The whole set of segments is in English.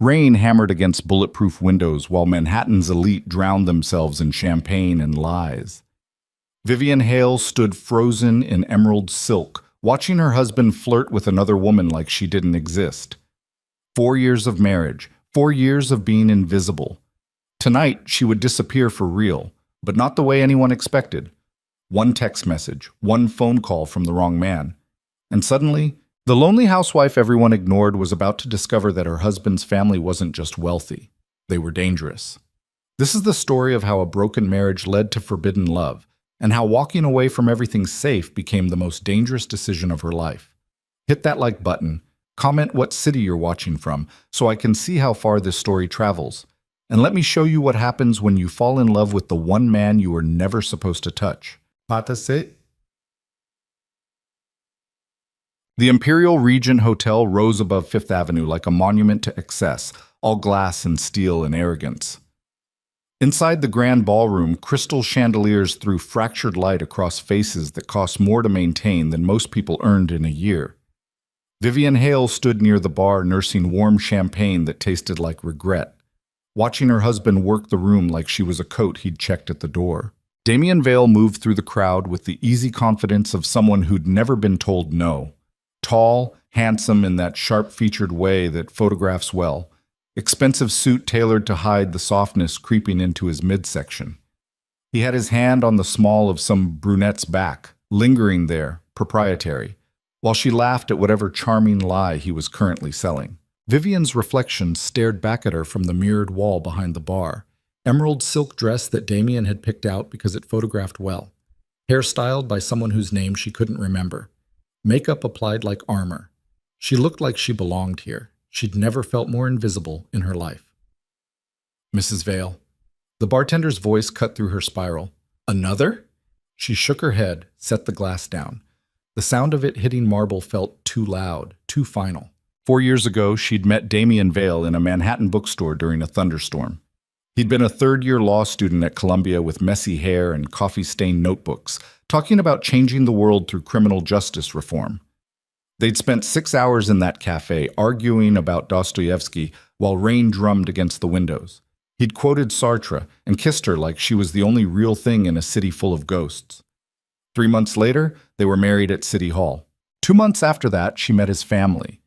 Rain hammered against bulletproof windows while Manhattan's elite drowned themselves in champagne and lies. Vivian Hale stood frozen in emerald silk, watching her husband flirt with another woman like she didn't exist. 4 years of marriage, 4 years of being invisible. Tonight, she would disappear for real, but not the way anyone expected. One text message, one phone call from the wrong man. And suddenly, the lonely housewife everyone ignored was about to discover that her husband's family wasn't just wealthy. They were dangerous. This is the story of how a broken marriage led to forbidden love, and how walking away from everything safe became the most dangerous decision of her life. Hit that like button, comment what city you're watching from, so I can see how far this story travels. And let me show you what happens when you fall in love with the one man you were never supposed to touch. Patase. The Imperial Regent Hotel rose above Fifth Avenue like a monument to excess, all glass and steel and arrogance. Inside the grand ballroom, crystal chandeliers threw fractured light across faces that cost more to maintain than most people earned in a year. Vivian Hale stood near the bar nursing warm champagne that tasted like regret, watching her husband work the room like she was a coat he'd checked at the door. Damian Vale moved through the crowd with the easy confidence of someone who'd never been told no. Tall, handsome in that sharp-featured way that photographs well, expensive suit tailored to hide the softness creeping into his midsection. He had his hand on the small of some brunette's back, lingering there, proprietary, while she laughed at whatever charming lie he was currently selling. Vivian's reflection stared back at her from the mirrored wall behind the bar. Emerald silk dress that Damien had picked out because it photographed well. Hairstyled by someone whose name she couldn't remember. Makeup applied like armor. She looked like she belonged here. She'd never felt more invisible in her life. Mrs. Vale. The bartender's voice cut through her spiral. Another? She shook her head, set the glass down. The sound of it hitting marble felt too loud, too final. 4 years ago, she'd met Damian Vale in a Manhattan bookstore during a thunderstorm. He'd been a third-year law student at Columbia with messy hair and coffee-stained notebooks, talking about changing the world through criminal justice reform. They'd spent 6 hours in that cafe arguing about Dostoevsky while rain drummed against the windows. He'd quoted Sartre and kissed her like she was the only real thing in a city full of ghosts. 3 months later, they were married at City Hall. 2 months after that, she met his family.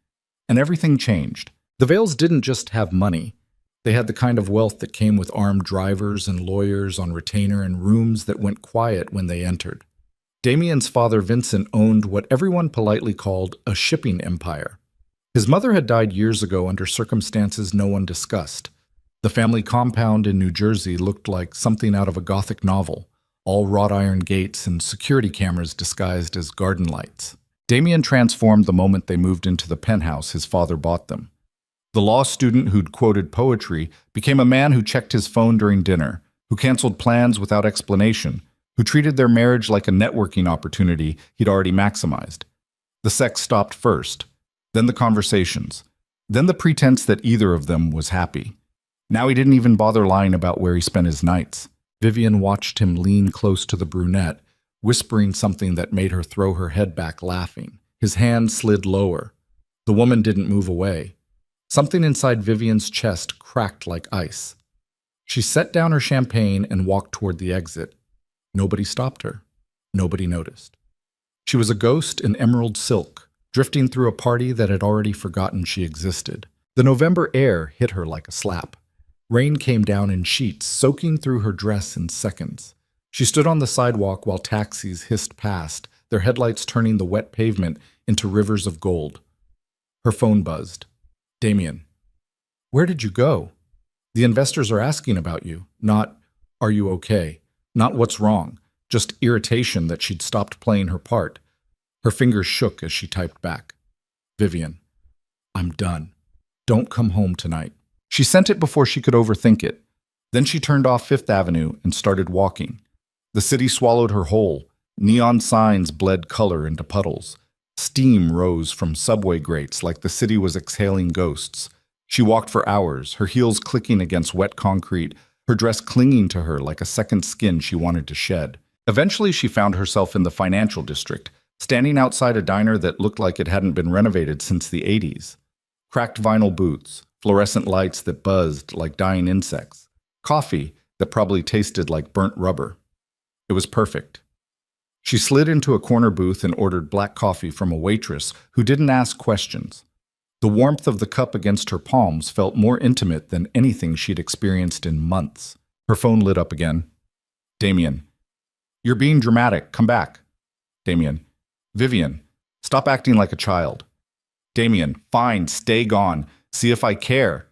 And everything changed. The Vales didn't just have money. They had the kind of wealth that came with armed drivers and lawyers on retainer and rooms that went quiet when they entered. Damien's father, Vincent, owned what everyone politely called a shipping empire. His mother had died years ago under circumstances no one discussed. The family compound in New Jersey looked like something out of a Gothic novel, all wrought iron gates and security cameras disguised as garden lights. Damien transformed the moment they moved into the penthouse his father bought them. The law student who'd quoted poetry became a man who checked his phone during dinner, who canceled plans without explanation, who treated their marriage like a networking opportunity he'd already maximized. The sex stopped first, then the conversations, then the pretense that either of them was happy. Now he didn't even bother lying about where he spent his nights. Vivian watched him lean close to the brunette, whispering something that made her throw her head back laughing. His hand slid lower. The woman didn't move away. Something inside Vivian's chest cracked like ice. She set down her champagne and walked toward the exit. Nobody stopped her. Nobody noticed. She was a ghost in emerald silk, drifting through a party that had already forgotten she existed. The November air hit her like a slap. Rain came down in sheets, soaking through her dress in seconds. She stood on the sidewalk while taxis hissed past, their headlights turning the wet pavement into rivers of gold. Her phone buzzed. Damien. Where did you go? The investors are asking about you. Not, are you okay? Not what's wrong. Just irritation that she'd stopped playing her part. Her fingers shook as she typed back. Vivian. I'm done. Don't come home tonight. She sent it before she could overthink it. Then she turned off Fifth Avenue and started walking. The city swallowed her whole. Neon signs bled color into puddles. Steam rose from subway grates like the city was exhaling ghosts. She walked for hours, her heels clicking against wet concrete, her dress clinging to her like a second skin she wanted to shed. Eventually, she found herself in the financial district, standing outside a diner that looked like it hadn't been renovated since the 80s. Cracked vinyl booths, fluorescent lights that buzzed like dying insects, coffee that probably tasted like burnt rubber. It was perfect. She slid into a corner booth and ordered black coffee from a waitress who didn't ask questions. The warmth of the cup against her palms felt more intimate than anything she'd experienced in months. Her phone lit up again. Damien. You're being dramatic. Come back. Damien. Vivian. Stop acting like a child. Damien. Fine. Stay gone. See if I care.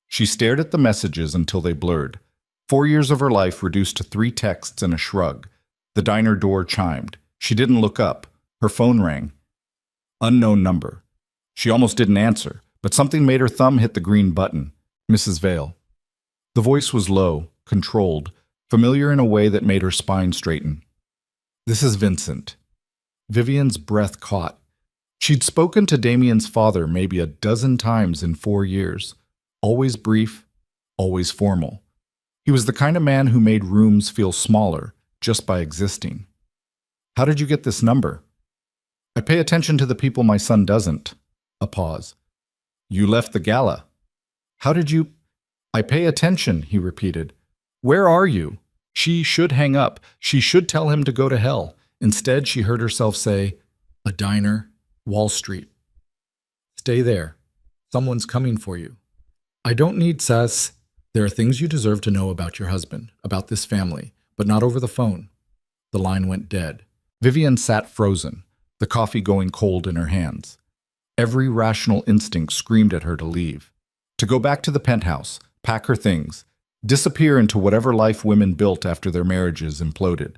She stared at the messages until they blurred. 4 years of her life reduced to 3 texts and a shrug. The diner door chimed. She didn't look up. Her phone rang. Unknown number. She almost didn't answer, but something made her thumb hit the green button. Mrs. Vale. The voice was low, controlled, familiar in a way that made her spine straighten. This is Vincent. Vivian's breath caught. She'd spoken to Damien's father maybe a dozen times in 4 years. Always brief, always formal. He was the kind of man who made rooms feel smaller just by existing. How did you get this number? I pay attention to the people my son doesn't. A pause. You left the gala. How did you? I pay attention, he repeated. Where are you? She should hang up. She should tell him to go to hell. Instead, she heard herself say, a diner, Wall Street. Stay there. Someone's coming for you. I don't need sass. There are things you deserve to know about your husband, about this family, but not over the phone. The line went dead. Vivian sat frozen, the coffee going cold in her hands. Every rational instinct screamed at her to leave, to go back to the penthouse, pack her things, disappear into whatever life women built after their marriages imploded.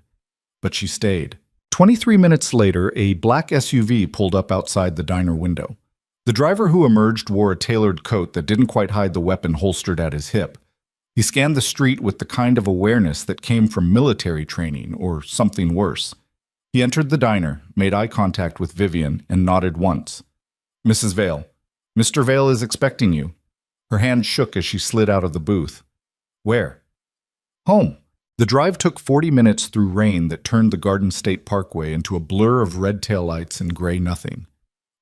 But she stayed. 23 minutes later, a black SUV pulled up outside the diner window. The driver who emerged wore a tailored coat that didn't quite hide the weapon holstered at his hip. He scanned the street with the kind of awareness that came from military training or something worse. He entered the diner, made eye contact with Vivian, and nodded once. Mrs. Vale. Mr. Vale is expecting you. Her hand shook as she slid out of the booth. Where? Home. The drive took 40 minutes through rain that turned the Garden State Parkway into a blur of red taillights and gray nothing.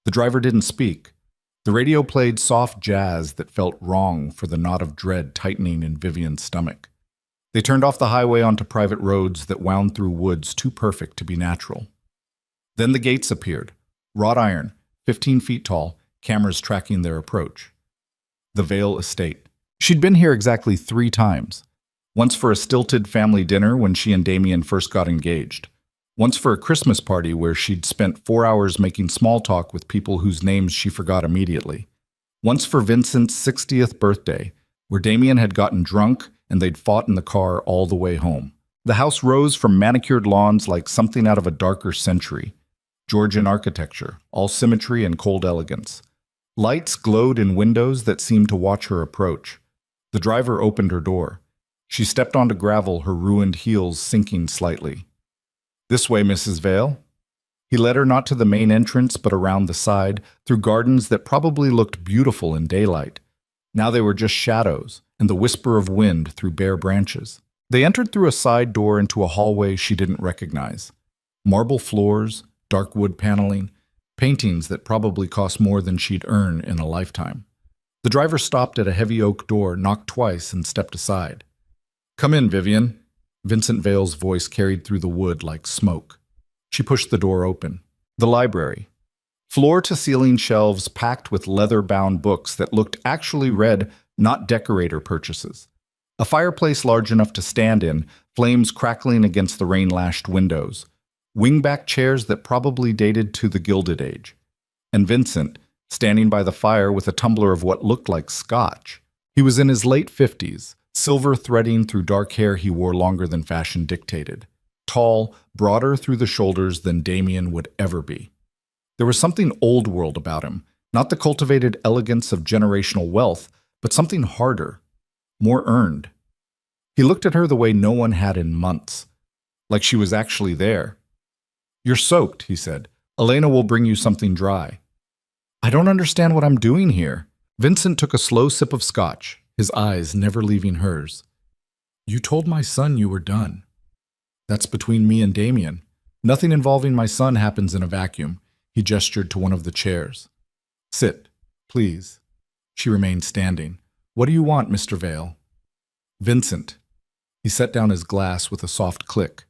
The driver didn't speak. The radio played soft jazz that felt wrong for the knot of dread tightening in Vivian's stomach. They turned off the highway onto private roads that wound through woods too perfect to be natural. Then the gates appeared, wrought iron, 15 feet tall, cameras tracking their approach. The Vale Estate. She'd been here exactly 3 times. Once for a stilted family dinner when she and Damien first got engaged. Once for a Christmas party where she'd spent 4 hours making small talk with people whose names she forgot immediately. Once for Vincent's 60th birthday, where Damien had gotten drunk and they'd fought in the car all the way home. The house rose from manicured lawns like something out of a darker century. Georgian architecture, all symmetry and cold elegance. Lights glowed in windows that seemed to watch her approach. The driver opened her door. She stepped onto gravel, her ruined heels sinking slightly. This way, Mrs. Vale. He led her not to the main entrance, but around the side, through gardens that probably looked beautiful in daylight. Now they were just shadows, and the whisper of wind through bare branches. They entered through a side door into a hallway she didn't recognize. Marble floors, dark wood paneling, paintings that probably cost more than she'd earn in a lifetime. The driver stopped at a heavy oak door, knocked twice, and stepped aside. Come in, Vivian. Vincent Vale's voice carried through the wood like smoke. She pushed the door open. The library. Floor-to-ceiling shelves packed with leather-bound books that looked actually read, not decorator purchases. A fireplace large enough to stand in, flames crackling against the rain-lashed windows. Wingback chairs that probably dated to the Gilded Age. And Vincent, standing by the fire with a tumbler of what looked like scotch. He was in his late 50s, silver threading through dark hair he wore longer than fashion dictated. Tall, broader through the shoulders than Damien would ever be. There was something old world about him, not the cultivated elegance of generational wealth, but something harder, more earned. He looked at her the way no one had in months, like she was actually there. You're soaked, he said. Elena will bring you something dry. I don't understand what I'm doing here. Vincent took a slow sip of scotch, his eyes never leaving hers. You told my son you were done. That's between me and Damien. Nothing involving my son happens in a vacuum. He gestured to one of the chairs. Sit, please. She remained standing. What do you want, Mr. Vale? Vincent. He set down his glass with a soft click.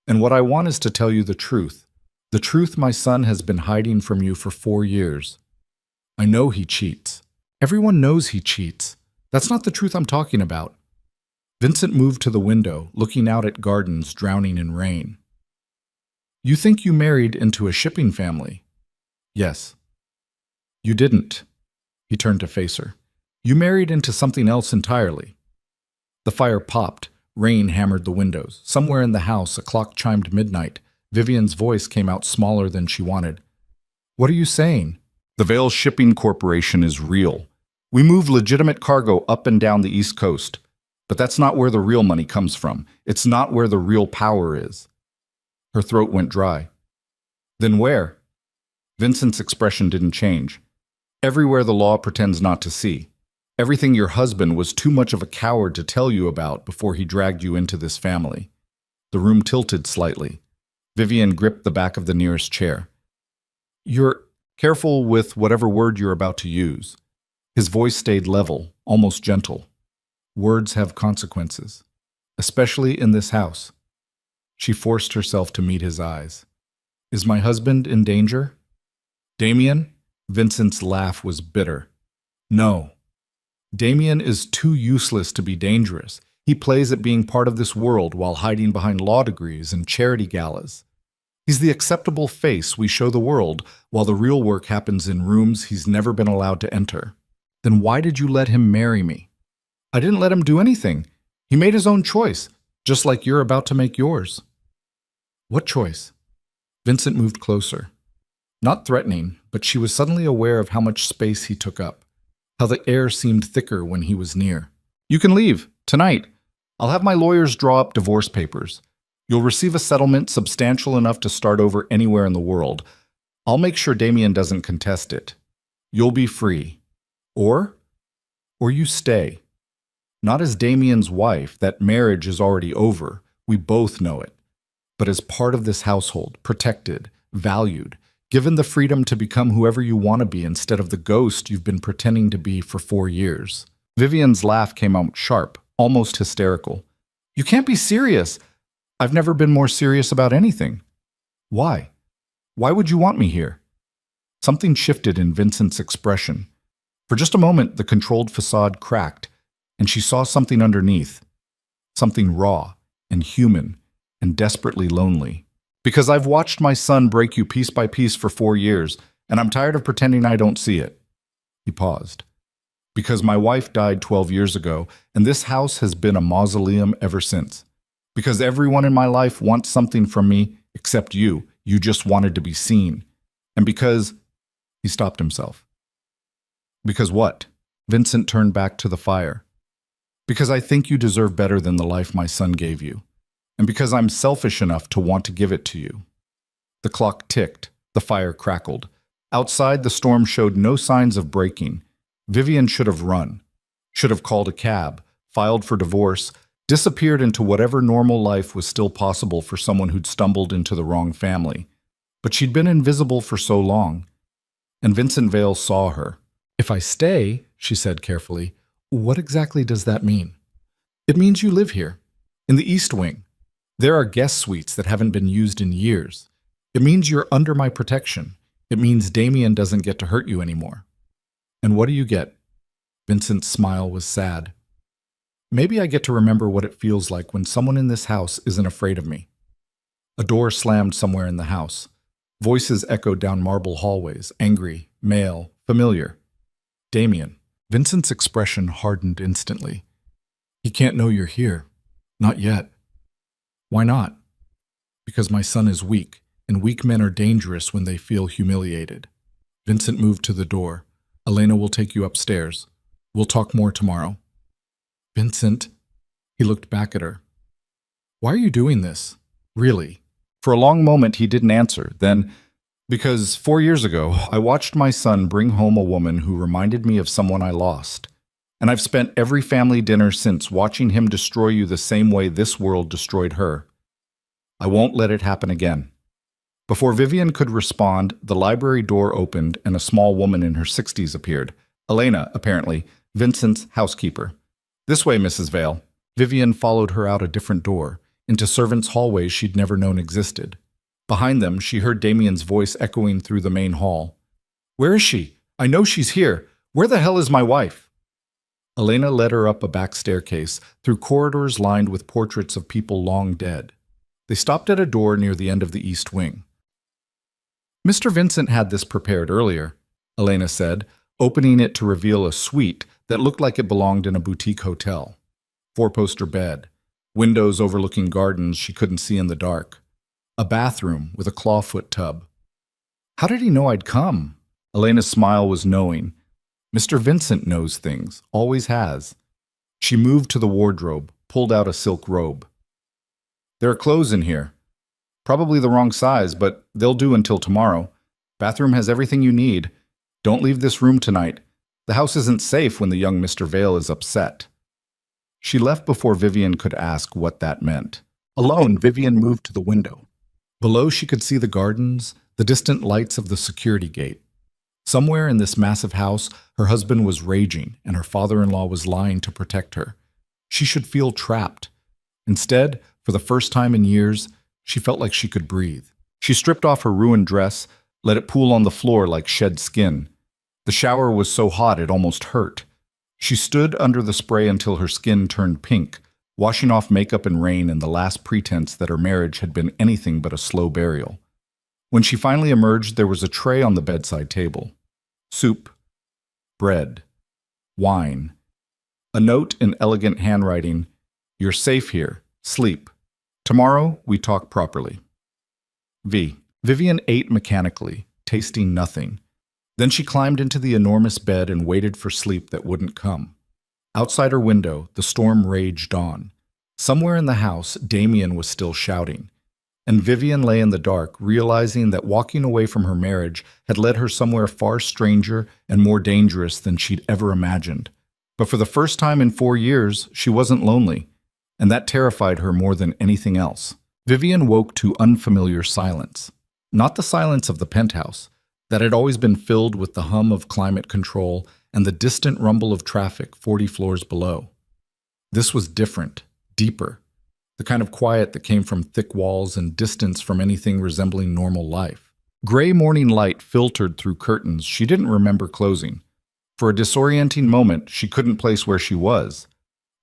And what I want is to tell you the truth. The truth my son has been hiding from you for 4 years. I know he cheats. Everyone knows he cheats. That's not the truth I'm talking about. Vincent moved to the window, looking out at gardens drowning in rain. You think you married into a shipping family? Yes. You didn't. He turned to face her. You married into something else entirely. The fire popped. Rain hammered the windows. Somewhere in the house, a clock chimed midnight. Vivian's voice came out smaller than she wanted. What are you saying? The Vale Shipping Corporation is real. We move legitimate cargo up and down the East Coast. But that's not where the real money comes from. It's not where the real power is. Her throat went dry. Then where? Vincent's expression didn't change. Everywhere the law pretends not to see. Everything your husband was too much of a coward to tell you about before he dragged you into this family. The room tilted slightly. Vivian gripped the back of the nearest chair. You're careful with whatever word you're about to use. His voice stayed level, almost gentle. Words have consequences, especially in this house. She forced herself to meet his eyes. Is my husband in danger? Damien? Vincent's laugh was bitter. No. Damien is too useless to be dangerous. He plays at being part of this world while hiding behind law degrees and charity galas. He's the acceptable face we show the world, while the real work happens in rooms he's never been allowed to enter. Then why did you let him marry me? I didn't let him do anything. He made his own choice, just like you're about to make yours. What choice? Vincent moved closer. Not threatening, but she was suddenly aware of how much space he took up, how the air seemed thicker when he was near. You can leave, tonight. I'll have my lawyers draw up divorce papers. You'll receive a settlement substantial enough to start over anywhere in the world. I'll make sure Damien doesn't contest it. You'll be free. Or you stay. Not as Damien's wife, that marriage is already over. We both know it. But as part of this household, protected, valued, given the freedom to become whoever you want to be instead of the ghost you've been pretending to be for 4 years. Vivian's laugh came out sharp, almost hysterical. You can't be serious. I've never been more serious about anything. Why? Why would you want me here? Something shifted in Vincent's expression. For just a moment, the controlled facade cracked, and she saw something underneath. Something raw and human and desperately lonely. Because I've watched my son break you piece by piece for 4 years, and I'm tired of pretending I don't see it. He paused. Because my wife died 12 years ago, and this house has been a mausoleum ever since. Because everyone in my life wants something from me, except you. You just wanted to be seen. And because... He stopped himself. Because what? Vincent turned back to the fire. Because I think you deserve better than the life my son gave you. And because I'm selfish enough to want to give it to you. The clock ticked. The fire crackled. Outside, the storm showed no signs of breaking. Vivian should have run. Should have called a cab, filed for divorce, disappeared into whatever normal life was still possible for someone who'd stumbled into the wrong family. But she'd been invisible for so long. And Vincent Vale saw her. If I stay, she said carefully, what exactly does that mean? It means you live here, in the East Wing. There are guest suites that haven't been used in years. It means you're under my protection. It means Damien doesn't get to hurt you anymore. And what do you get? Vincent's smile was sad. Maybe I get to remember what it feels like when someone in this house isn't afraid of me. A door slammed somewhere in the house. Voices echoed down marble hallways, angry, male, familiar. Damien. Vincent's expression hardened instantly. He can't know you're here. Not yet. Why not? Because my son is weak, and weak men are dangerous when they feel humiliated. Vincent moved to the door. Elena will take you upstairs. We'll talk more tomorrow. Vincent. He looked back at her. Why are you doing this? Really? For a long moment he didn't answer. Then, because 4 years ago, I watched my son bring home a woman who reminded me of someone I lost. And I've spent every family dinner since watching him destroy you the same way this world destroyed her. I won't let it happen again. Before Vivian could respond, the library door opened and a small woman in her 60s appeared. Elena, apparently, Vincent's housekeeper. This way, Mrs. Vale. Vivian followed her out a different door, into servants' hallways she'd never known existed. Behind them, she heard Damien's voice echoing through the main hall. Where is she? I know she's here. Where the hell is my wife? Elena led her up a back staircase, through corridors lined with portraits of people long dead. They stopped at a door near the end of the east wing. Mr. Vincent had this prepared earlier, Elena said, opening it to reveal a suite that looked like it belonged in a boutique hotel. Four-poster bed, windows overlooking gardens she couldn't see in the dark, a bathroom with a clawfoot tub. How did he know I'd come? Elena's smile was knowing. Mr. Vincent knows things, always has. She moved to the wardrobe, pulled out a silk robe. There are clothes in here. Probably the wrong size, but they'll do until tomorrow. Bathroom has everything you need. Don't leave this room tonight. The house isn't safe when the young Mr. Vale is upset. She left before Vivian could ask what that meant. Alone, Vivian moved to the window. Below, she could see the gardens, the distant lights of the security gate. Somewhere in this massive house, her husband was raging, and her father-in-law was lying to protect her. She should feel trapped. Instead, for the first time in years, she felt like she could breathe. She stripped off her ruined dress, let it pool on the floor like shed skin. The shower was so hot it almost hurt. She stood under the spray until her skin turned pink, washing off makeup and rain in the last pretense that her marriage had been anything but a slow burial. When she finally emerged, there was a tray on the bedside table. Soup, bread, wine. A note in elegant handwriting, "You're safe here. Sleep. Tomorrow, we talk properly." Vivian ate mechanically, tasting nothing. Then she climbed into the enormous bed and waited for sleep that wouldn't come. Outside her window, the storm raged on. Somewhere in the house, Damien was still shouting. And Vivian lay in the dark, realizing that walking away from her marriage had led her somewhere far stranger and more dangerous than she'd ever imagined. But for the first time in 4 years, she wasn't lonely, and that terrified her more than anything else. Vivian woke to unfamiliar silence. Not the silence of the penthouse, that had always been filled with the hum of climate control and the distant rumble of traffic 40 floors below. This was different, deeper, the kind of quiet that came from thick walls and distance from anything resembling normal life. Gray morning light filtered through curtains she didn't remember closing. For a disorienting moment, she couldn't place where she was.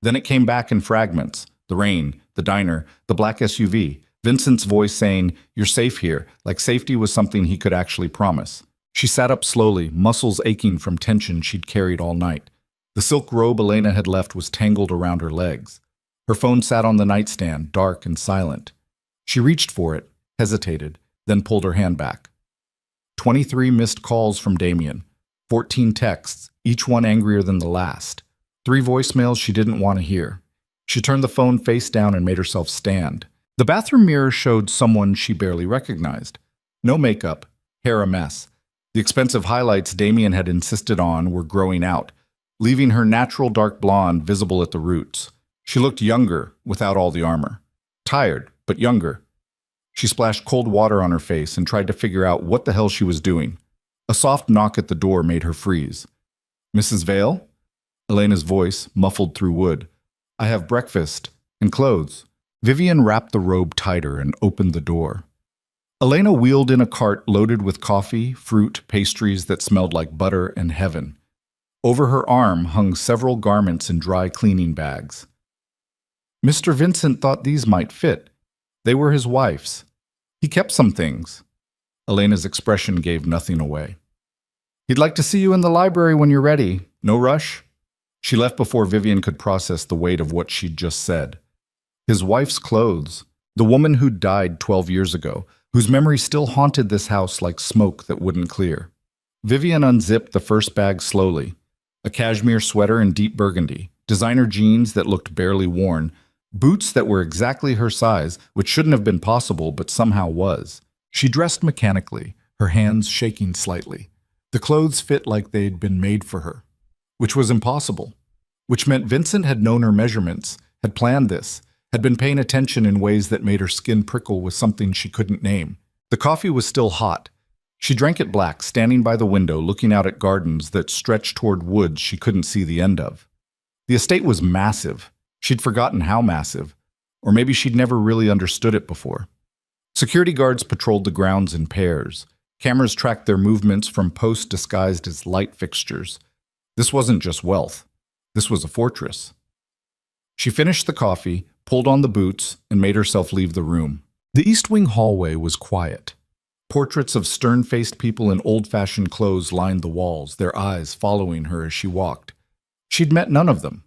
Then it came back in fragments: the rain, the diner, the black SUV, Vincent's voice saying, "You're safe here," like safety was something he could actually promise. She sat up slowly, muscles aching from tension she'd carried all night. The silk robe Elena had left was tangled around her legs. Her phone sat on the nightstand, dark and silent. She reached for it, hesitated, then pulled her hand back. 23 missed calls from Damien, 14 texts, each one angrier than the last. 3 voicemails she didn't want to hear. She turned the phone face down and made herself stand. The bathroom mirror showed someone she barely recognized. No makeup, hair a mess. The expensive highlights Damien had insisted on were growing out, leaving her natural dark blonde visible at the roots. She looked younger, without all the armor. Tired, but younger. She splashed cold water on her face and tried to figure out what the hell she was doing. A soft knock at the door made her freeze. "Mrs. Vale?" Elena's voice, muffled through wood. "I have breakfast and clothes." Vivian wrapped the robe tighter and opened the door. Elena wheeled in a cart loaded with coffee, fruit, pastries that smelled like butter and heaven. Over her arm hung several garments in dry cleaning bags. Mr. Vincent thought these might fit. They were his wife's. He kept some things. Elena's expression gave nothing away. "He'd like to see you in the library when you're ready. No rush?" She left before Vivian could process the weight of what she'd just said. His wife's clothes, the woman who'd died 12 years ago, whose memory still haunted this house like smoke that wouldn't clear. Vivian unzipped the first bag slowly. A cashmere sweater in deep burgundy, designer jeans that looked barely worn, boots that were exactly her size, which shouldn't have been possible but somehow was. She dressed mechanically, her hands shaking slightly. The clothes fit like they'd been made for her, which was impossible, which meant Vincent had known her measurements, had planned this, had been paying attention in ways that made her skin prickle with something she couldn't name. The coffee was still hot. She drank it black, standing by the window, looking out at gardens that stretched toward woods she couldn't see the end of. The estate was massive. She'd forgotten how massive. Or maybe she'd never really understood it before. Security guards patrolled the grounds in pairs. Cameras tracked their movements from posts disguised as light fixtures. This wasn't just wealth. This was a fortress. She finished the coffee, pulled on the boots, and made herself leave the room. The East Wing hallway was quiet. Portraits of stern-faced people in old-fashioned clothes lined the walls, their eyes following her as she walked. She'd met none of them.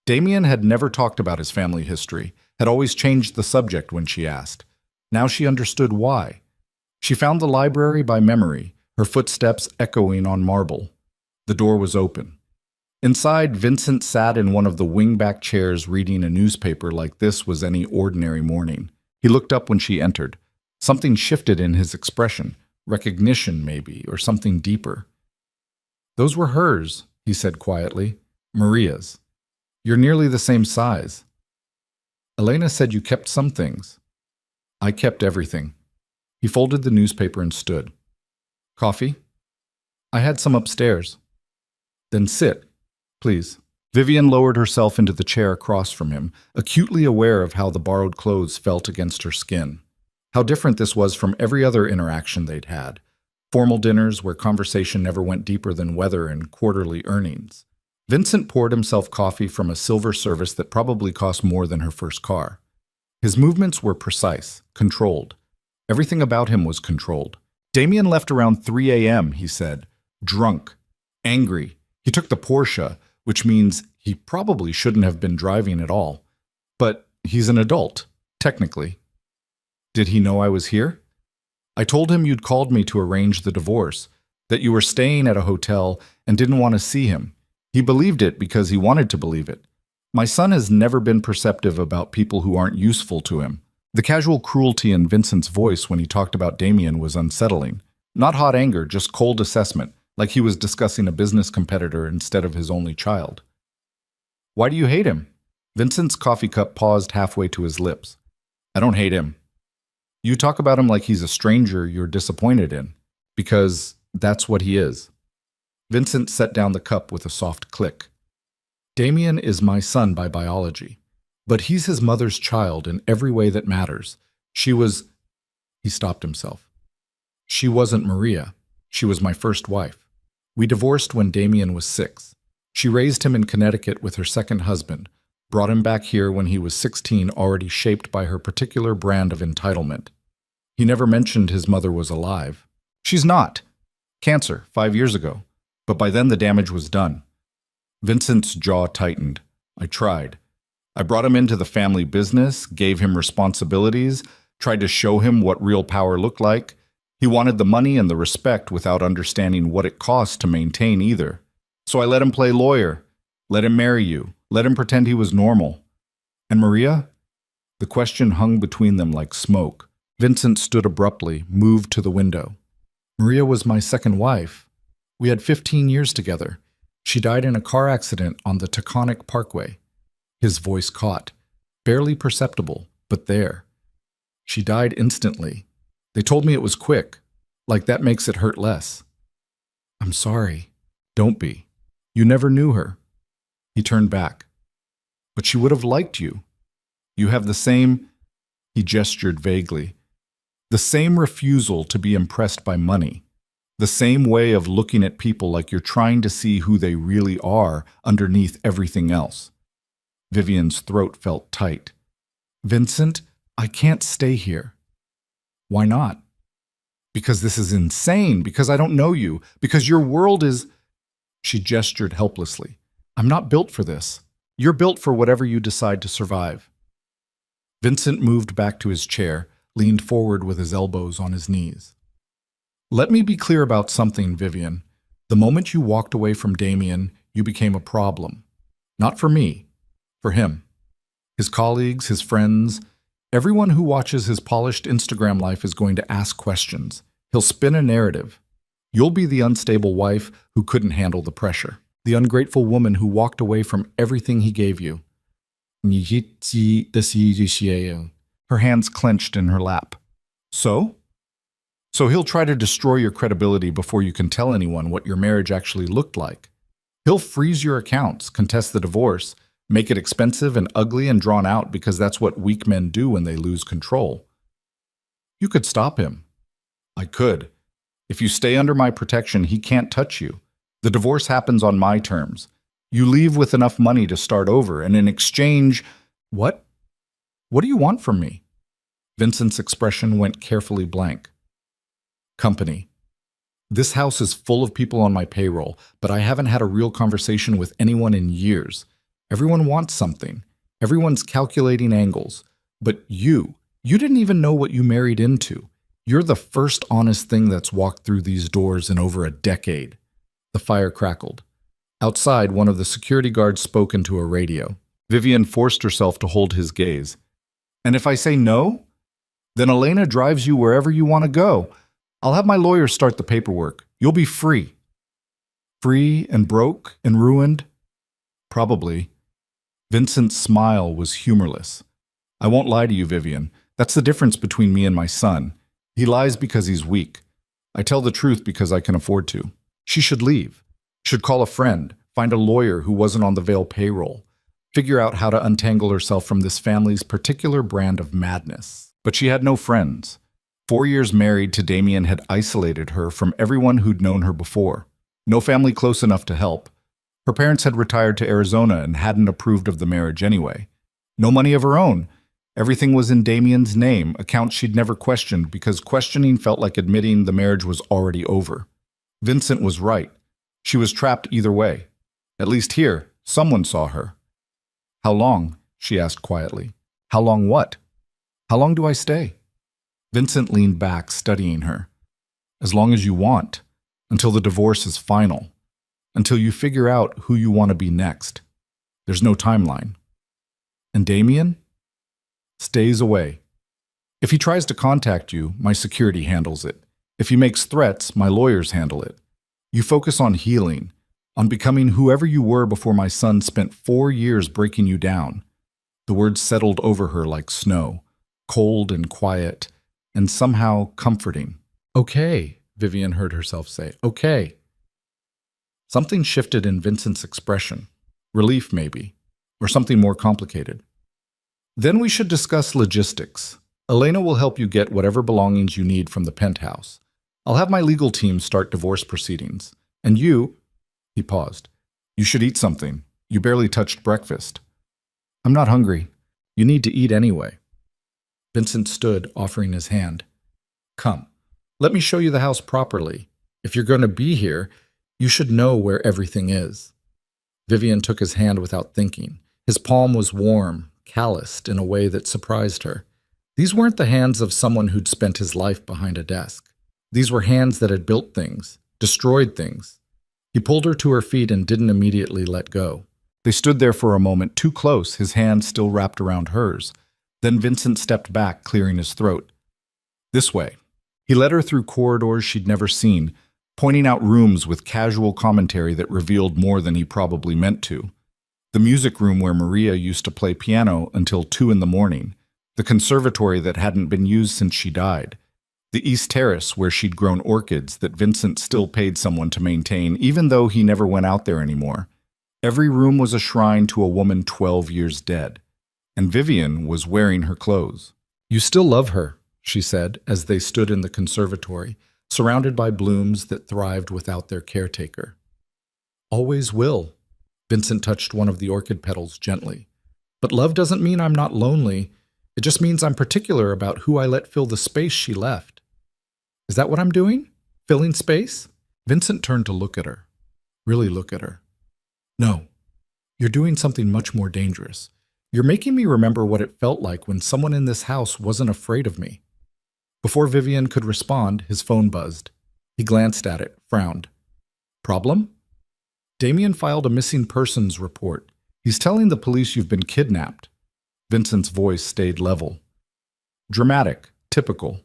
Damien had never talked about his family history, had always changed the subject when she asked. Now she understood why. She found the library by memory, her footsteps echoing on marble. The door was open. Inside, Vincent sat in one of the wing-back chairs reading a newspaper like this was any ordinary morning. He looked up when she entered. Something shifted in his expression, recognition maybe, or something deeper. "Those were hers," he said quietly. "Maria's. You're nearly the same size. Elena said you kept some things." "I kept everything." He folded the newspaper and stood. "Coffee?" "I had some upstairs." "Then sit, please." Vivian lowered herself into the chair across from him, acutely aware of how the borrowed clothes felt against her skin. How different this was from every other interaction they'd had. Formal dinners where conversation never went deeper than weather and quarterly earnings. Vincent poured himself coffee from a silver service that probably cost more than her first car. His movements were precise, controlled. Everything about him was controlled. Damien left around 3 a.m., he said. Drunk. Angry. He took the Porsche, which means he probably shouldn't have been driving at all. But he's an adult, technically. "Did he know I was here?" "I told him you'd called me to arrange the divorce, that you were staying at a hotel and didn't want to see him. He believed it because he wanted to believe it. My son has never been perceptive about people who aren't useful to him." The casual cruelty in Vincent's voice when he talked about Damien was unsettling. Not hot anger, just cold assessment, like he was discussing a business competitor instead of his only child. "Why do you hate him?" Vincent's coffee cup paused halfway to his lips. "I don't hate him. You talk about him like he's a stranger you're disappointed in, because that's what he is." Vincent set down the cup with a soft click. "Damien is my son by biology, but he's his mother's child in every way that matters. She was—" He stopped himself. "She wasn't Maria. She was my first wife. We divorced when Damien was 6. She raised him in Connecticut with her second husband, brought him back here when he was 16, already shaped by her particular brand of entitlement. He never mentioned his mother was alive. She's not. Cancer, 5 years ago. But by then the damage was done." Vincent's jaw tightened. "I tried. I brought him into the family business, gave him responsibilities, tried to show him what real power looked like. He wanted the money and the respect without understanding what it cost to maintain either. So I let him play lawyer, let him marry you, let him pretend he was normal. And Maria?" The question hung between them like smoke. Vincent stood abruptly, moved to the window. "Maria was my second wife. We had 15 years together. She died in a car accident on the Taconic Parkway." His voice caught, barely perceptible, but there. "She died instantly. They told me it was quick, like that makes it hurt less." "I'm sorry." "Don't be. You never knew her." He turned back. "But she would have liked you. You have the same—" He gestured vaguely. "The same refusal to be impressed by money. The same way of looking at people like you're trying to see who they really are underneath everything else." Vivian's throat felt tight. "Vincent, I can't stay here." "Why not?" "Because this is insane, because I don't know you, because your world is—" She gestured helplessly. "I'm not built for this. You're built for whatever you decide to survive." Vincent moved back to his chair, leaned forward with his elbows on his knees. "Let me be clear about something, Vivian. The moment you walked away from Damien, you became a problem. Not for me, for him. His colleagues, his friends, everyone who watches his polished Instagram life is going to ask questions. He'll spin a narrative. You'll be the unstable wife who couldn't handle the pressure. The ungrateful woman who walked away from everything he gave you." Her hands clenched in her lap. "So?" So he'll try to destroy your credibility before you can tell anyone what your marriage actually looked like. He'll freeze your accounts, contest the divorce, make it expensive and ugly and drawn out because that's what weak men do when they lose control. You could stop him. I could. If you stay under my protection, he can't touch you. The divorce happens on my terms. You leave with enough money to start over, and in exchange, what? What do you want from me? Vincent's expression went carefully blank. Company. This house is full of people on my payroll, but I haven't had a real conversation with anyone in years. Everyone wants something. Everyone's calculating angles. But you didn't even know what you married into. You're the first honest thing that's walked through these doors in over a decade. The fire crackled. Outside, one of the security guards spoke into a radio. Vivian forced herself to hold his gaze. And if I say no, then Elena drives you wherever you want to go. I'll have my lawyer start the paperwork. You'll be free. Free and broke and ruined? Probably. Vincent's smile was humorless. I won't lie to you, Vivian. That's the difference between me and my son. He lies because he's weak. I tell the truth because I can afford to. She should leave. Should call a friend, find a lawyer who wasn't on the Vale payroll, figure out how to untangle herself from this family's particular brand of madness. But she had no friends. 4 years married to Damien had isolated her from everyone who'd known her before. No family close enough to help. Her parents had retired to Arizona and hadn't approved of the marriage anyway. No money of her own. Everything was in Damien's name, accounts she'd never questioned because questioning felt like admitting the marriage was already over. Vincent was right. She was trapped either way. At least here, someone saw her. How long? She asked quietly. How long what? How long do I stay? Vincent leaned back, studying her. As long as you want, until the divorce is final, until you figure out who you want to be next. There's no timeline. And Damien? Stays away. If he tries to contact you, my security handles it. If he makes threats, my lawyers handle it. You focus on healing, on becoming whoever you were before my son spent 4 years breaking you down. The words settled over her like snow, cold and quiet, and somehow comforting. Okay, Vivian heard herself say. Okay. Something shifted in Vincent's expression. Relief, maybe, or something more complicated. Then we should discuss logistics. Elena will help you get whatever belongings you need from the penthouse. I'll have my legal team start divorce proceedings. And you, he paused, you should eat something. You barely touched breakfast. I'm not hungry. You need to eat anyway. Vincent stood, offering his hand. Come, let me show you the house properly. If you're going to be here, you should know where everything is. Vivian took his hand without thinking. His palm was warm, calloused in a way that surprised her. These weren't the hands of someone who'd spent his life behind a desk. These were hands that had built things, destroyed things. He pulled her to her feet and didn't immediately let go. They stood there for a moment, too close, his hand still wrapped around hers. Then Vincent stepped back, clearing his throat. This way. He led her through corridors she'd never seen, pointing out rooms with casual commentary that revealed more than he probably meant to. The music room where Maria used to play piano until 2 in the morning. The conservatory that hadn't been used since she died. The East Terrace where she'd grown orchids that Vincent still paid someone to maintain, even though he never went out there anymore. Every room was a shrine to a woman 12 years dead. And Vivian was wearing her clothes. You still love her, she said, as they stood in the conservatory, surrounded by blooms that thrived without their caretaker. Always will. Vincent touched one of the orchid petals gently. But love doesn't mean I'm not lonely. It just means I'm particular about who I let fill the space she left. Is that what I'm doing? Filling space? Vincent turned to look at her. Really look at her. No. You're doing something much more dangerous. You're making me remember what it felt like when someone in this house wasn't afraid of me. Before Vivian could respond, his phone buzzed. He glanced at it, frowned. Problem? Damien filed a missing persons report. He's telling the police you've been kidnapped. Vincent's voice stayed level. Dramatic, typical.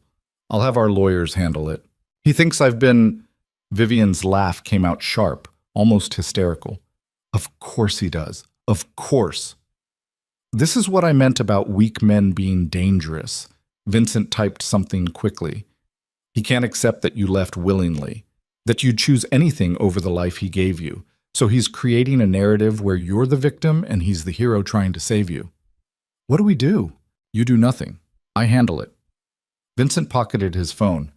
I'll have our lawyers handle it. He thinks I've been... Vivian's laugh came out sharp, almost hysterical. Of course he does. Of course. This is what I meant about weak men being dangerous. Vincent typed something quickly. He can't accept that you left willingly, that you'd choose anything over the life he gave you. So he's creating a narrative where you're the victim and he's the hero trying to save you. What do we do? You do nothing. I handle it. Vincent pocketed his phone.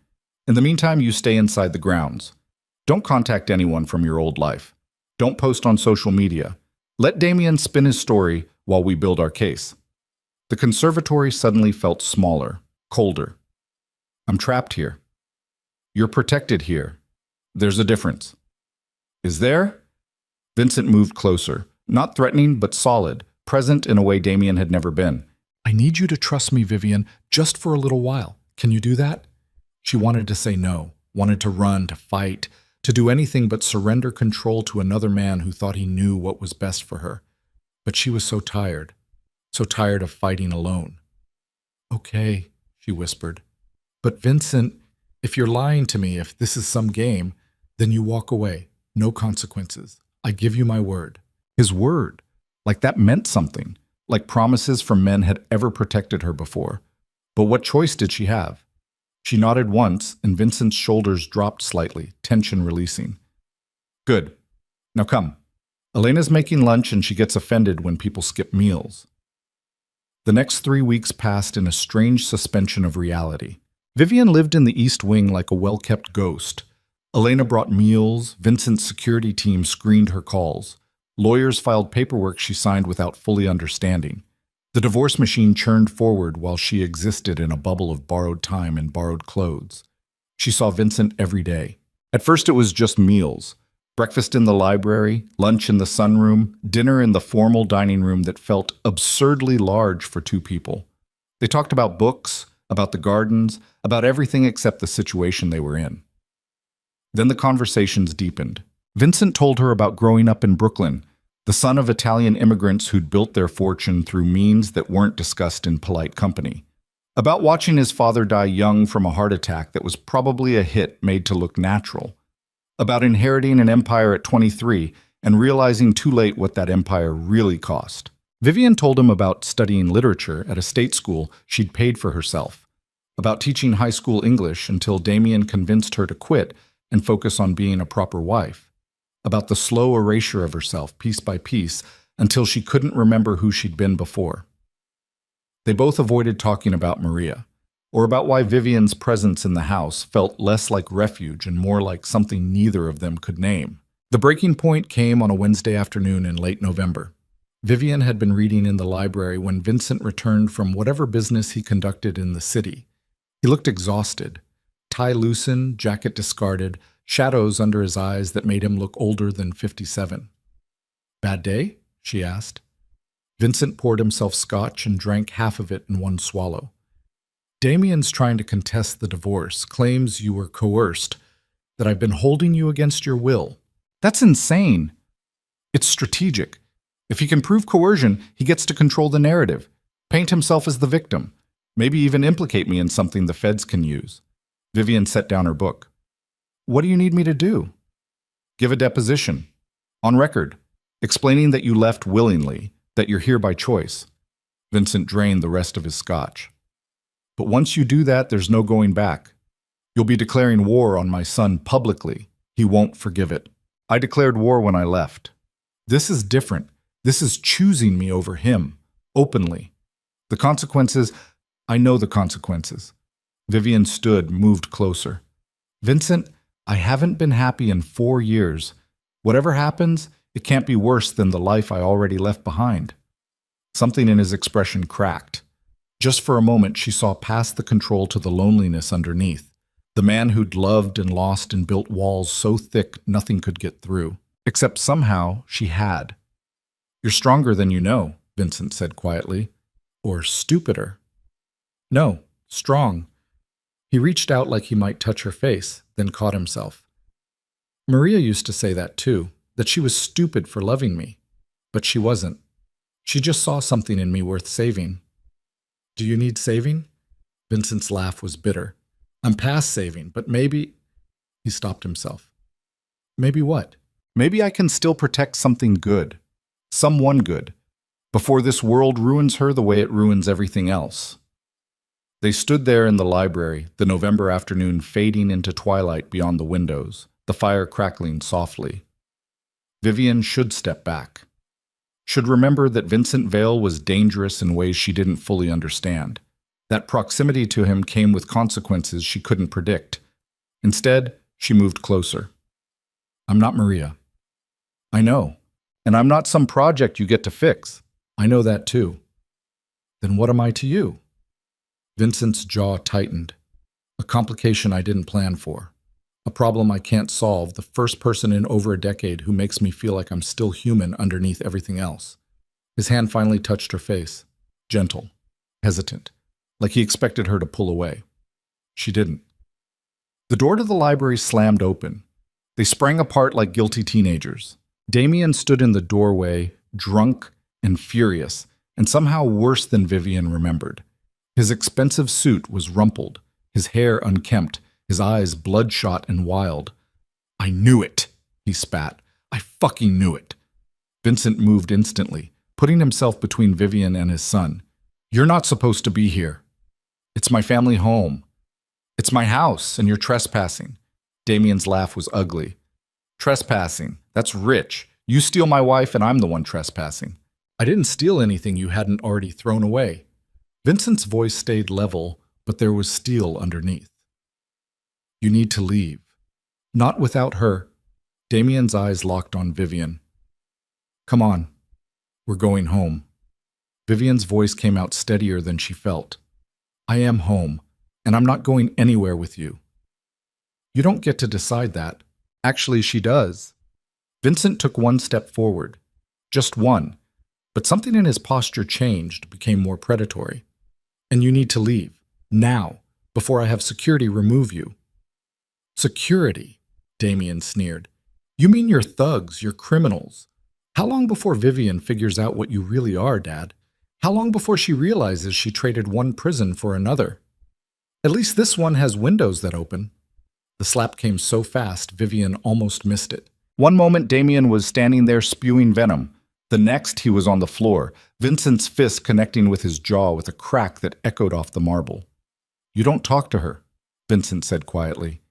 In the meantime, you stay inside the grounds. Don't contact anyone from your old life. Don't post on social media. Let Damien spin his story while we build our case. The conservatory suddenly felt smaller, colder. I'm trapped here. You're protected here. There's a difference. Is there? Vincent moved closer, not threatening but solid, present in a way Damien had never been. I need you to trust me, Vivian, just for a little while. Can you do that? She wanted to say no, wanted to run, to fight, to do anything but surrender control to another man who thought he knew what was best for her. But she was so tired of fighting alone. Okay, she whispered. But Vincent, if you're lying to me, if this is some game, then you walk away. No consequences. I give you my word. His word. Like that meant something. Like promises from men had ever protected her before. But what choice did she have? She nodded once, and Vincent's shoulders dropped slightly, tension releasing. Good. Now come. Elena's making lunch and she gets offended when people skip meals. The next 3 weeks passed in a strange suspension of reality. Vivian lived in the East Wing like a well-kept ghost. Elena brought meals, Vincent's security team screened her calls. Lawyers filed paperwork she signed without fully understanding. The divorce machine churned forward while she existed in a bubble of borrowed time and borrowed clothes. She saw Vincent every day. At first it was just meals. Breakfast in the library, lunch in the sunroom, dinner in the formal dining room that felt absurdly large for 2 people. They talked about books, about the gardens, about everything except the situation they were in. Then the conversations deepened. Vincent told her about growing up in Brooklyn, the son of Italian immigrants who'd built their fortune through means that weren't discussed in polite company. About watching his father die young from a heart attack that was probably a hit made to look natural. About inheriting an empire at 23 and realizing too late what that empire really cost. Vivian told him about studying literature at a state school she'd paid for herself. About teaching high school English until Damien convinced her to quit and focus on being a proper wife. About the slow erasure of herself, piece by piece, until she couldn't remember who she'd been before. They both avoided talking about Maria, or about why Vivian's presence in the house felt less like refuge and more like something neither of them could name. The breaking point came on a Wednesday afternoon in late November. Vivian had been reading in the library when Vincent returned from whatever business he conducted in the city. He looked exhausted, tie loosened, jacket discarded, shadows under his eyes that made him look older than 57. Bad day? She asked. Vincent poured himself scotch and drank half of it in one swallow. Damien's trying to contest the divorce, claims you were coerced, that I've been holding you against your will. That's insane. It's strategic. If he can prove coercion, he gets to control the narrative, paint himself as the victim, maybe even implicate me in something the feds can use. Vivian set down her book. What do you need me to do? Give a deposition. On record. Explaining that you left willingly, that you're here by choice. Vincent drained the rest of his scotch. But once you do that, there's no going back. You'll be declaring war on my son publicly. He won't forgive it. I declared war when I left. This is different. This is choosing me over him, openly. The consequences, I know the consequences. Vivian stood, moved closer. Vincent, I haven't been happy in 4 years. Whatever happens, it can't be worse than the life I already left behind. Something in his expression cracked. Just for a moment, she saw past the control to the loneliness underneath. The man who'd loved and lost and built walls so thick nothing could get through. Except somehow she had. You're stronger than you know, Vincent said quietly. Or stupider. No, strong. He reached out like he might touch her face, then caught himself. Maria used to say that too, that she was stupid for loving me. But she wasn't. She just saw something in me worth saving. Do you need saving? Vincent's laugh was bitter. I'm past saving, but maybe... He stopped himself. Maybe what? Maybe I can still protect something good. Someone good. Before this world ruins her the way it ruins everything else. They stood there in the library, the November afternoon fading into twilight beyond the windows, the fire crackling softly. Vivian should step back. Should remember that Vincent Vale was dangerous in ways she didn't fully understand. That proximity to him came with consequences she couldn't predict. Instead, she moved closer. I'm not Maria. I know. And I'm not some project you get to fix. I know that too. Then what am I to you? Vincent's jaw tightened. A complication I didn't plan for. A problem I can't solve, the first person in over a decade who makes me feel like I'm still human underneath everything else. His hand finally touched her face. Gentle. Hesitant. Like he expected her to pull away. She didn't. The door to the library slammed open. They sprang apart like guilty teenagers. Damien stood in the doorway, drunk and furious, and somehow worse than Vivian remembered. His expensive suit was rumpled, his hair unkempt, his eyes bloodshot and wild. I knew it, he spat. I fucking knew it. Vincent moved instantly, putting himself between Vivian and his son. You're not supposed to be here. It's my family home. It's my house, and you're trespassing. Damien's laugh was ugly. Trespassing? That's rich. You steal my wife, and I'm the one trespassing. I didn't steal anything you hadn't already thrown away. Vincent's voice stayed level, but there was steel underneath. You need to leave. Not without her. Damien's eyes locked on Vivian. Come on. We're going home. Vivian's voice came out steadier than she felt. I am home, and I'm not going anywhere with you. You don't get to decide that. Actually, she does. Vincent took one step forward. Just one. But something in his posture changed, became more predatory. And you need to leave. Now. Before I have security remove you. Security? Damien sneered. You mean you're thugs, you're criminals. How long before Vivian figures out what you really are, Dad? How long before she realizes she traded one prison for another? At least this one has windows that open. The slap came so fast, Vivian almost missed it. One moment, Damien was standing there spewing venom. The next, he was on the floor, Vincent's fist connecting with his jaw with a crack that echoed off the marble. You don't talk to her, Vincent said quietly.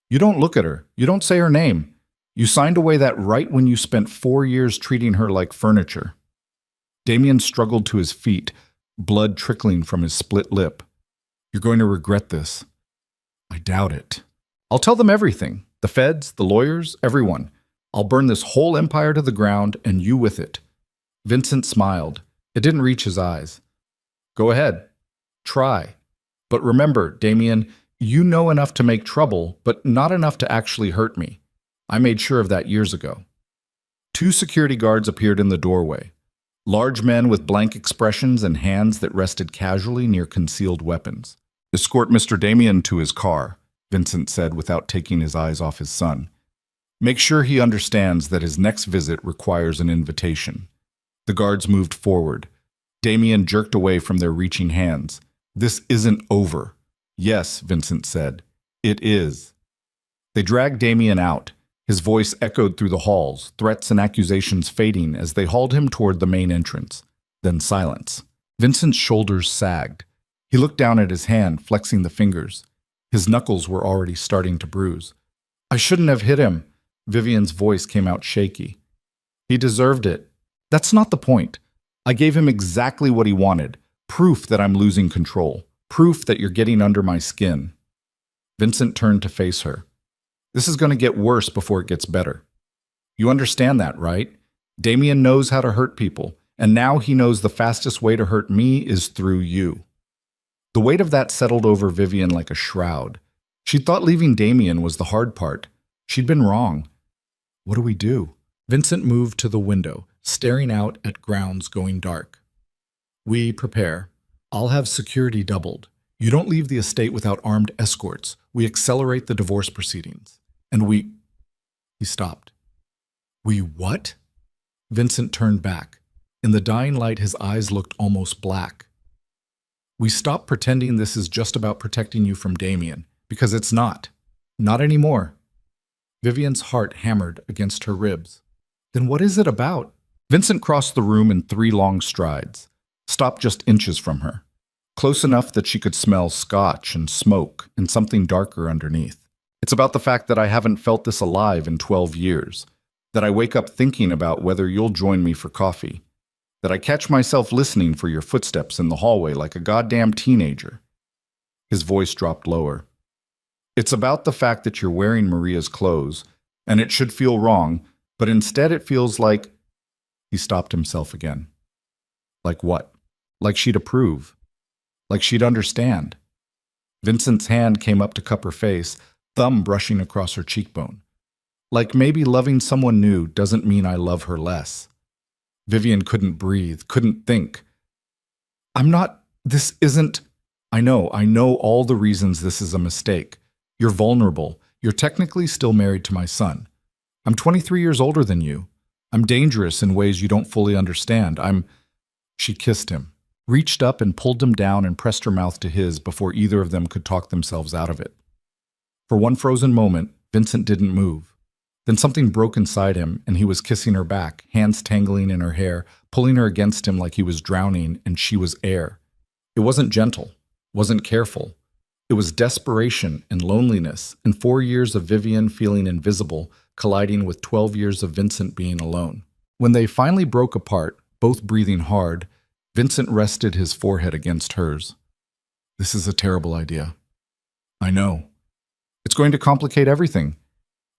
You don't look at her. You don't say her name. You signed away that right when you spent 4 years treating her like furniture. Damien struggled to his feet, blood trickling from his split lip. You're going to regret this. I doubt it. I'll tell them everything. The feds, the lawyers, everyone. I'll burn this whole empire to the ground, and you with it. Vincent smiled. It didn't reach his eyes. Go ahead. Try. But remember, Damien, you know enough to make trouble, but not enough to actually hurt me. I made sure of that years ago. 2 security guards appeared in the doorway. Large men with blank expressions and hands that rested casually near concealed weapons. Escort Mr. Damien to his car, Vincent said without taking his eyes off his son. Make sure he understands that his next visit requires an invitation. The guards moved forward. Damien jerked away from their reaching hands. This isn't over. Yes, Vincent said. It is. They dragged Damien out. His voice echoed through the halls, threats and accusations fading as they hauled him toward the main entrance. Then silence. Vincent's shoulders sagged. He looked down at his hand, flexing the fingers. His knuckles were already starting to bruise. I shouldn't have hit him. Vivian's voice came out shaky. He deserved it. That's not the point. I gave him exactly what he wanted. Proof that I'm losing control. Proof that you're getting under my skin. Vincent turned to face her. This is going to get worse before it gets better. You understand that, right? Damien knows how to hurt people, and now he knows the fastest way to hurt me is through you. The weight of that settled over Vivian like a shroud. She thought leaving Damien was the hard part. She'd been wrong. What do we do? Vincent moved to the window, staring out at grounds going dark. We prepare. I'll have security doubled. You don't leave the estate without armed escorts. We accelerate the divorce proceedings. And we... He stopped. We what? Vincent turned back. In the dying light, his eyes looked almost black. We stop pretending this is just about protecting you from Damien, because it's not. Not anymore. Vivian's heart hammered against her ribs. Then what is it about? Vincent crossed the room in 3 long strides, stopped just inches from her. close enough that she could smell scotch and smoke and something darker underneath. It's about the fact that I haven't felt this alive in 12 years, that I wake up thinking about whether you'll join me for coffee, that I catch myself listening for your footsteps in the hallway like a goddamn teenager. His voice dropped lower. It's about the fact that you're wearing Maria's clothes, and it should feel wrong, but instead it feels like... He stopped himself again. Like what? Like she'd approve. Like she'd understand. Vincent's hand came up to cup her face, thumb brushing across her cheekbone. Like maybe loving someone new doesn't mean I love her less. Vivian couldn't breathe, couldn't think. This isn't... I know all the reasons this is a mistake. You're vulnerable. You're technically still married to my son. I'm 23 years older than you. I'm dangerous in ways you don't fully understand. She kissed him, reached up and pulled him down and pressed her mouth to his before either of them could talk themselves out of it. For one frozen moment, Vincent didn't move. Then something broke inside him, and he was kissing her back, hands tangling in her hair, pulling her against him like he was drowning and she was air. It wasn't gentle, wasn't careful. It was desperation and loneliness, and 4 years of Vivian feeling invisible, colliding with 12 years of Vincent being alone. When they finally broke apart, both breathing hard, Vincent rested his forehead against hers. This is a terrible idea. I know. It's going to complicate everything.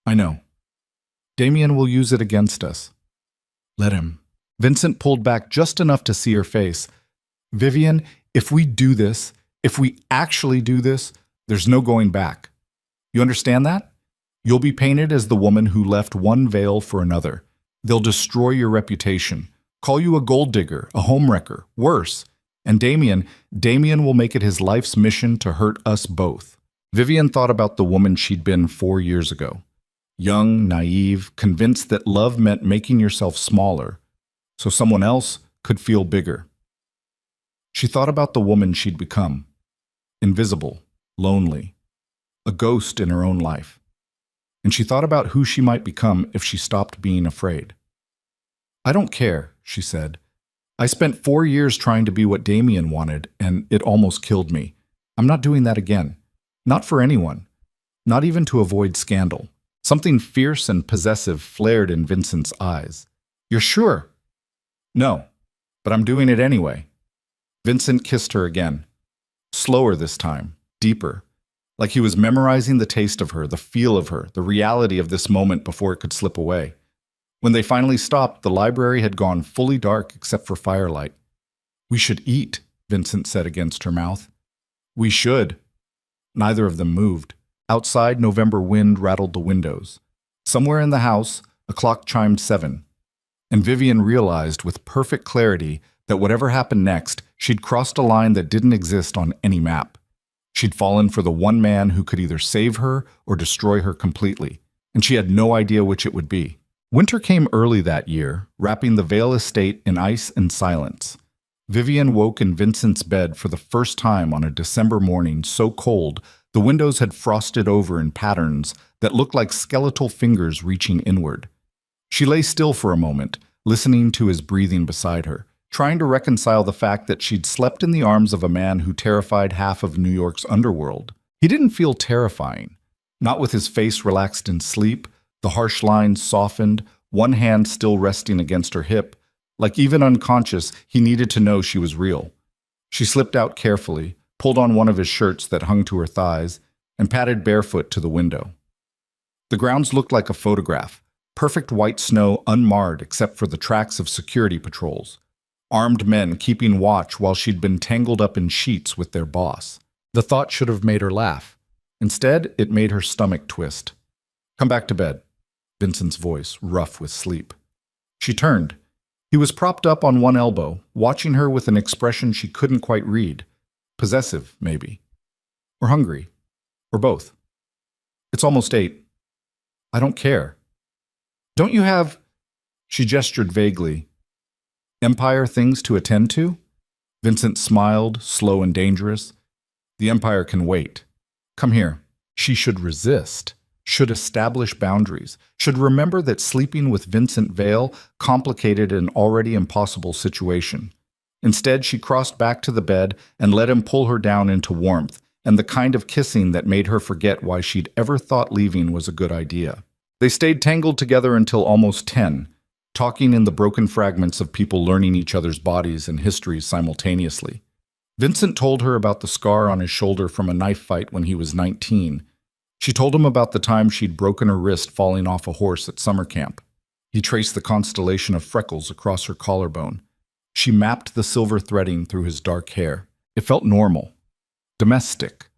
I know. Damien will use it against us. Let him. Vincent pulled back just enough to see her face. Vivian, if we do this, if we actually do this, there's no going back. You understand that? You'll be painted as the woman who left one veil for another. They'll destroy your reputation, call you a gold digger, a homewrecker, worse. And Damien will make it his life's mission to hurt us both. Vivian thought about the woman she'd been 4 years ago. Young, naive, convinced that love meant making yourself smaller, so someone else could feel bigger. She thought about the woman she'd become. Invisible, lonely, a ghost in her own life. And she thought about who she might become if she stopped being afraid. I don't care, she said. I spent 4 years trying to be what Damien wanted, and it almost killed me. I'm not doing that again. Not for anyone. Not even to avoid scandal. Something fierce and possessive flared in Vincent's eyes. You're sure? No, but I'm doing it anyway. Vincent kissed her again. Slower this time, deeper. Like he was memorizing the taste of her, the feel of her, the reality of this moment before it could slip away. When they finally stopped, the library had gone fully dark except for firelight. We should eat, Vincent said against her mouth. We should. Neither of them moved. Outside, November wind rattled the windows. Somewhere in the house, a clock chimed 7. And Vivian realized with perfect clarity that whatever happened next, she'd crossed a line that didn't exist on any map. She'd fallen for the one man who could either save her or destroy her completely, and she had no idea which it would be. Winter came early that year, wrapping the Vale estate in ice and silence. Vivian woke in Vincent's bed for the first time on a December morning so cold the windows had frosted over in patterns that looked like skeletal fingers reaching inward. She lay still for a moment, listening to his breathing beside her, trying to reconcile the fact that she'd slept in the arms of a man who terrified half of New York's underworld. He didn't feel terrifying. Not with his face relaxed in sleep, the harsh lines softened, one hand still resting against her hip. Like even unconscious, he needed to know she was real. She slipped out carefully, pulled on one of his shirts that hung to her thighs, and padded barefoot to the window. The grounds looked like a photograph, perfect white snow unmarred except for the tracks of security patrols. Armed men keeping watch while she'd been tangled up in sheets with their boss. The thought should have made her laugh. Instead, it made her stomach twist. Come back to bed, Vincent's voice, rough with sleep. She turned. He was propped up on one elbow, watching her with an expression she couldn't quite read. Possessive, maybe. Or hungry. Or both. It's almost 8. I don't care. Don't you have... She gestured vaguely. Empire things to attend to? Vincent smiled, slow and dangerous. The Empire can wait. Come here. She should resist, should establish boundaries, should remember that sleeping with Vincent Vale complicated an already impossible situation. Instead, she crossed back to the bed and let him pull her down into warmth, and the kind of kissing that made her forget why she'd ever thought leaving was a good idea. They stayed tangled together until almost 10, talking in the broken fragments of people learning each other's bodies and histories simultaneously. Vincent told her about the scar on his shoulder from a knife fight when he was 19. She told him about the time she'd broken her wrist falling off a horse at summer camp. He traced the constellation of freckles across her collarbone. She mapped the silver threading through his dark hair. It felt normal, domestic,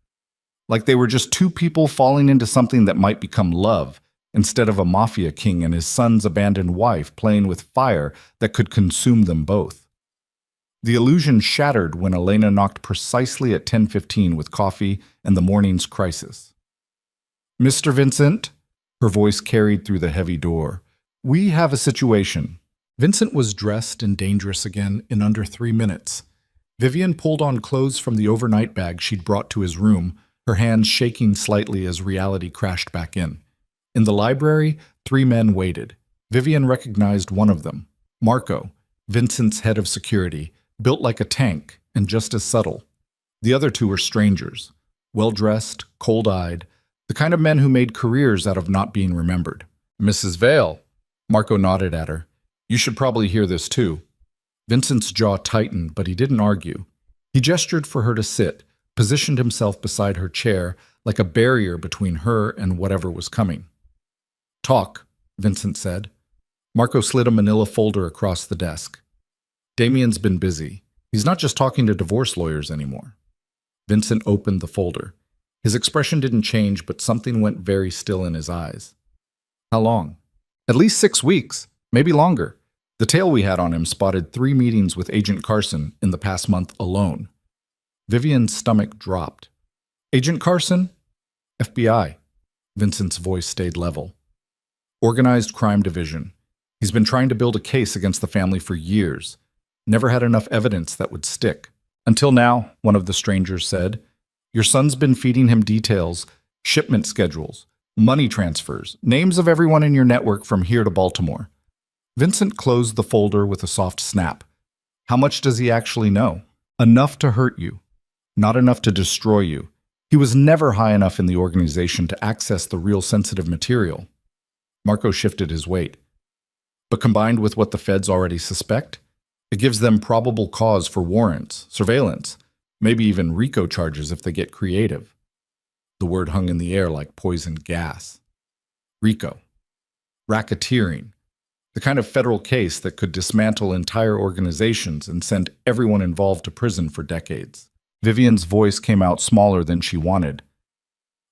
like they were just two people falling into something that might become love, instead of a mafia king and his son's abandoned wife playing with fire that could consume them both. The illusion shattered when Elena knocked precisely at 10:15 with coffee and the morning's crisis. "Mr. Vincent?" Her voice carried through the heavy door. "We have a situation." Vincent was dressed and dangerous again in under 3 minutes. Vivian pulled on clothes from the overnight bag she'd brought to his room, her hands shaking slightly as reality crashed back in. In the library, 3 men waited. Vivian recognized one of them, Marco, Vincent's head of security, built like a tank and just as subtle. The other 2 were strangers, well-dressed, cold-eyed, the kind of men who made careers out of not being remembered. "Mrs. Vale," Marco nodded at her. "You should probably hear this too." Vincent's jaw tightened, but he didn't argue. He gestured for her to sit, positioned himself beside her chair like a barrier between her and whatever was coming. "Talk," Vincent said. Marco slid a manila folder across the desk. "Damien's been busy. He's not just talking to divorce lawyers anymore." Vincent opened the folder. His expression didn't change, but something went very still in his eyes. "How long?" "At least 6 weeks, maybe longer. The tail we had on him spotted 3 meetings with Agent Carson in the past month alone." Vivian's stomach dropped. "Agent Carson?" "FBI." Vincent's voice stayed level. "Organized crime division. He's been trying to build a case against the family for years. Never had enough evidence that would stick. Until now," one of the strangers said. "Your son's been feeding him details, shipment schedules, money transfers, names of everyone in your network from here to Baltimore." Vincent closed the folder with a soft snap. "How much does he actually know?" "Enough to hurt you, not enough to destroy you. He was never high enough in the organization to access the real sensitive material." Marco shifted his weight. "But combined with what the feds already suspect, it gives them probable cause for warrants, surveillance, maybe even RICO charges if they get creative." The word hung in the air like poisoned gas. RICO. Racketeering. The kind of federal case that could dismantle entire organizations and send everyone involved to prison for decades. Vivian's voice came out smaller than she wanted.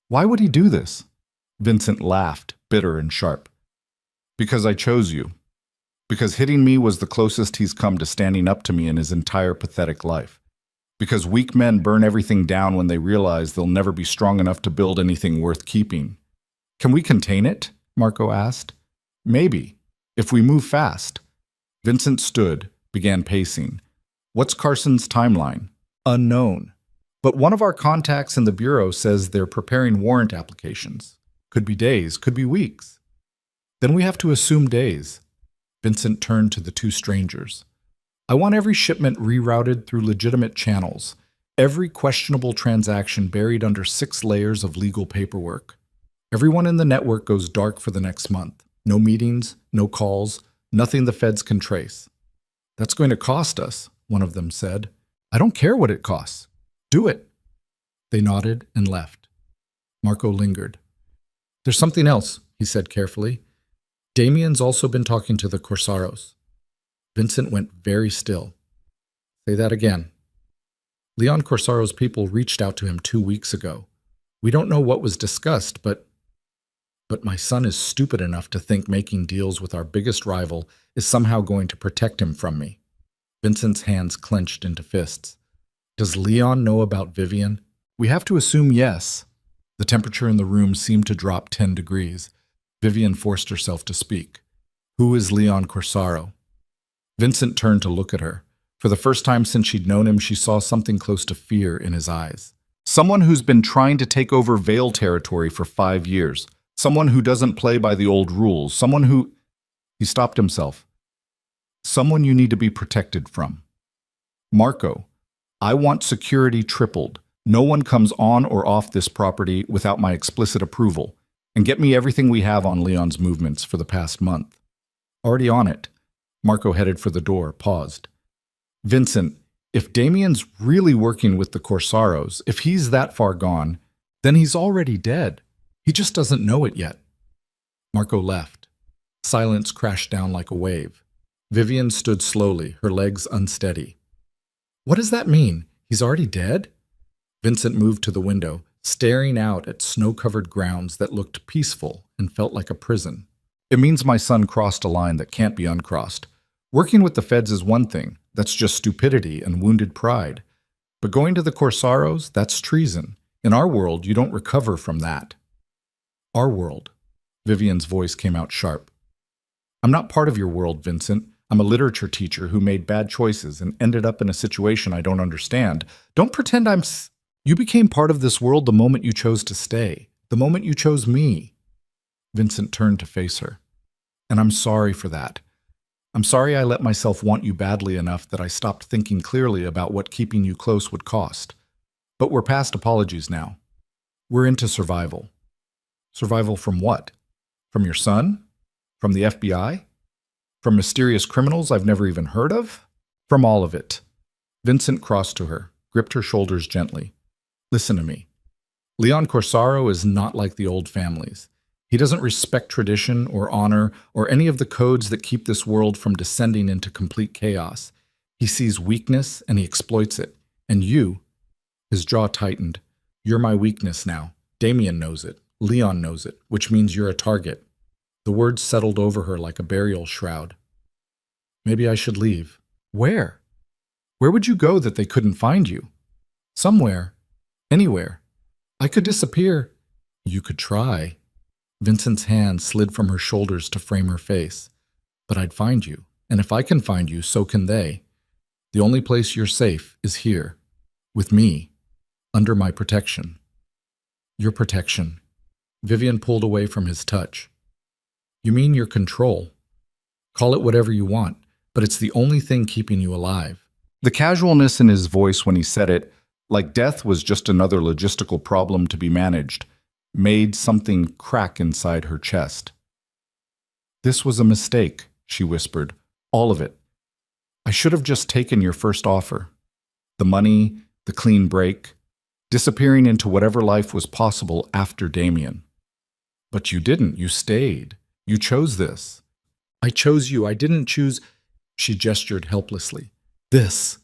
"Why would he do this?" Vincent laughed, bitter and sharp. "Because I chose you. Because hitting me was the closest he's come to standing up to me in his entire pathetic life. Because weak men burn everything down when they realize they'll never be strong enough to build anything worth keeping." "Can we contain it?" Marco asked. "Maybe. If we move fast." Vincent stood, began pacing. "What's Carson's timeline?" "Unknown. But one of our contacts in the Bureau says they're preparing warrant applications. Could be days, could be weeks." "Then we have to assume days." Vincent turned to the 2 strangers. "I want every shipment rerouted through legitimate channels. Every questionable transaction buried under 6 layers of legal paperwork. Everyone in the network goes dark for the next month. No meetings, no calls, nothing the feds can trace." "That's going to cost us," one of them said. "I don't care what it costs. Do it." They nodded and left. Marco lingered. "There's something else," he said carefully. "Damien's also been talking to the Corsaros." Vincent went very still. "Say that again." "Leon Corsaro's people reached out to him 2 weeks ago. We don't know what was discussed, but my son is stupid enough to think making deals with our biggest rival is somehow going to protect him from me." Vincent's hands clenched into fists. "Does Leon know about Vivian?" "We have to assume yes." The temperature in the room seemed to drop 10 degrees. Vivian forced herself to speak. "Who is Leon Corsaro?" Vincent turned to look at her. For the first time since she'd known him, she saw something close to fear in his eyes. "Someone who's been trying to take over Vale territory for 5 years. Someone who doesn't play by the old rules. Someone who—" He stopped himself. "Someone you need to be protected from." Marco, I want security tripled. No one comes on or off this property without my explicit approval. And get me everything we have on Leon's movements for the past month. Already on it. Marco headed for the door, paused. Vincent, if Damien's really working with the Corsaros, if he's that far gone, then he's already dead. He just doesn't know it yet. Marco left. Silence crashed down like a wave. Vivian stood slowly, her legs unsteady. What does that mean? He's already dead? Vincent moved to the window, staring out at snow-covered grounds that looked peaceful and felt like a prison. It means my son crossed a line that can't be uncrossed. Working with the feds is one thing. That's just stupidity and wounded pride. But going to the Corsaros, that's treason. In our world, you don't recover from that. Our world. Vivian's voice came out sharp. I'm not part of your world, Vincent. I'm a literature teacher who made bad choices and ended up in a situation I don't understand. Don't pretend You became part of this world the moment you chose to stay. The moment you chose me. Vincent turned to face her. And I'm sorry for that. I'm sorry I let myself want you badly enough that I stopped thinking clearly about what keeping you close would cost. But we're past apologies now. We're into survival. Survival from what? From your son? From the FBI? From mysterious criminals I've never even heard of? From all of it. Vincent crossed to her, gripped her shoulders gently. Listen to me. Leon Corsaro is not like the old families. He doesn't respect tradition or honor or any of the codes that keep this world from descending into complete chaos. He sees weakness and he exploits it. And you, his jaw tightened, you're my weakness now. Damien knows it. Leon knows it, which means you're a target. The words settled over her like a burial shroud. Maybe I should leave. Where? Where would you go that they couldn't find you? Somewhere. Anywhere. I could disappear. You could try. Vincent's hand slid from her shoulders to frame her face. But I'd find you, and if I can find you, so can they. The only place you're safe is here, with me, under my protection. Your protection. Vivian pulled away from his touch. You mean your control. Call it whatever you want, but it's the only thing keeping you alive. The casualness in his voice when he said it, like death was just another logistical problem to be managed, made something crack inside her chest. This was a mistake, she whispered. All of it. I should have just taken your first offer. The money, the clean break, disappearing into whatever life was possible after Damien. But you didn't. You stayed. You chose this. I chose you. I didn't choose... She gestured helplessly. This.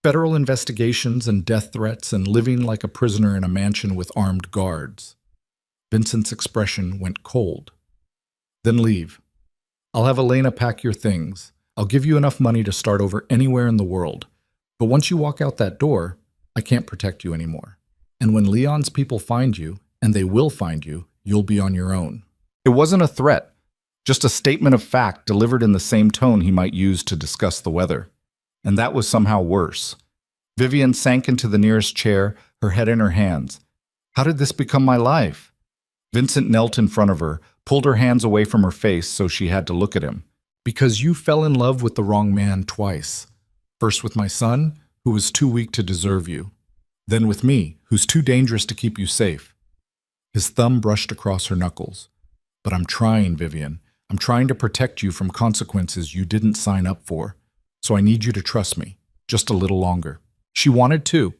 Federal investigations and death threats and living like a prisoner in a mansion with armed guards. Vincent's expression went cold. Then leave. I'll have Elena pack your things. I'll give you enough money to start over anywhere in the world. But once you walk out that door, I can't protect you anymore. And when Leon's people find you, and they will find you, you'll be on your own. It wasn't a threat, just a statement of fact delivered in the same tone he might use to discuss the weather. And that was somehow worse. Vivian sank into the nearest chair, her head in her hands. How did this become my life? Vincent knelt in front of her, pulled her hands away from her face so she had to look at him. Because you fell in love with the wrong man twice. First with my son, who was too weak to deserve you. Then with me, who's too dangerous to keep you safe. His thumb brushed across her knuckles. But I'm trying, Vivian. I'm trying to protect you from consequences you didn't sign up for. So I need you to trust me, just a little longer. She wanted to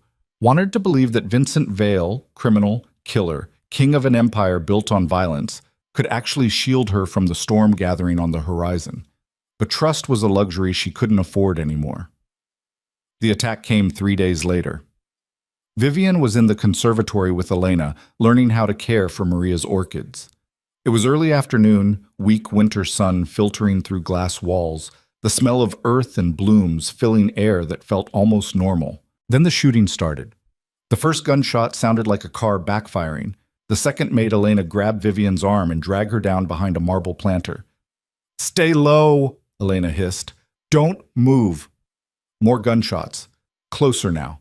believe that Vincent Vale, criminal, killer, king of an empire built on violence, could actually shield her from the storm gathering on the horizon. But trust was a luxury she couldn't afford anymore. The attack came 3 days later. Vivian was in the conservatory with Elena, learning how to care for Maria's orchids. It was early afternoon, weak winter sun filtering through glass walls, the smell of earth and blooms filling air that felt almost normal. Then the shooting started. The first gunshot sounded like a car backfiring. The second made Elena grab Vivian's arm and drag her down behind a marble planter. "Stay low," Elena hissed. "Don't move." More gunshots. Closer now.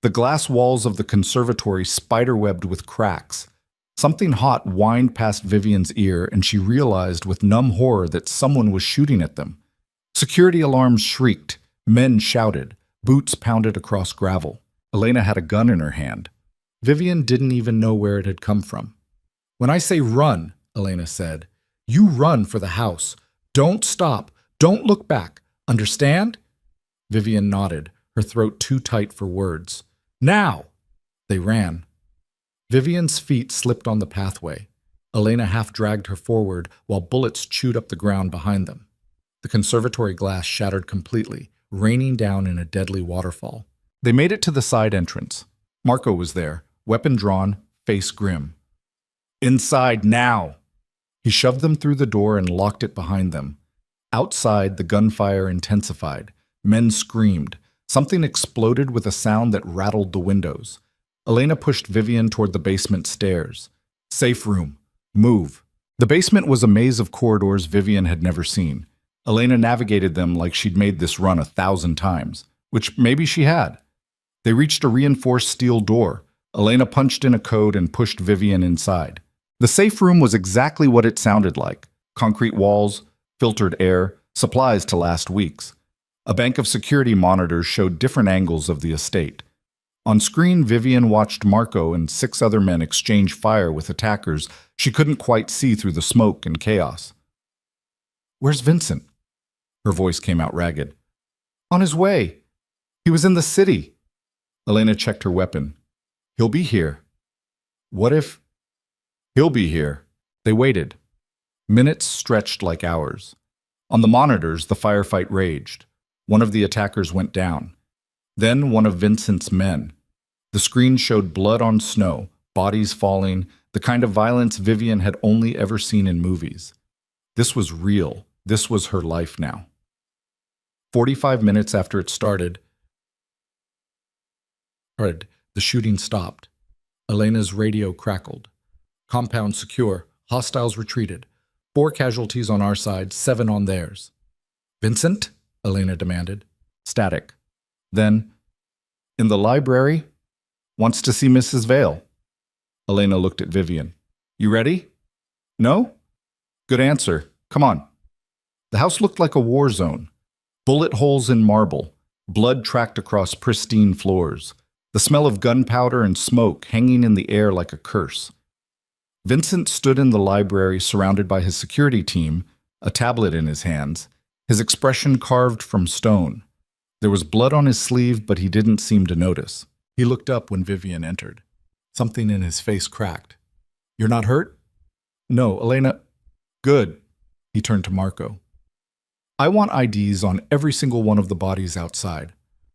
The glass walls of the conservatory spiderwebbed with cracks. Something hot whined past Vivian's ear, and she realized with numb horror that someone was shooting at them. Security alarms shrieked. Men shouted. Boots pounded across gravel. Elena had a gun in her hand. Vivian didn't even know where it had come from. "When I say run," Elena said, "you run for the house. Don't stop. Don't look back. Understand?" Vivian nodded, her throat too tight for words. "Now!" They ran. Vivian's feet slipped on the pathway. Elena half dragged her forward while bullets chewed up the ground behind them. The conservatory glass shattered completely, raining down in a deadly waterfall. They made it to the side entrance. Marco was there, weapon drawn, face grim. "Inside now!" He shoved them through the door and locked it behind them. Outside, the gunfire intensified. Men screamed. Something exploded with a sound that rattled the windows. Elena pushed Vivian toward the basement stairs. "Safe room. Move." The basement was a maze of corridors Vivian had never seen. Elena navigated them like she'd made this run 1,000 times, which maybe she had. They reached a reinforced steel door. Elena punched in a code and pushed Vivian inside. The safe room was exactly what it sounded like. Concrete walls, filtered air, supplies to last weeks. A bank of security monitors showed different angles of the estate. On screen, Vivian watched Marco and 6 other men exchange fire with attackers she couldn't quite see through the smoke and chaos. "Where's Vincent?" Her voice came out ragged. "On his way. He was in the city." Elena checked her weapon. "He'll be here." "What if—" "He'll be here." They waited. Minutes stretched like hours. On the monitors, the firefight raged. One of the attackers went down. Then one of Vincent's men. The screen showed blood on snow, bodies falling, the kind of violence Vivian had only ever seen in movies. This was real. This was her life now. 45 minutes after it started, the shooting stopped. Elena's radio crackled. "Compound secure. Hostiles retreated. 4 casualties on our side, 7 on theirs." "Vincent?" Elena demanded. Static. Then, "In the library. Wants to see Mrs. Vale." Elena looked at Vivian. "You ready?" "No?" "Good answer. Come on." The house looked like a war zone. Bullet holes in marble. Blood tracked across pristine floors. The smell of gunpowder and smoke hanging in the air like a curse. Vincent stood in the library surrounded by his security team, a tablet in his hands, his expression carved from stone. There was blood on his sleeve, but he didn't seem to notice. He looked up when Vivian entered. Something in his face cracked. "You're not hurt?" "No, Elena." "Good." He turned to Marco. "I want IDs on every single one of the bodies outside.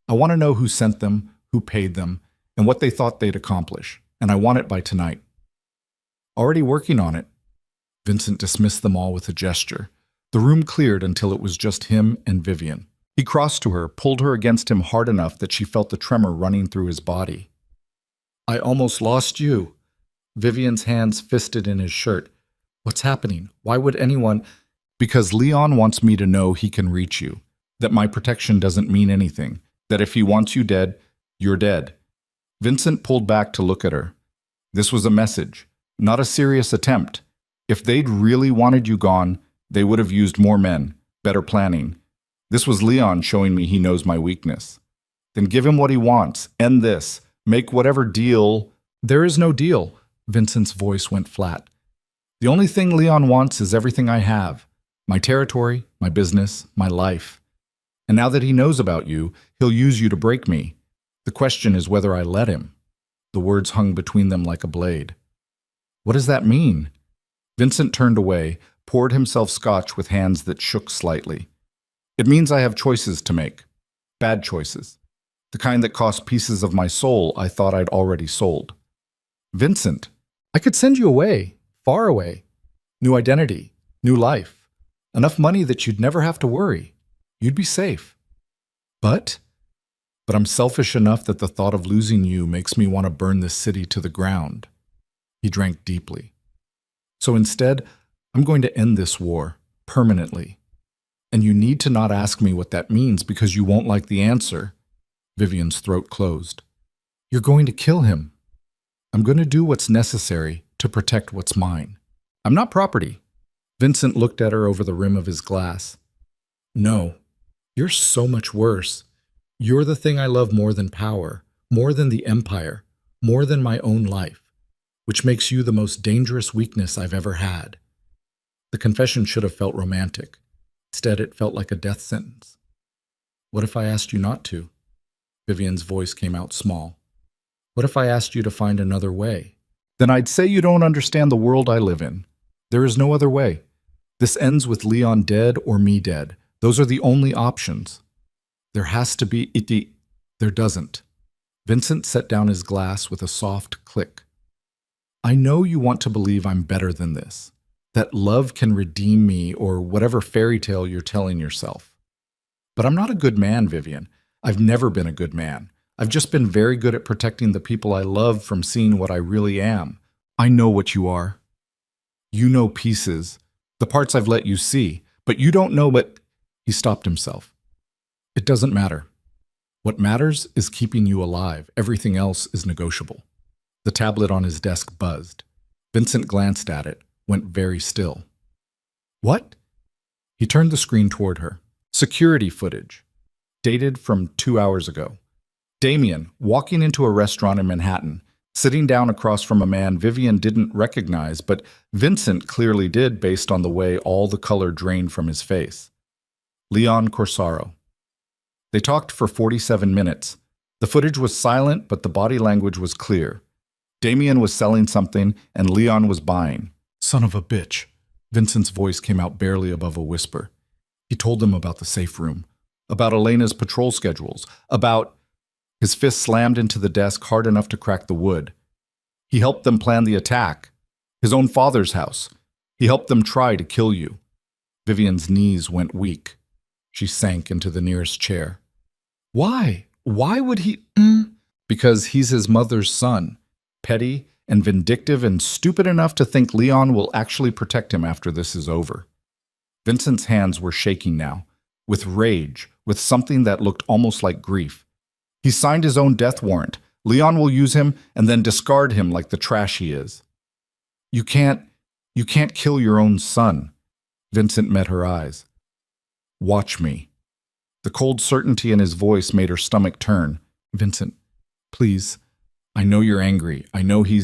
I want to know who sent them, who paid them, and what they thought they'd accomplish. And I want it by tonight." "Already working on it." Vincent dismissed them all with a gesture. The room cleared until it was just him and Vivian. He crossed to her, pulled her against him hard enough that she felt the tremor running through his body. "I almost lost you." Vivian's hands fisted in his shirt. "What's happening? Why would anyone—" "Because Leon wants me to know he can reach you. That my protection doesn't mean anything. That if he wants you dead, you're dead." Vincent pulled back to look at her. This was a message, not a serious attempt. If they'd really wanted you gone, they would have used more men, better planning. This was Leon showing me he knows my weakness. Then give him what he wants. End this. Make whatever deal. "There is no deal." Vincent's voice went flat. "The only thing Leon wants is everything I have. My territory, my business, my life. And now that he knows about you, he'll use you to break me. The question is whether I let him." The words hung between them like a blade. "What does that mean?" Vincent turned away, poured himself scotch with hands that shook slightly. "It means I have choices to make. Bad choices. The kind that cost pieces of my soul I thought I'd already sold." "Vincent, I could send you away, far away. New identity, new life. Enough money that you'd never have to worry. You'd be safe. But I'm selfish enough that the thought of losing you makes me want to burn this city to the ground." He drank deeply. "So instead, I'm going to end this war, permanently. And you need to not ask me what that means because you won't like the answer." Vivian's throat closed. "You're going to kill him." "I'm going to do what's necessary to protect what's mine. I'm not property." Vincent looked at her over the rim of his glass. "No, you're so much worse. You're the thing I love more than power, more than the empire, more than my own life, which makes you the most dangerous weakness I've ever had. The confession should have felt romantic. Instead, it felt like a death sentence. What if I asked you not to? Vivian's voice came out small. What if I asked you to find another way? Then I'd say you don't understand the world I live in. There is no other way. This ends with Leon dead or me dead. Those are the only options. There has to be it. There doesn't. Vincent set down his glass with a soft click. I know you want to believe I'm better than this, that love can redeem me or whatever fairy tale you're telling yourself. But I'm not a good man, Vivian. I've never been a good man. I've just been very good at protecting the people I love from seeing what I really am. I know what you are. You know pieces, the parts I've let you see, but you don't know what... He stopped himself. It doesn't matter. What matters is keeping you alive. Everything else is negotiable. The tablet on his desk buzzed. Vincent glanced at it, went very still. What? He turned the screen toward her. Security footage. Dated from 2 hours ago. Damien, walking into a restaurant in Manhattan, sitting down across from a man Vivian didn't recognize, but Vincent clearly did based on the way all the color drained from his face. Leon Corsaro. They talked for 47 minutes. The footage was silent, but the body language was clear. Damien was selling something, and Leon was buying. Son of a bitch. Vincent's voice came out barely above a whisper. He told them about the safe room, about Elena's patrol schedules, about... His fist slammed into the desk hard enough to crack the wood. He helped them plan the attack. His own father's house. He helped them try to kill you. Vivian's knees went weak. She sank into the nearest chair. Why? Why would he... Because he's his mother's son. Petty and vindictive and stupid enough to think Leon will actually protect him after this is over. Vincent's hands were shaking now, with rage, with something that looked almost like grief. He signed his own death warrant. Leon will use him and then discard him like the trash he is. You can't kill your own son. Vincent met her eyes. Watch me. The cold certainty in his voice made her stomach turn. Vincent, please. I know you're angry. I know he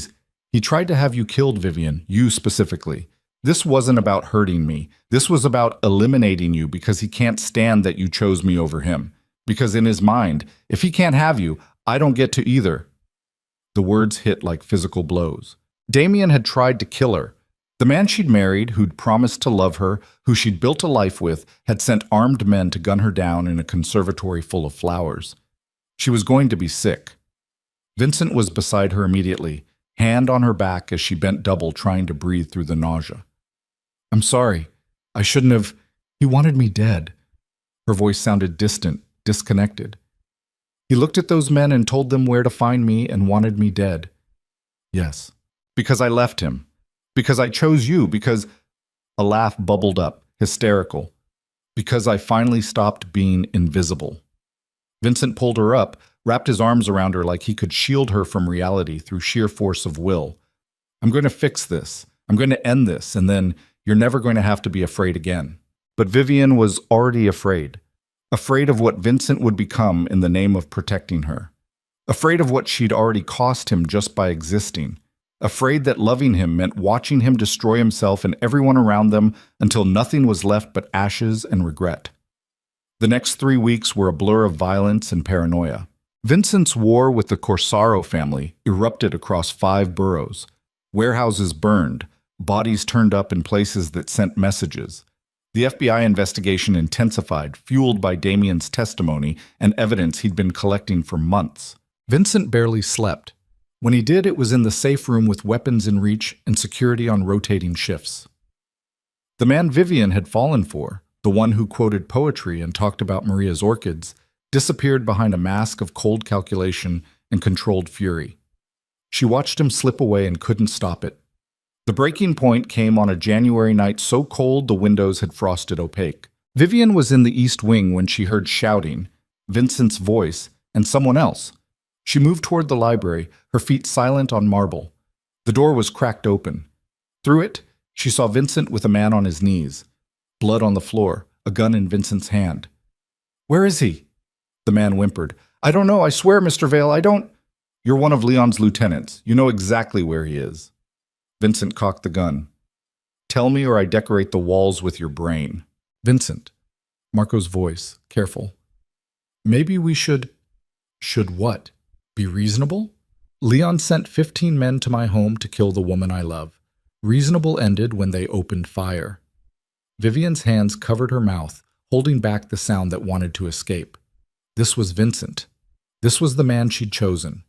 tried to have you killed, Vivian, you specifically. This wasn't about hurting me. This was about eliminating you because he can't stand that you chose me over him. Because in his mind, if he can't have you, I don't get to either. The words hit like physical blows. Damien had tried to kill her. The man she'd married, who'd promised to love her, who she'd built a life with, had sent armed men to gun her down in a conservatory full of flowers. She was going to be sick. Vincent was beside her immediately, hand on her back as she bent double trying to breathe through the nausea. I'm sorry. I shouldn't have... He wanted me dead. Her voice sounded distant, disconnected. He looked at those men and told them where to find me and wanted me dead. Yes, because I left him. Because I chose you. Because... A laugh bubbled up, hysterical. Because I finally stopped being invisible. Vincent pulled her up, wrapped his arms around her like he could shield her from reality through sheer force of will. I'm going to fix this. I'm going to end this, and then you're never going to have to be afraid again. But Vivian was already afraid. Afraid of what Vincent would become in the name of protecting her. Afraid of what she'd already cost him just by existing. Afraid that loving him meant watching him destroy himself and everyone around them until nothing was left but ashes and regret. The next 3 weeks were a blur of violence and paranoia. Vincent's war with the Corsaro family erupted across 5 boroughs. Warehouses burned, bodies turned up in places that sent messages. The FBI investigation intensified, fueled by Damien's testimony and evidence he'd been collecting for months. Vincent barely slept. When he did, it was in the safe room with weapons in reach and security on rotating shifts. The man Vivian had fallen for, the one who quoted poetry and talked about Maria's orchids, disappeared behind a mask of cold calculation and controlled fury. She watched him slip away and couldn't stop it. The breaking point came on a January night so cold the windows had frosted opaque. Vivian was in the East Wing when she heard shouting, Vincent's voice, and someone else. She moved toward the library, her feet silent on marble. The door was cracked open. Through it, she saw Vincent with a man on his knees. Blood on the floor, a gun in Vincent's hand. Where is he? The man whimpered. I don't know, I swear, Mr. Vale, I don't. You're one of Leon's lieutenants. You know exactly where he is. Vincent cocked the gun. Tell me or I decorate the walls with your brain. Vincent. Marco's voice, careful. Maybe we should... Should what? Be reasonable? Leon sent 15 men to my home to kill the woman I love. Reasonable ended when they opened fire. Vivian's hands covered her mouth, holding back the sound that wanted to escape. This was Vincent. This was the man she'd chosen.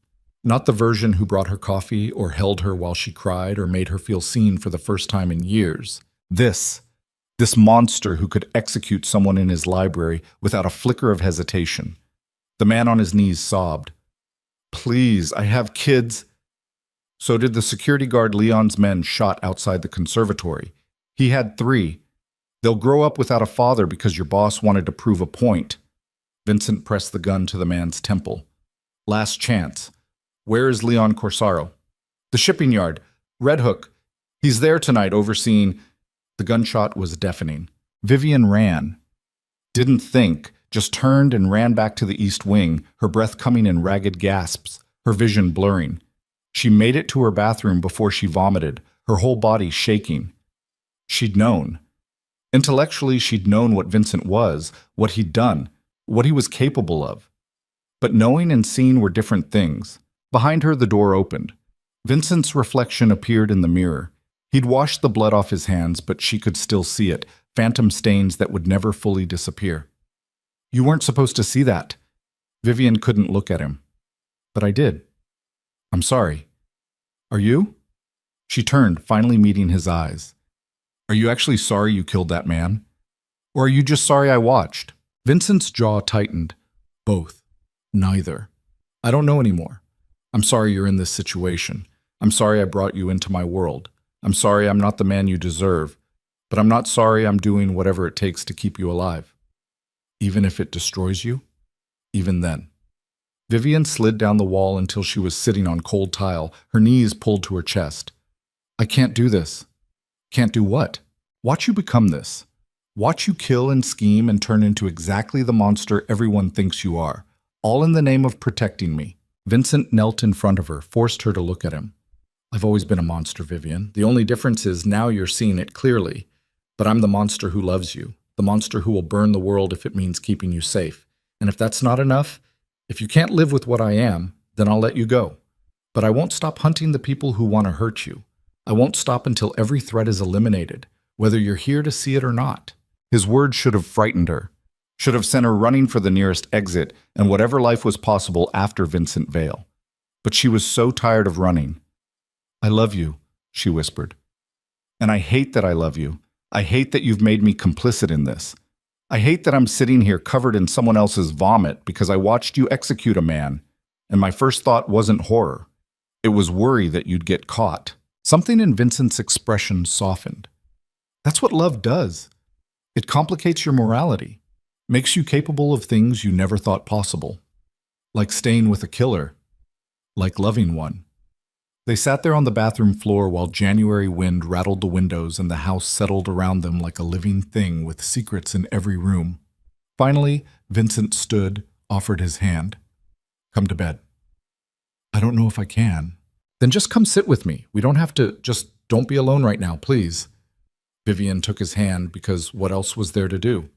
Not the version who brought her coffee or held her while she cried or made her feel seen for the first time in years. This monster who could execute someone in his library without a flicker of hesitation. The man on his knees sobbed. Please, I have kids. So did the security guard Leon's men shot outside the conservatory. He had 3. They'll grow up without a father because your boss wanted to prove a point. Vincent pressed the gun to the man's temple. Last chance. Where is Leon Corsaro? The shipping yard. Red Hook. He's there tonight overseeing... The gunshot was deafening. Vivian ran. Didn't think, just turned and ran back to the east wing, her breath coming in ragged gasps, her vision blurring. She made it to her bathroom before she vomited, her whole body shaking. She'd known. Intellectually, she'd known what Vincent was, what he'd done, what he was capable of. But knowing and seeing were different things. Behind her, the door opened. Vincent's reflection appeared in the mirror. He'd washed the blood off his hands, but she could still see it, phantom stains that would never fully disappear. You weren't supposed to see that. Vivian couldn't look at him. But I did. I'm sorry. Are you? She turned, finally meeting his eyes. Are you actually sorry you killed that man? Or are you just sorry I watched? Vincent's jaw tightened. Both. Neither. I don't know anymore. I'm sorry you're in this situation. I'm sorry I brought you into my world. I'm sorry I'm not the man you deserve, but I'm not sorry I'm doing whatever it takes to keep you alive. Even if it destroys you? Even then. Vivian slid down the wall until she was sitting on cold tile, her knees pulled to her chest. I can't do this. Can't do what? Watch you become this. Watch you kill and scheme and turn into exactly the monster everyone thinks you are, all in the name of protecting me. Vincent knelt in front of her, forced her to look at him. I've always been a monster, Vivian. The only difference is now you're seeing it clearly. But I'm the monster who loves you, the monster who will burn the world if it means keeping you safe. And if that's not enough, if you can't live with what I am, then I'll let you go. But I won't stop hunting the people who want to hurt you. I won't stop until every threat is eliminated, whether you're here to see it or not. His words should have frightened her, should have sent her running for the nearest exit and whatever life was possible after Vincent Vale. But she was so tired of running. I love you, she whispered. And I hate that I love you. I hate that you've made me complicit in this. I hate that I'm sitting here covered in someone else's vomit because I watched you execute a man, and my first thought wasn't horror. It was worry that you'd get caught. Something in Vincent's expression softened. That's what love does. It complicates your morality, makes you capable of things you never thought possible. Like staying with a killer, like loving one. They sat there on the bathroom floor while January wind rattled the windows and the house settled around them like a living thing with secrets in every room. Finally, Vincent stood, offered his hand. Come to bed. I don't know if I can. Then just come sit with me. We don't have to, just don't be alone right now, please. Vivian took his hand because what else was there to do?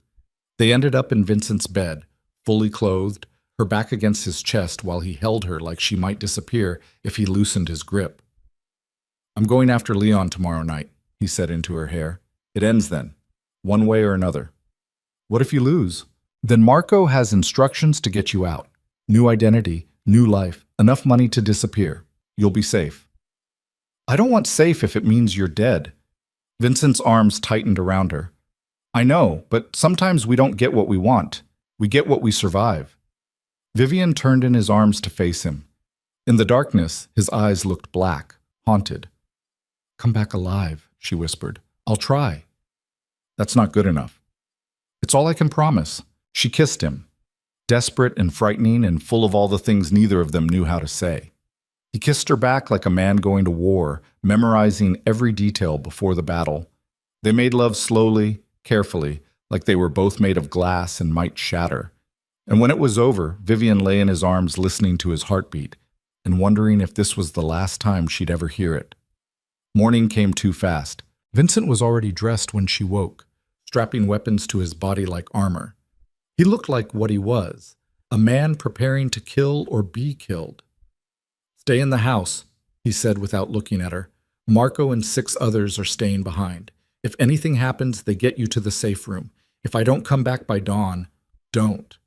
They ended up in Vincent's bed, fully clothed, her back against his chest while he held her like she might disappear if he loosened his grip. I'm going after Leon tomorrow night, he said into her hair. It ends then, one way or another. What if you lose? Then Marco has instructions to get you out. New identity, new life, enough money to disappear. You'll be safe. I don't want safe if it means you're dead. Vincent's arms tightened around her. I know, but sometimes we don't get what we want. We get what we survive. Vivian turned in his arms to face him. In the darkness, his eyes looked black, haunted. Come back alive, she whispered. I'll try. That's not good enough. It's all I can promise. She kissed him, desperate and frightening and full of all the things neither of them knew how to say. He kissed her back like a man going to war, memorizing every detail before the battle. They made love slowly, carefully, like they were both made of glass and might shatter. And when it was over, Vivian lay in his arms listening to his heartbeat and wondering if this was the last time she'd ever hear it. Morning came too fast. Vincent was already dressed when she woke, strapping weapons to his body like armor. He looked like what he was, a man preparing to kill or be killed. "Stay in the house," he said without looking at her. "Marco and 6 others are staying behind. If anything happens, they get you to the safe room. If I don't come back by dawn, don't.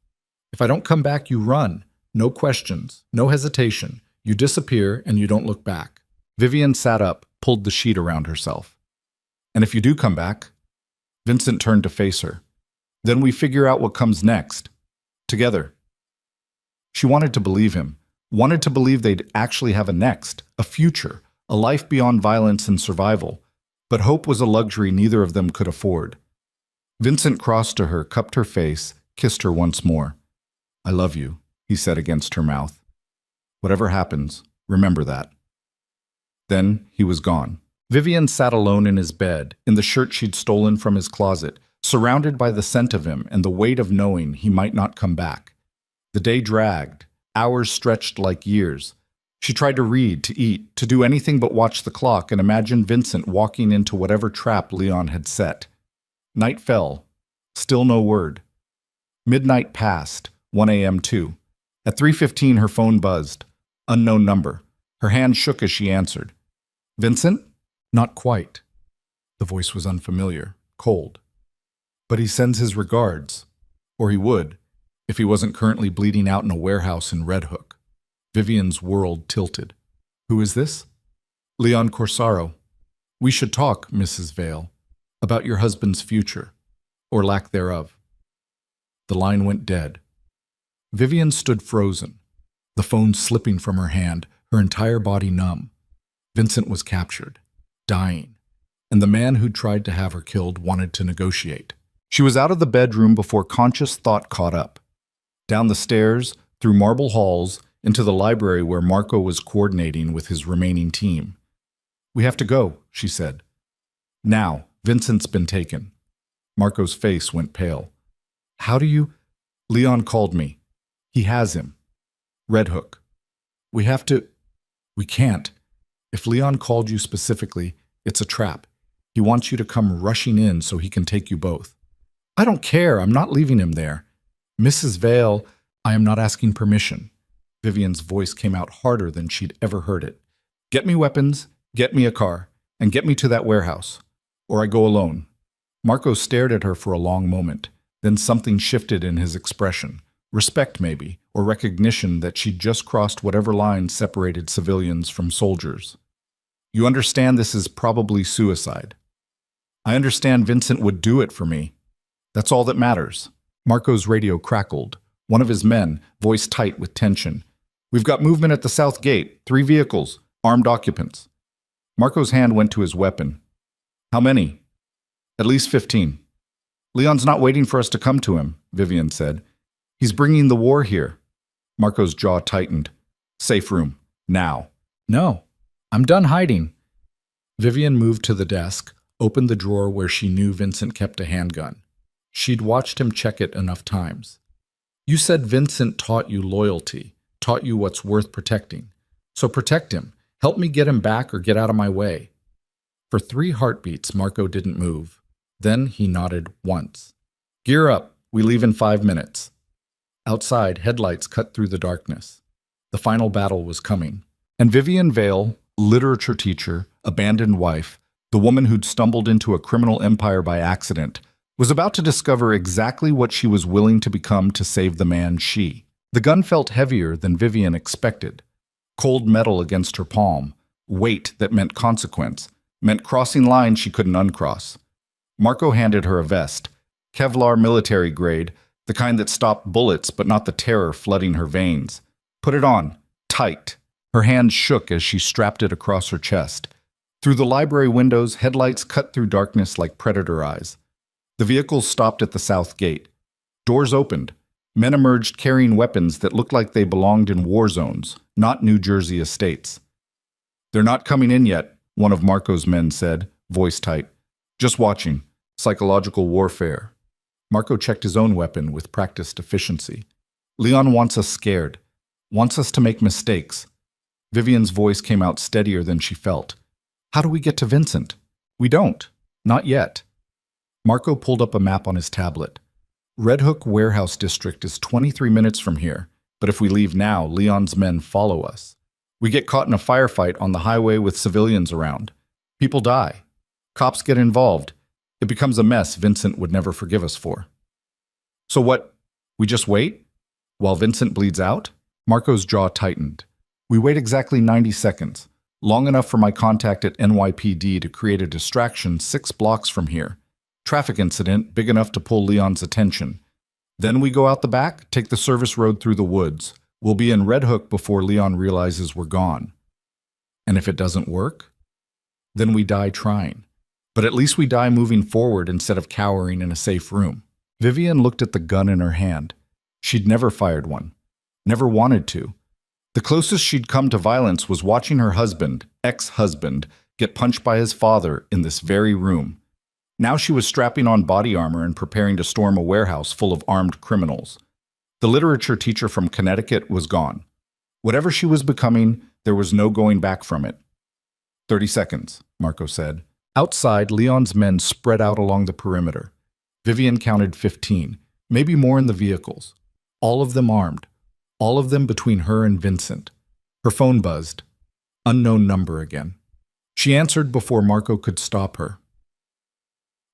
If I don't come back, you run. No questions, no hesitation. You disappear and you don't look back." Vivian sat up, pulled the sheet around herself. "And if you do come back?" Vincent turned to face her. "Then we figure out what comes next. Together." She wanted to believe him, wanted to believe they'd actually have a next, a future, a life beyond violence and survival. But hope was a luxury neither of them could afford. Vincent crossed to her, cupped her face, kissed her once more. "I love you," he said against her mouth. "Whatever happens, remember that." Then he was gone. Vivian sat alone in his bed, in the shirt she'd stolen from his closet, surrounded by the scent of him and the weight of knowing he might not come back. The day dragged. Hours stretched like years. She tried to read, to eat, to do anything but watch the clock and imagine Vincent walking into whatever trap Leon had set. Night fell. Still no word. Midnight passed, 1 a.m. too. At 3:15 her phone buzzed. Unknown number. Her hand shook as she answered. "Vincent?" "Not quite." The voice was unfamiliar, cold. "But he sends his regards. Or he would, if he wasn't currently bleeding out in a warehouse in Red Hook." Vivian's world tilted. "Who is this?" "Leon Corsaro. We should talk, Mrs. Vale, about your husband's future, or lack thereof." The line went dead. Vivian stood frozen, the phone slipping from her hand, her entire body numb. Vincent was captured, dying, and the man who'd tried to have her killed wanted to negotiate. She was out of the bedroom before conscious thought caught up. Down the stairs, through marble halls, into the library where Marco was coordinating with his remaining team. "We have to go," she said. "Now, Vincent's been taken." Marco's face went pale. "How do you—" "Leon called me. He has him. Red Hook. We have to—" "We can't. If Leon called you specifically, it's a trap. He wants you to come rushing in so he can take you both." "I don't care. I'm not leaving him there." "Mrs. Vale, I am not asking permission." Vivian's voice came out harder than she'd ever heard it. "Get me weapons, get me a car, and get me to that warehouse. Or I go alone." Marco stared at her for a long moment. Then something shifted in his expression. Respect, maybe, or recognition that she'd just crossed whatever line separated civilians from soldiers. "You understand this is probably suicide." "I understand Vincent would do it for me. That's all that matters." Marco's radio crackled. One of his men, voice tight with tension. "We've got movement at the south gate. 3 vehicles, armed occupants." Marco's hand went to his weapon. "How many?" "At least 15. "Leon's not waiting for us to come to him," Vivian said. "He's bringing the war here." Marco's jaw tightened. "Safe room. Now." "No. I'm done hiding." Vivian moved to the desk, opened the drawer where she knew Vincent kept a handgun. She'd watched him check it enough times. "You said Vincent taught you loyalty, taught you what's worth protecting. So protect him. Help me get him back or get out of my way." For 3 heartbeats, Marco didn't move. Then he nodded once. "Gear up. We leave in 5 minutes." Outside, headlights cut through the darkness. The final battle was coming. And Vivian Vale, literature teacher, abandoned wife, the woman who'd stumbled into a criminal empire by accident, was about to discover exactly what she was willing to become to save the man The gun felt heavier than Vivian expected. Cold metal against her palm, weight that meant consequence, meant crossing lines she couldn't uncross. Marco handed her a vest, Kevlar military grade, the kind that stopped bullets but not the terror flooding her veins. "Put it on, tight." Her hand shook as she strapped it across her chest. Through the library windows, headlights cut through darkness like predator eyes. The vehicles stopped at the south gate. Doors opened. Men emerged carrying weapons that looked like they belonged in war zones, not New Jersey estates. "They're not coming in yet," one of Marco's men said, voice tight. "Just watching. Psychological warfare." Marco checked his own weapon with practiced efficiency. Leon wants us scared, wants us to make mistakes. Vivian's voice came out steadier than she felt. How do we get to Vincent? We don't. Not yet. Marco pulled up a map on his tablet. Red Hook Warehouse District is 23 minutes from here, but if we leave now, Leon's men follow us. We get caught in a firefight on the highway with civilians around. People die. Cops get involved. It becomes a mess Vincent would never forgive us for. So what? We just wait? While Vincent bleeds out? Marco's jaw tightened. We wait exactly 90 seconds, long enough for my contact at NYPD to create a distraction 6 blocks from here. Traffic incident big enough to pull Leon's attention. Then we go out the back, take the service road through the woods. We'll be in Red Hook before Leon realizes we're gone. And if it doesn't work? Then we die trying. But at least we die moving forward instead of cowering in a safe room. Vivian looked at the gun in her hand. She'd never fired one. Never wanted to. The closest she'd come to violence was watching her husband, ex-husband, get punched by his father in this very room. Now she was strapping on body armor and preparing to storm a warehouse full of armed criminals. The literature teacher from Connecticut was gone. Whatever she was becoming, there was no going back from it. 30 seconds, Marco said. Outside, Leon's men spread out along the perimeter. Vivian counted 15, maybe more in the vehicles. All of them armed. All of them between her and Vincent. Her phone buzzed. Unknown number again. She answered before Marco could stop her.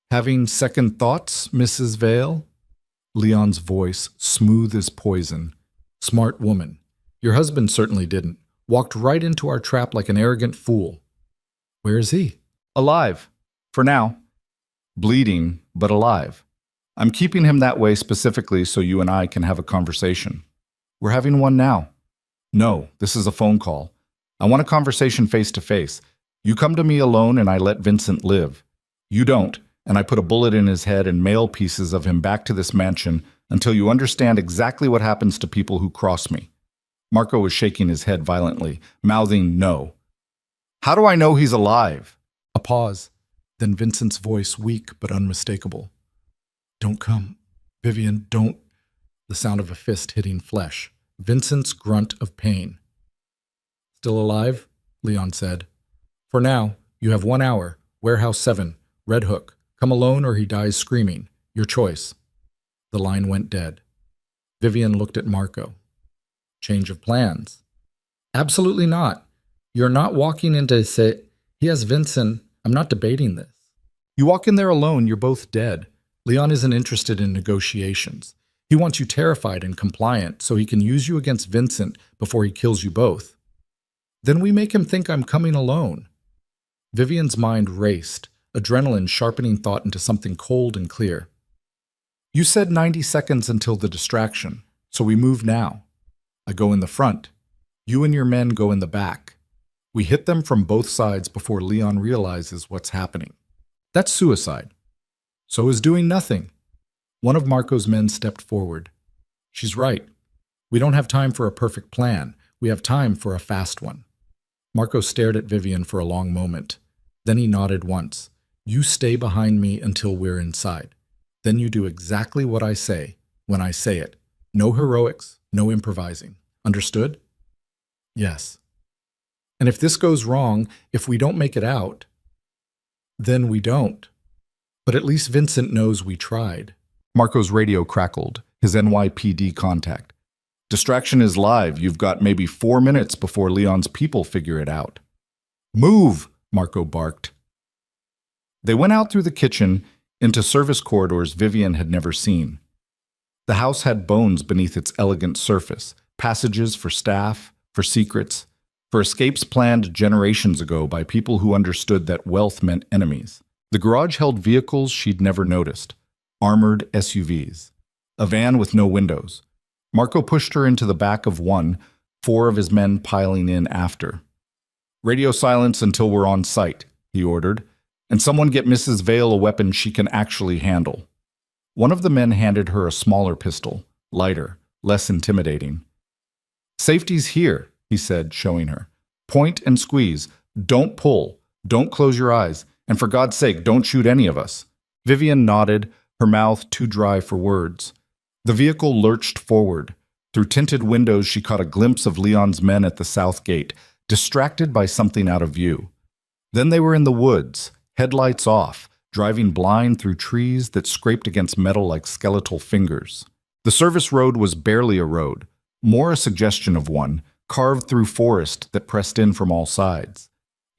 Having second thoughts, Mrs. Vale? Leon's voice, smooth as poison. Smart woman. Your husband certainly didn't. Walked right into our trap like an arrogant fool. Where is he? Alive. For now. Bleeding, but alive. I'm keeping him that way specifically so you and I can have a conversation. We're having one now. No, this is a phone call. I want a conversation face to face. You come to me alone and I let Vincent live. You don't, and I put a bullet in his head and mail pieces of him back to this mansion until you understand exactly what happens to people who cross me. Marco was shaking his head violently, mouthing no. How do I know he's alive? A pause, then Vincent's voice weak but unmistakable. Don't come. Vivian, don't. The sound of a fist hitting flesh. Vincent's grunt of pain. Still alive? Leon said. For now, you have 1 hour. Warehouse 7. Red Hook. Come alone or he dies screaming. Your choice. The line went dead. Vivian looked at Marco. Change of plans? Absolutely not. You're not walking into say, he has Vincent. I'm not debating this. You walk in there alone, you're both dead. Leon isn't interested in negotiations. He wants you terrified and compliant so he can use you against Vincent before he kills you both. Then we make him think I'm coming alone. Vivian's mind raced, adrenaline sharpening thought into something cold and clear. You said 90 seconds until the distraction, so we move now. I go in the front. You and your men go in the back. We hit them from both sides before Leon realizes what's happening. That's suicide. So is doing nothing. One of Marco's men stepped forward. She's right. We don't have time for a perfect plan. We have time for a fast one. Marco stared at Vivian for a long moment. Then he nodded once. You stay behind me until we're inside. Then you do exactly what I say, when I say it. No heroics, no improvising. Understood? Yes. And if this goes wrong, if we don't make it out, then we don't. But at least Vincent knows we tried. Marco's radio crackled, his NYPD contact. Distraction is live. You've got maybe 4 minutes before Leon's people figure it out. Move, Marco barked. They went out through the kitchen into service corridors Vivian had never seen. The house had bones beneath its elegant surface, passages for staff, for secrets, for escapes planned generations ago by people who understood that wealth meant enemies. The garage held vehicles she'd never noticed, armored SUVs, a van with no windows. Marco pushed her into the back of one, 4 of his men piling in after. Radio silence until we're on site, he ordered, and someone get Mrs. Vale a weapon she can actually handle. One of the men handed her a smaller pistol, lighter, less intimidating. Safety's here, he said, showing her. Point and squeeze. Don't pull. Don't close your eyes. And for God's sake, don't shoot any of us. Vivian nodded, her mouth too dry for words. The vehicle lurched forward. Through tinted windows, she caught a glimpse of Leon's men at the south gate, distracted by something out of view. Then they were in the woods, headlights off, driving blind through trees that scraped against metal like skeletal fingers. The service road was barely a road, more a suggestion of one, carved through forest that pressed in from all sides.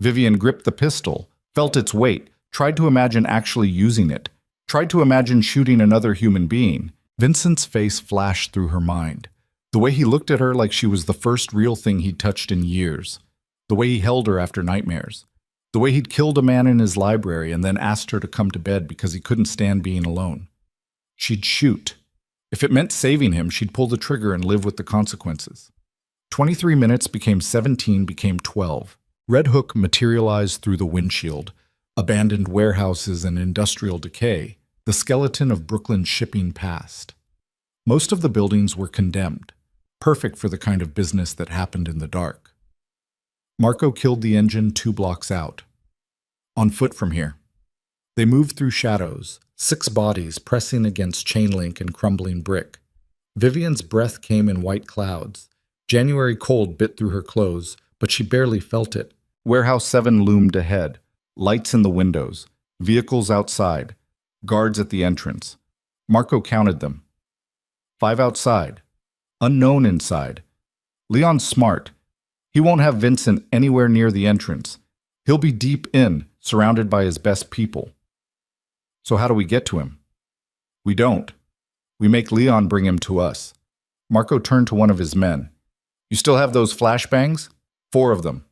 Vivian gripped the pistol, felt its weight, tried to imagine actually using it, tried to imagine shooting another human being. Vincent's face flashed through her mind. The way he looked at her like she was the first real thing he'd touched in years. The way he held her after nightmares. The way he'd killed a man in his library and then asked her to come to bed because he couldn't stand being alone. She'd shoot. If it meant saving him, she'd pull the trigger and live with the consequences. 23 minutes became 17, became 12. Red Hook materialized through the windshield. Abandoned warehouses and industrial decay. The skeleton of Brooklyn's shipping past. Most of the buildings were condemned, perfect for the kind of business that happened in the dark. Marco killed the engine 2 blocks out. On foot from here. They moved through shadows, 6 bodies pressing against chain link and crumbling brick. Vivian's breath came in white clouds. January cold bit through her clothes, but she barely felt it. Warehouse 7 loomed ahead, lights in the windows, vehicles outside, guards at the entrance. Marco counted them. 5 outside. Unknown inside. Leon's smart. He won't have Vincent anywhere near the entrance. He'll be deep in, surrounded by his best people. So how do we get to him? We don't. We make Leon bring him to us. Marco turned to one of his men. You still have those flashbangs? 4 of them.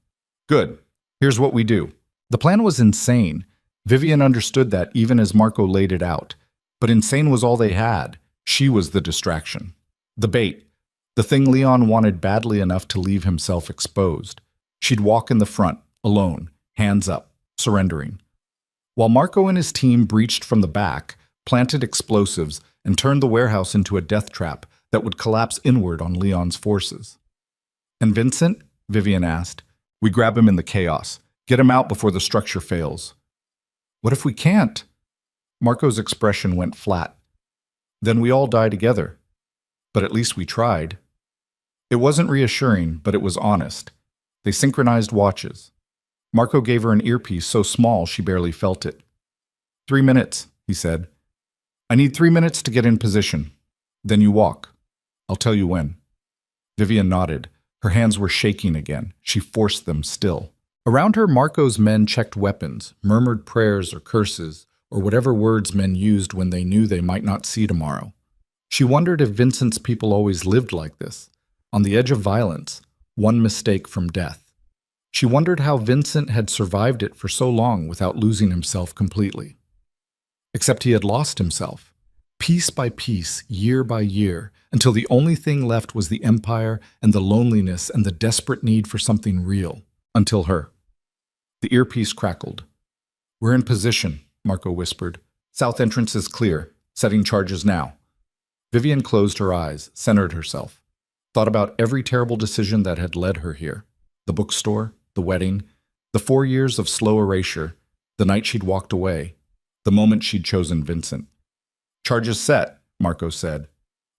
Good. Here's what we do. The plan was insane. Vivian understood that even as Marco laid it out. But insane was all they had. She was the distraction. The bait. The thing Leon wanted badly enough to leave himself exposed. She'd walk in the front, alone, hands up, surrendering. While Marco and his team breached from the back, planted explosives, and turned the warehouse into a death trap that would collapse inward on Leon's forces. And Vincent? Vivian asked. We grab him in the chaos. Get him out before the structure fails. What if we can't? Marco's expression went flat. Then we all die together. But at least we tried. It wasn't reassuring, but it was honest. They synchronized watches. Marco gave her an earpiece so small she barely felt it. 3 minutes, he said. I need 3 minutes to get in position. Then you walk. I'll tell you when. Vivian nodded. Her hands were shaking again. She forced them still. Around her, Marco's men checked weapons, murmured prayers or curses, or whatever words men used when they knew they might not see tomorrow. She wondered if Vincent's people always lived like this, on the edge of violence, one mistake from death. She wondered how Vincent had survived it for so long without losing himself completely. Except he had lost himself, piece by piece, year by year, until the only thing left was the empire and the loneliness and the desperate need for something real, until her. The earpiece crackled. We're in position, Marco whispered. South entrance is clear. Setting charges now. Vivian closed her eyes, centered herself. Thought about every terrible decision that had led her here. The bookstore, the wedding, the 4 years of slow erasure, the night she'd walked away, the moment she'd chosen Vincent. Charges set, Marco said.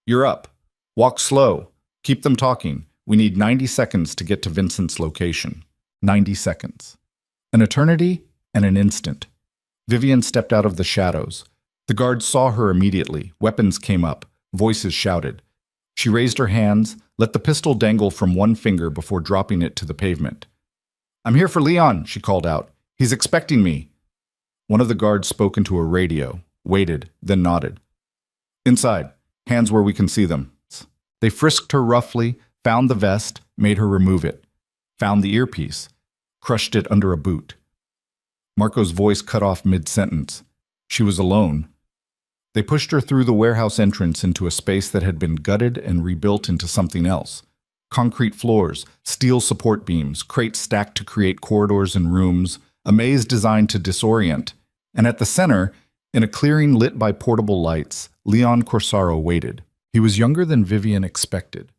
You're up. Walk slow. Keep them talking. We need 90 seconds to get to Vincent's location. 90 seconds. An eternity and an instant. Vivian stepped out of the shadows. The guards saw her immediately. Weapons came up. Voices shouted. She raised her hands, let the pistol dangle from one finger before dropping it to the pavement. I'm here for Leon, she called out. He's expecting me. One of the guards spoke into a radio, waited, then nodded. Inside. Hands where we can see them. They frisked her roughly, found the vest, made her remove it. Found the earpiece. Crushed it under a boot. Marco's voice cut off mid-sentence. She was alone. They pushed her through the warehouse entrance into a space that had been gutted and rebuilt into something else. Concrete floors, steel support beams, crates stacked to create corridors and rooms, a maze designed to disorient. And at the center, in a clearing lit by portable lights, Leon Corsaro waited. He was younger than Vivian expected.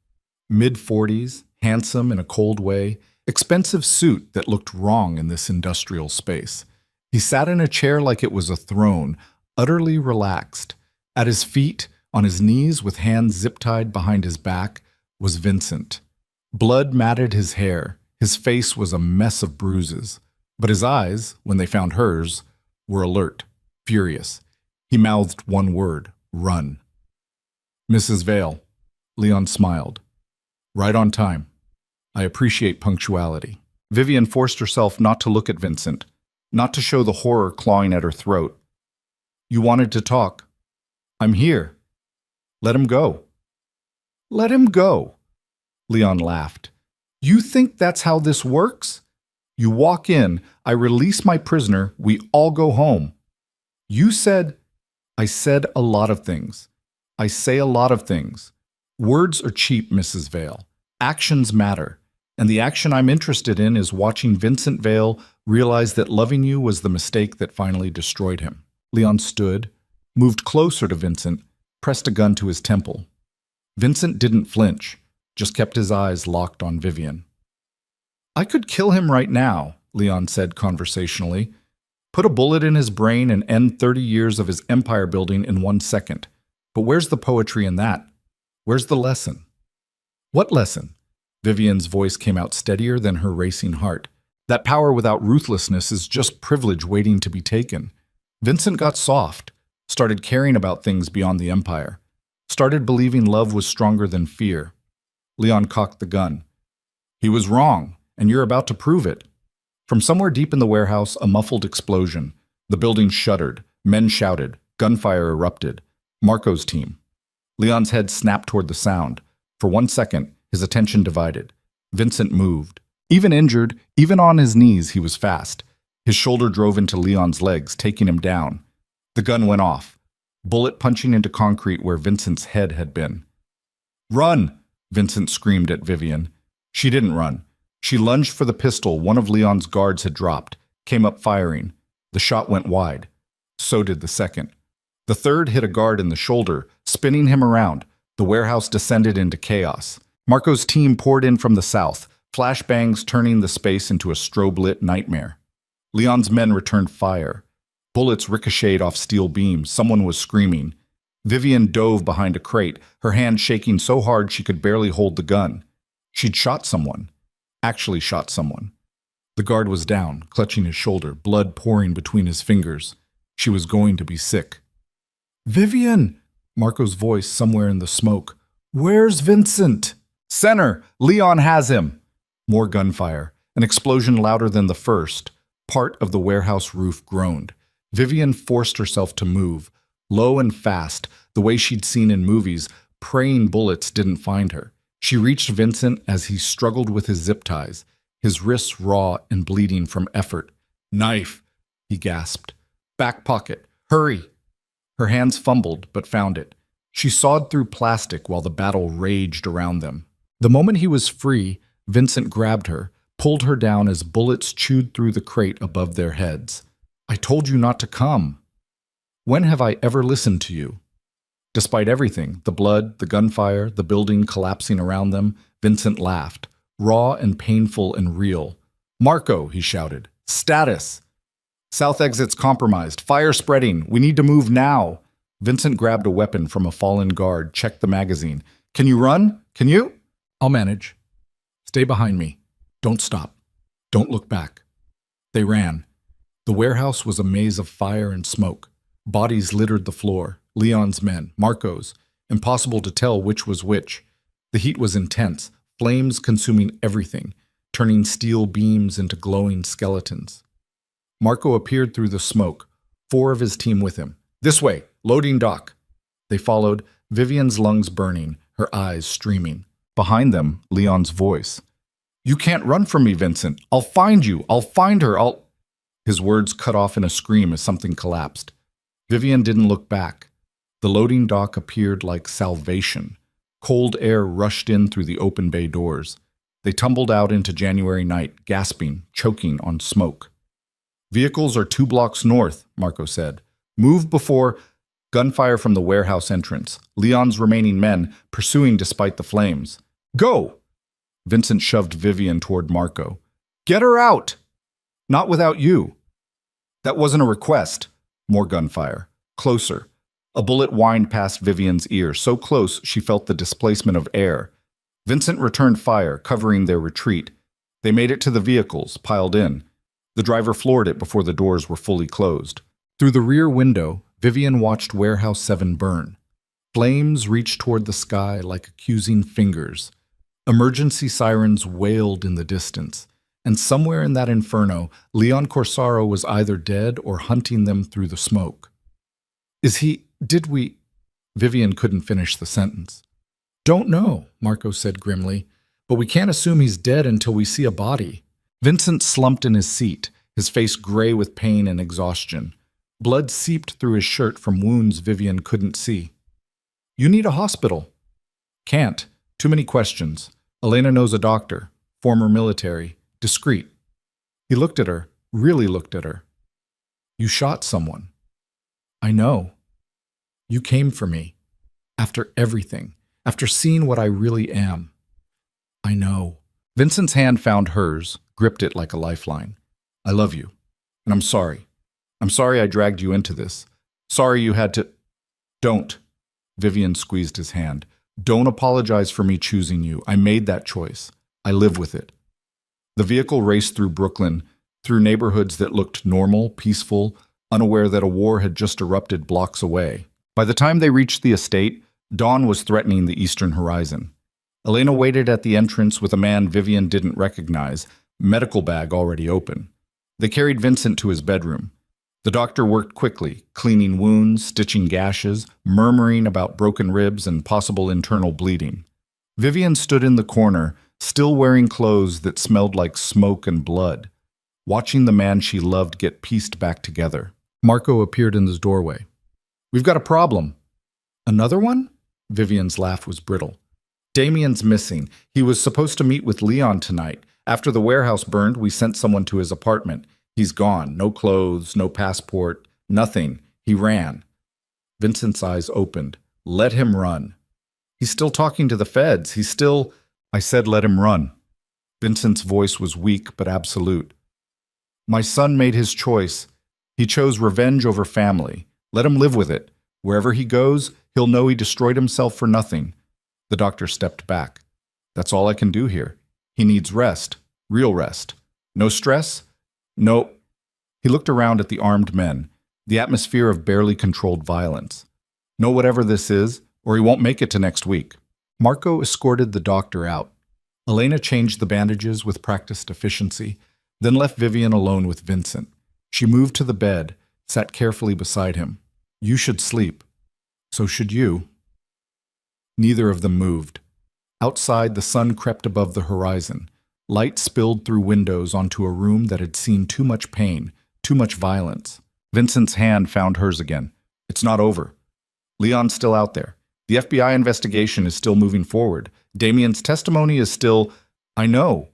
Mid-40s, handsome in a cold way, expensive suit that looked wrong in this industrial space. He sat in a chair like it was a throne, utterly relaxed. At his feet, on his knees with hands zip-tied behind his back, was Vincent. Blood matted his hair. His face was a mess of bruises. But his eyes, when they found hers, were alert, furious. He mouthed one word, run. Mrs. Vale. Leon smiled. Right on time. I appreciate punctuality. Vivian forced herself not to look at Vincent, not to show the horror clawing at her throat. You wanted to talk. I'm here. Let him go. Let him go. Leon laughed. You think that's how this works? You walk in, I release my prisoner, we all go home. You said, I said a lot of things. I say a lot of things. Words are cheap, Mrs. Vale. Actions matter. And the action I'm interested in is watching Vincent Vale realize that loving you was the mistake that finally destroyed him. Leon stood, moved closer to Vincent, pressed a gun to his temple. Vincent didn't flinch, just kept his eyes locked on Vivian. I could kill him right now, Leon said conversationally. Put a bullet in his brain and end 30 years of his empire building in 1 second. But where's the poetry in that? Where's the lesson? What lesson? Vivian's voice came out steadier than her racing heart. That power without ruthlessness is just privilege waiting to be taken. Vincent got soft, started caring about things beyond the empire, started believing love was stronger than fear. Leon cocked the gun. He was wrong, and you're about to prove it. From somewhere deep in the warehouse, a muffled explosion. The building shuddered. Men shouted. Gunfire erupted. Marco's team. Leon's head snapped toward the sound. For 1 second, his attention divided. Vincent moved. Even injured, even on his knees, he was fast. His shoulder drove into Leon's legs, taking him down. The gun went off, bullet punching into concrete where Vincent's head had been. Run! Vincent screamed at Vivian. She didn't run. She lunged for the pistol one of Leon's guards had dropped, came up firing. The shot went wide. So did the second. The third hit a guard in the shoulder, spinning him around. The warehouse descended into chaos. Marco's team poured in from the south, flashbangs turning the space into a strobe-lit nightmare. Leon's men returned fire. Bullets ricocheted off steel beams. Someone was screaming. Vivian dove behind a crate, her hand shaking so hard she could barely hold the gun. She'd shot someone. Actually shot someone. The guard was down, clutching his shoulder, blood pouring between his fingers. She was going to be sick. Vivian! Marco's voice somewhere in the smoke. Where's Vincent? Center! Leon has him! More gunfire. An explosion louder than the first. Part of the warehouse roof groaned. Vivian forced herself to move. Low and fast, the way she'd seen in movies, praying bullets didn't find her. She reached Vincent as he struggled with his zip ties, his wrists raw and bleeding from effort. Knife, he gasped. Back pocket. Hurry! Her hands fumbled, but found it. She sawed through plastic while the battle raged around them. The moment he was free, Vincent grabbed her, pulled her down as bullets chewed through the crate above their heads. I told you not to come. When have I ever listened to you? Despite everything, the blood, the gunfire, the building collapsing around them, Vincent laughed, raw and painful and real. Marco, he shouted. Status! South exit's compromised. Fire spreading. We need to move now. Vincent grabbed a weapon from a fallen guard, checked the magazine. Can you run? Can you? I'll manage. Stay behind me. Don't stop. Don't look back. They ran. The warehouse was a maze of fire and smoke. Bodies littered the floor. Leon's men, Marco's. Impossible to tell which was which. The heat was intense, flames consuming everything, turning steel beams into glowing skeletons. Marco appeared through the smoke, 4 of his team with him. This way, loading dock. They followed, Vivian's lungs burning, her eyes streaming. Behind them, Leon's voice. You can't run from me, Vincent. I'll find you. I'll find her. His words cut off in a scream as something collapsed. Vivian didn't look back. The loading dock appeared like salvation. Cold air rushed in through the open bay doors. They tumbled out into January night, gasping, choking on smoke. Vehicles are 2 blocks north, Marco said. Move before... Gunfire from the warehouse entrance. Leon's remaining men pursuing despite the flames. Go! Vincent shoved Vivian toward Marco. Get her out! Not without you. That wasn't a request. More gunfire. Closer. A bullet whined past Vivian's ear, so close she felt the displacement of air. Vincent returned fire, covering their retreat. They made it to the vehicles, piled in. The driver floored it before the doors were fully closed. Through the rear window, Vivian watched Warehouse 7 burn. Flames reached toward the sky like accusing fingers. Emergency sirens wailed in the distance. And somewhere in that inferno, Leon Corsaro was either dead or hunting them through the smoke. Did we? Vivian couldn't finish the sentence. Don't know, Marco said grimly, but we can't assume he's dead until we see a body. Vincent slumped in his seat, his face gray with pain and exhaustion. Blood seeped through his shirt from wounds Vivian couldn't see. You need a hospital. Can't. Too many questions. Elena knows a doctor. Former military. Discreet. He looked at her, really looked at her. You shot someone. I know. You came for me. After everything. After seeing what I really am. I know. Vincent's hand found hers, gripped it like a lifeline. I love you. And I'm sorry. I'm sorry I dragged you into this. Sorry you had to... Don't. Vivian squeezed his hand. Don't apologize for me choosing you. I made that choice. I live with it. The vehicle raced through Brooklyn, through neighborhoods that looked normal, peaceful, unaware that a war had just erupted blocks away. By the time they reached the estate, dawn was threatening the eastern horizon. Elena waited at the entrance with a man Vivian didn't recognize, medical bag already open. They carried Vincent to his bedroom. The doctor worked quickly, cleaning wounds, stitching gashes, murmuring about broken ribs and possible internal bleeding. Vivian stood in the corner, still wearing clothes that smelled like smoke and blood, watching the man she loved get pieced back together. Marco appeared in the doorway. We've got a problem. Another one? Vivian's laugh was brittle. Damien's missing. He was supposed to meet with Leon tonight. After the warehouse burned, we sent someone to his apartment. He's gone. No clothes, no passport, nothing. He ran. Vincent's eyes opened. Let him run. He's still talking to the feds. I said let him run. Vincent's voice was weak but absolute. My son made his choice. He chose revenge over family. Let him live with it. Wherever he goes, he'll know he destroyed himself for nothing. The doctor stepped back. That's all I can do here. He needs rest. Real rest. No stress? No. He looked around at the armed men, the atmosphere of barely controlled violence. Know whatever this is, or he won't make it to next week. Marco escorted the doctor out. Elena changed the bandages with practiced efficiency, then left Vivian alone with Vincent. She moved to the bed, sat carefully beside him. You should sleep. So should you. Neither of them moved. Outside, the sun crept above the horizon. Light spilled through windows onto a room that had seen too much pain, too much violence. Vincent's hand found hers again. It's not over. Leon's still out there. The FBI investigation is still moving forward. Damien's testimony is still... I know.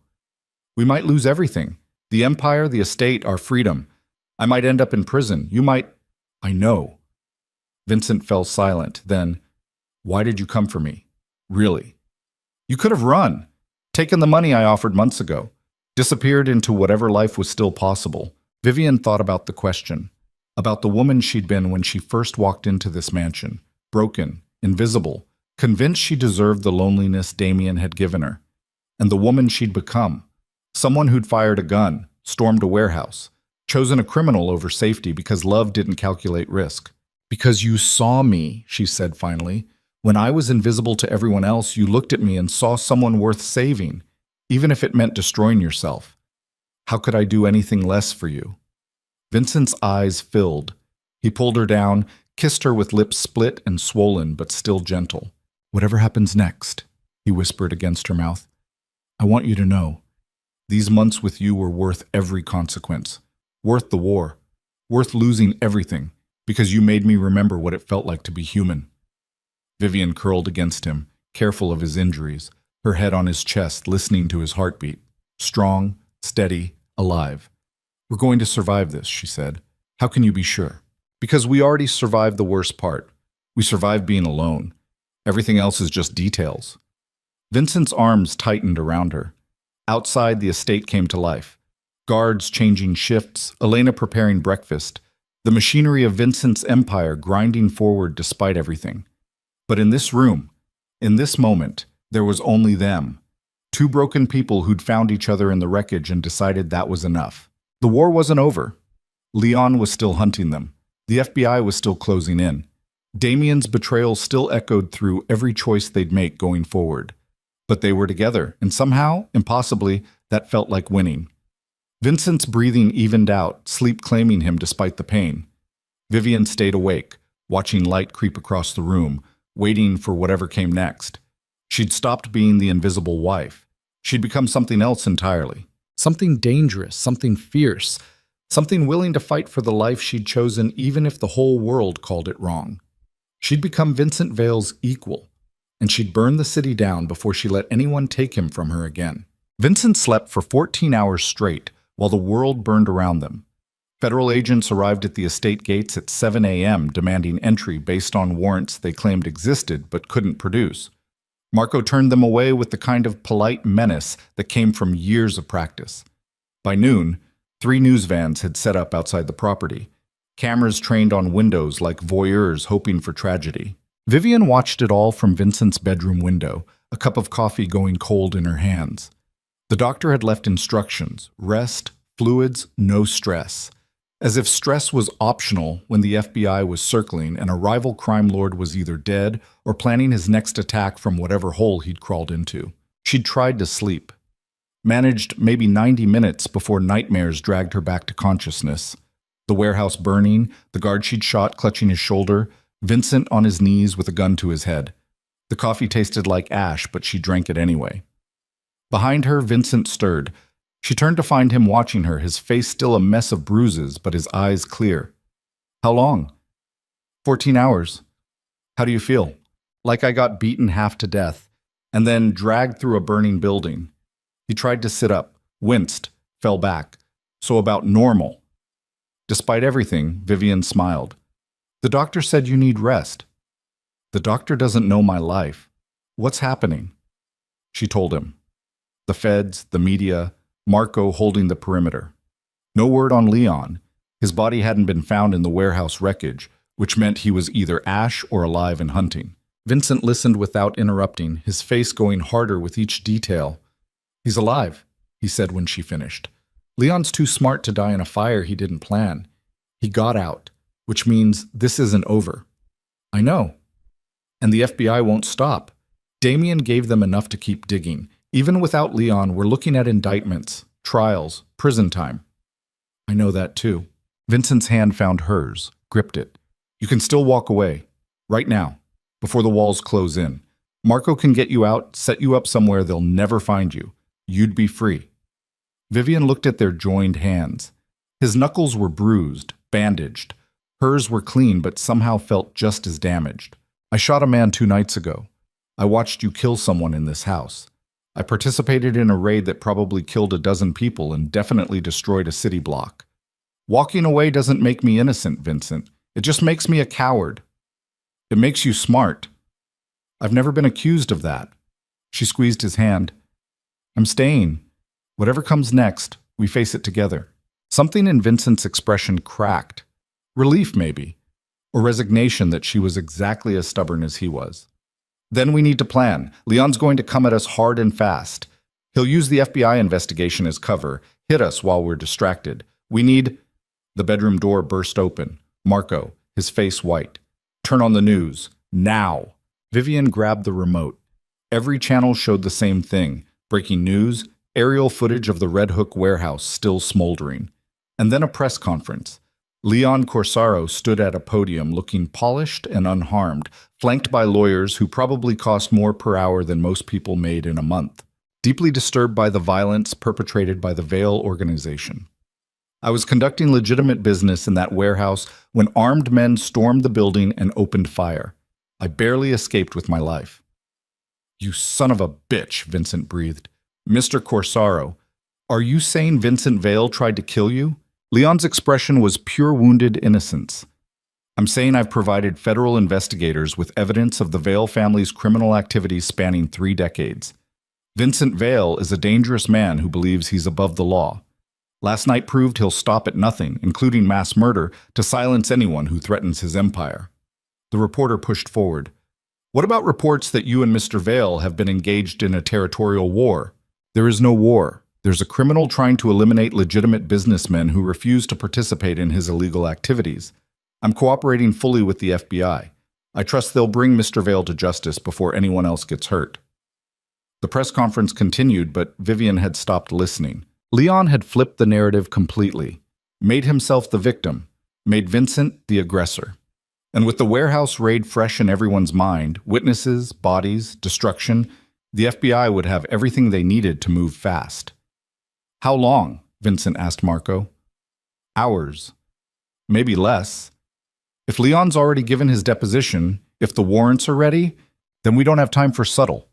We might lose everything. The empire, the estate, our freedom. I might end up in prison. You might... I know. Vincent fell silent. Then, why did you come for me? Really? You could have run. Taken the money I offered months ago. Disappeared into whatever life was still possible. Vivian thought about the question. About the woman she'd been when she first walked into this mansion. Broken. Invisible. Convinced she deserved the loneliness Damien had given her. And the woman she'd become. Someone who'd fired a gun. Stormed a warehouse. Chosen a criminal over safety because love didn't calculate risk. Because you saw me, she said finally. When I was invisible to everyone else, you looked at me and saw someone worth saving, even if it meant destroying yourself. How could I do anything less for you? Vincent's eyes filled. He pulled her down, kissed her with lips split and swollen but still gentle. Whatever happens next, he whispered against her mouth. I want you to know, these months with you were worth every consequence. Worth the war. Worth losing everything, because you made me remember what it felt like to be human. Vivian curled against him, careful of his injuries, her head on his chest, listening to his heartbeat. Strong, steady, alive. We're going to survive this, she said. How can you be sure? Because we already survived the worst part. We survived being alone. Everything else is just details. Vincent's arms tightened around her. Outside, the estate came to life. Guards changing shifts, Elena preparing breakfast, the machinery of Vincent's empire grinding forward despite everything. But in this room, in this moment, There was only them. Two broken people who'd found each other in the wreckage and decided that was enough. The war wasn't over. Leon was still hunting them. The FBI was still closing in. Damien's betrayal still echoed through every choice they'd make going forward. But they were together, and somehow, impossibly, that felt like winning. Vincent's breathing evened out, sleep claiming him despite the pain. Vivian stayed awake, watching light creep across the room, waiting for whatever came next. She'd stopped being the invisible wife. She'd become something else entirely. Something dangerous, something fierce, something willing to fight for the life she'd chosen even if the whole world called it wrong. She'd become Vincent Vale's equal, and she'd burn the city down before she let anyone take him from her again. Vincent slept for 14 hours straight while the world burned around them. Federal agents arrived at the estate gates at 7 a.m. demanding entry based on warrants they claimed existed but couldn't produce. Marco turned them away with the kind of polite menace that came from years of practice. By noon, 3 news vans had set up outside the property, cameras trained on windows like voyeurs hoping for tragedy. Vivian watched it all from Vincent's bedroom window, a cup of coffee going cold in her hands. The doctor had left instructions: rest, fluids, no stress. As if stress was optional when the FBI was circling and a rival crime lord was either dead or planning his next attack from whatever hole he'd crawled into. She'd tried to sleep. Managed maybe 90 minutes before nightmares dragged her back to consciousness. The warehouse burning, the guard she'd shot clutching his shoulder, Vincent on his knees with a gun to his head. The coffee tasted like ash, but she drank it anyway. Behind her, Vincent stirred. She turned to find him watching her, his face still a mess of bruises, but his eyes clear. How long? 14 hours. How do you feel? Like I got beaten half to death, and then dragged through a burning building. He tried to sit up, winced, fell back. So about normal. Despite everything, Vivian smiled. The doctor said you need rest. The doctor doesn't know my life. What's happening? She told him. The feds, the media, Marco holding the perimeter. No word on Leon. His body hadn't been found in the warehouse wreckage, which meant he was either ash or alive and hunting. Vincent listened without interrupting, his face going harder with each detail. He's alive, he said when she finished. Leon's too smart to die in a fire he didn't plan. He got out, which means this isn't over. I know. And the FBI won't stop. Damien gave them enough to keep digging. Even without Leon, we're looking at indictments, trials, prison time. I know that too. Vincent's hand found hers, gripped it. You can still walk away. Right now, before the walls close in. Marco can get you out, set you up somewhere they'll never find you. You'd be free. Vivian looked at their joined hands. His knuckles were bruised, bandaged. Hers were clean but somehow felt just as damaged. I shot a man 2 nights ago. I watched you kill someone in this house. I participated in a raid that probably killed a dozen people and definitely destroyed a city block. Walking away doesn't make me innocent, Vincent. It just makes me a coward. It makes you smart. I've never been accused of that. She squeezed his hand. I'm staying. Whatever comes next, we face it together. Something in Vincent's expression cracked. Relief, maybe. Or resignation that she was exactly as stubborn as he was. Then we need to plan. Leon's going to come at us hard and fast. He'll use the FBI investigation as cover, hit us while we're distracted. We need... The bedroom door burst open. Marco, his face white. Turn on the news. Now. Vivian grabbed the remote. Every channel showed the same thing. Breaking news, aerial footage of the Red Hook warehouse still smoldering. And then a press conference. Leon Corsaro stood at a podium looking polished and unharmed, flanked by lawyers who probably cost more per hour than most people made in a month, deeply disturbed by the violence perpetrated by the Vale organization. I was conducting legitimate business in that warehouse when armed men stormed the building and opened fire. I barely escaped with my life. You son of a bitch, Vincent breathed. Mr. Corsaro, are you saying Vincent Vale tried to kill you? Leon's expression was pure wounded innocence. I'm saying I've provided federal investigators with evidence of the Vale family's criminal activities spanning 3 decades. Vincent Vale is a dangerous man who believes he's above the law. Last night proved he'll stop at nothing, including mass murder, to silence anyone who threatens his empire. The reporter pushed forward. What about reports that you and Mr. Vale have been engaged in a territorial war? There is no war. There's a criminal trying to eliminate legitimate businessmen who refuse to participate in his illegal activities. I'm cooperating fully with the FBI. I trust they'll bring Mr. Vale to justice before anyone else gets hurt. The press conference continued, but Vivian had stopped listening. Leon had flipped the narrative completely, made himself the victim, made Vincent the aggressor. And with the warehouse raid fresh in everyone's mind, witnesses, bodies, destruction, the FBI would have everything they needed to move fast. How long? Vincent asked Marco. Hours. Maybe less. If Leon's already given his deposition, if the warrants are ready, then we don't have time for subtle.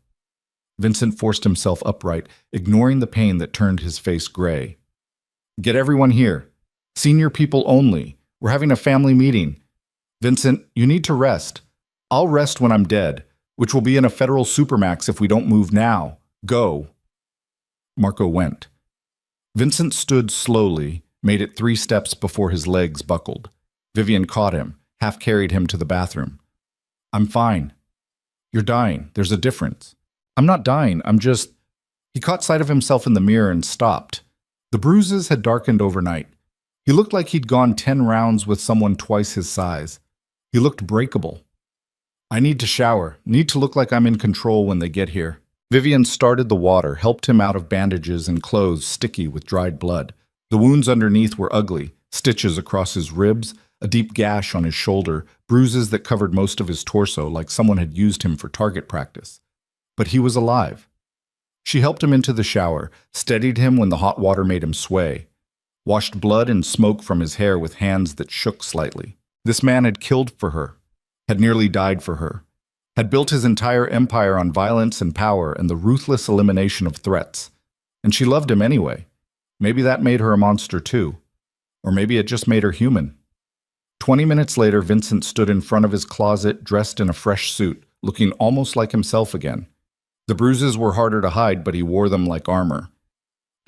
Vincent forced himself upright, ignoring the pain that turned his face gray. Get everyone here. Senior people only. We're having a family meeting. Vincent, you need to rest. I'll rest when I'm dead, which will be in a federal supermax if we don't move now. Go. Marco went. Vincent stood slowly, made it 3 steps before his legs buckled. Vivian caught him, half carried him to the bathroom. I'm fine. You're dying. There's a difference. I'm not dying. I'm just... He caught sight of himself in the mirror and stopped. The bruises had darkened overnight. He looked like he'd gone 10 rounds with someone twice his size. He looked breakable. I need to shower. Need to look like I'm in control when they get here. Vivian started the water, helped him out of bandages and clothes sticky with dried blood. The wounds underneath were ugly, stitches across his ribs, a deep gash on his shoulder, bruises that covered most of his torso like someone had used him for target practice. But he was alive. She helped him into the shower, steadied him when the hot water made him sway, washed blood and smoke from his hair with hands that shook slightly. This man had killed for her, had nearly died for her, had built his entire empire on violence and power and the ruthless elimination of threats. And she loved him anyway. Maybe that made her a monster too. Or maybe it just made her human. 20 minutes later, Vincent stood in front of his closet, dressed in a fresh suit, looking almost like himself again. The bruises were harder to hide, but he wore them like armor.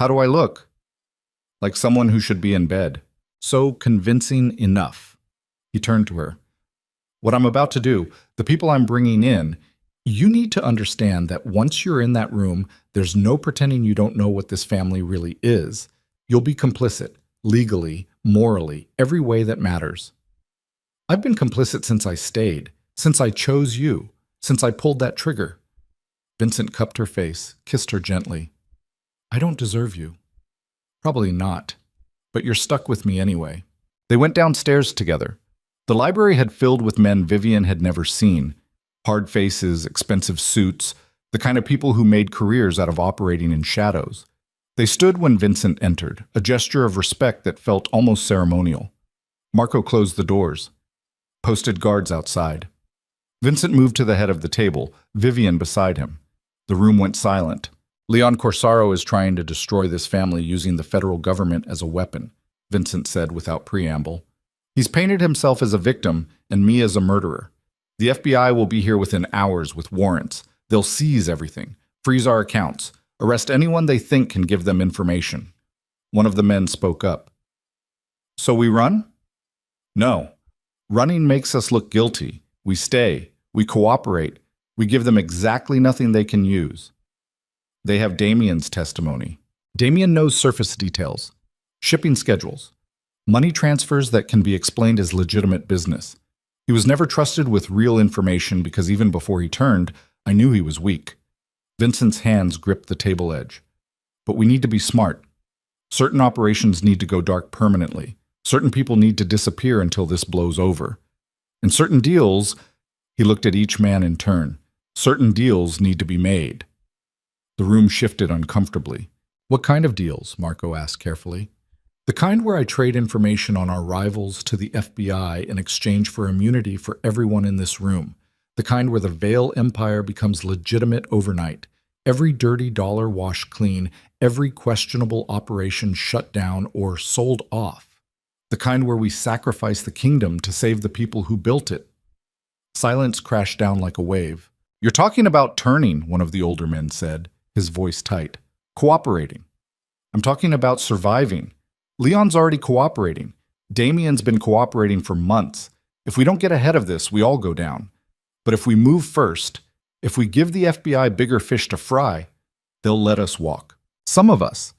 How do I look? Like someone who should be in bed. So convincing enough. He turned to her. What I'm about to do, the people I'm bringing in, you need to understand that once you're in that room, there's no pretending you don't know what this family really is. You'll be complicit, legally, morally, every way that matters. I've been complicit since I stayed, since I chose you, since I pulled that trigger. Vincent cupped her face, kissed her gently. I don't deserve you. Probably not, but you're stuck with me anyway. They went downstairs together. The library had filled with men Vivian had never seen. Hard faces, expensive suits, the kind of people who made careers out of operating in shadows. They stood when Vincent entered, a gesture of respect that felt almost ceremonial. Marco closed the doors, posted guards outside. Vincent moved to the head of the table, Vivian beside him. The room went silent. Leon Corsaro is trying to destroy this family using the federal government as a weapon, Vincent said without preamble. He's painted himself as a victim and me as a murderer. The FBI will be here within hours with warrants. They'll seize everything, freeze our accounts, arrest anyone they think can give them information. One of the men spoke up. So we run? No. Running makes us look guilty. We stay. We cooperate. We give them exactly nothing they can use. They have Damien's testimony. Damien knows surface details, shipping schedules, money transfers that can be explained as legitimate business. He was never trusted with real information because even before he turned, I knew he was weak. Vincent's hands gripped the table edge. But we need to be smart. Certain operations need to go dark permanently. Certain people need to disappear until this blows over. And certain deals, he looked at each man in turn, certain deals need to be made. The room shifted uncomfortably. What kind of deals? Marco asked carefully. The kind where I trade information on our rivals to the FBI in exchange for immunity for everyone in this room. The kind where the Vale Empire becomes legitimate overnight. Every dirty dollar washed clean, every questionable operation shut down or sold off. The kind where we sacrifice the kingdom to save the people who built it. Silence crashed down like a wave. You're talking about turning, one of the older men said, his voice tight. Cooperating. I'm talking about surviving. Leon's already cooperating. Damien's been cooperating for months. If we don't get ahead of this, we all go down. But if we move first, if we give the FBI bigger fish to fry, they'll let us walk. Some of us,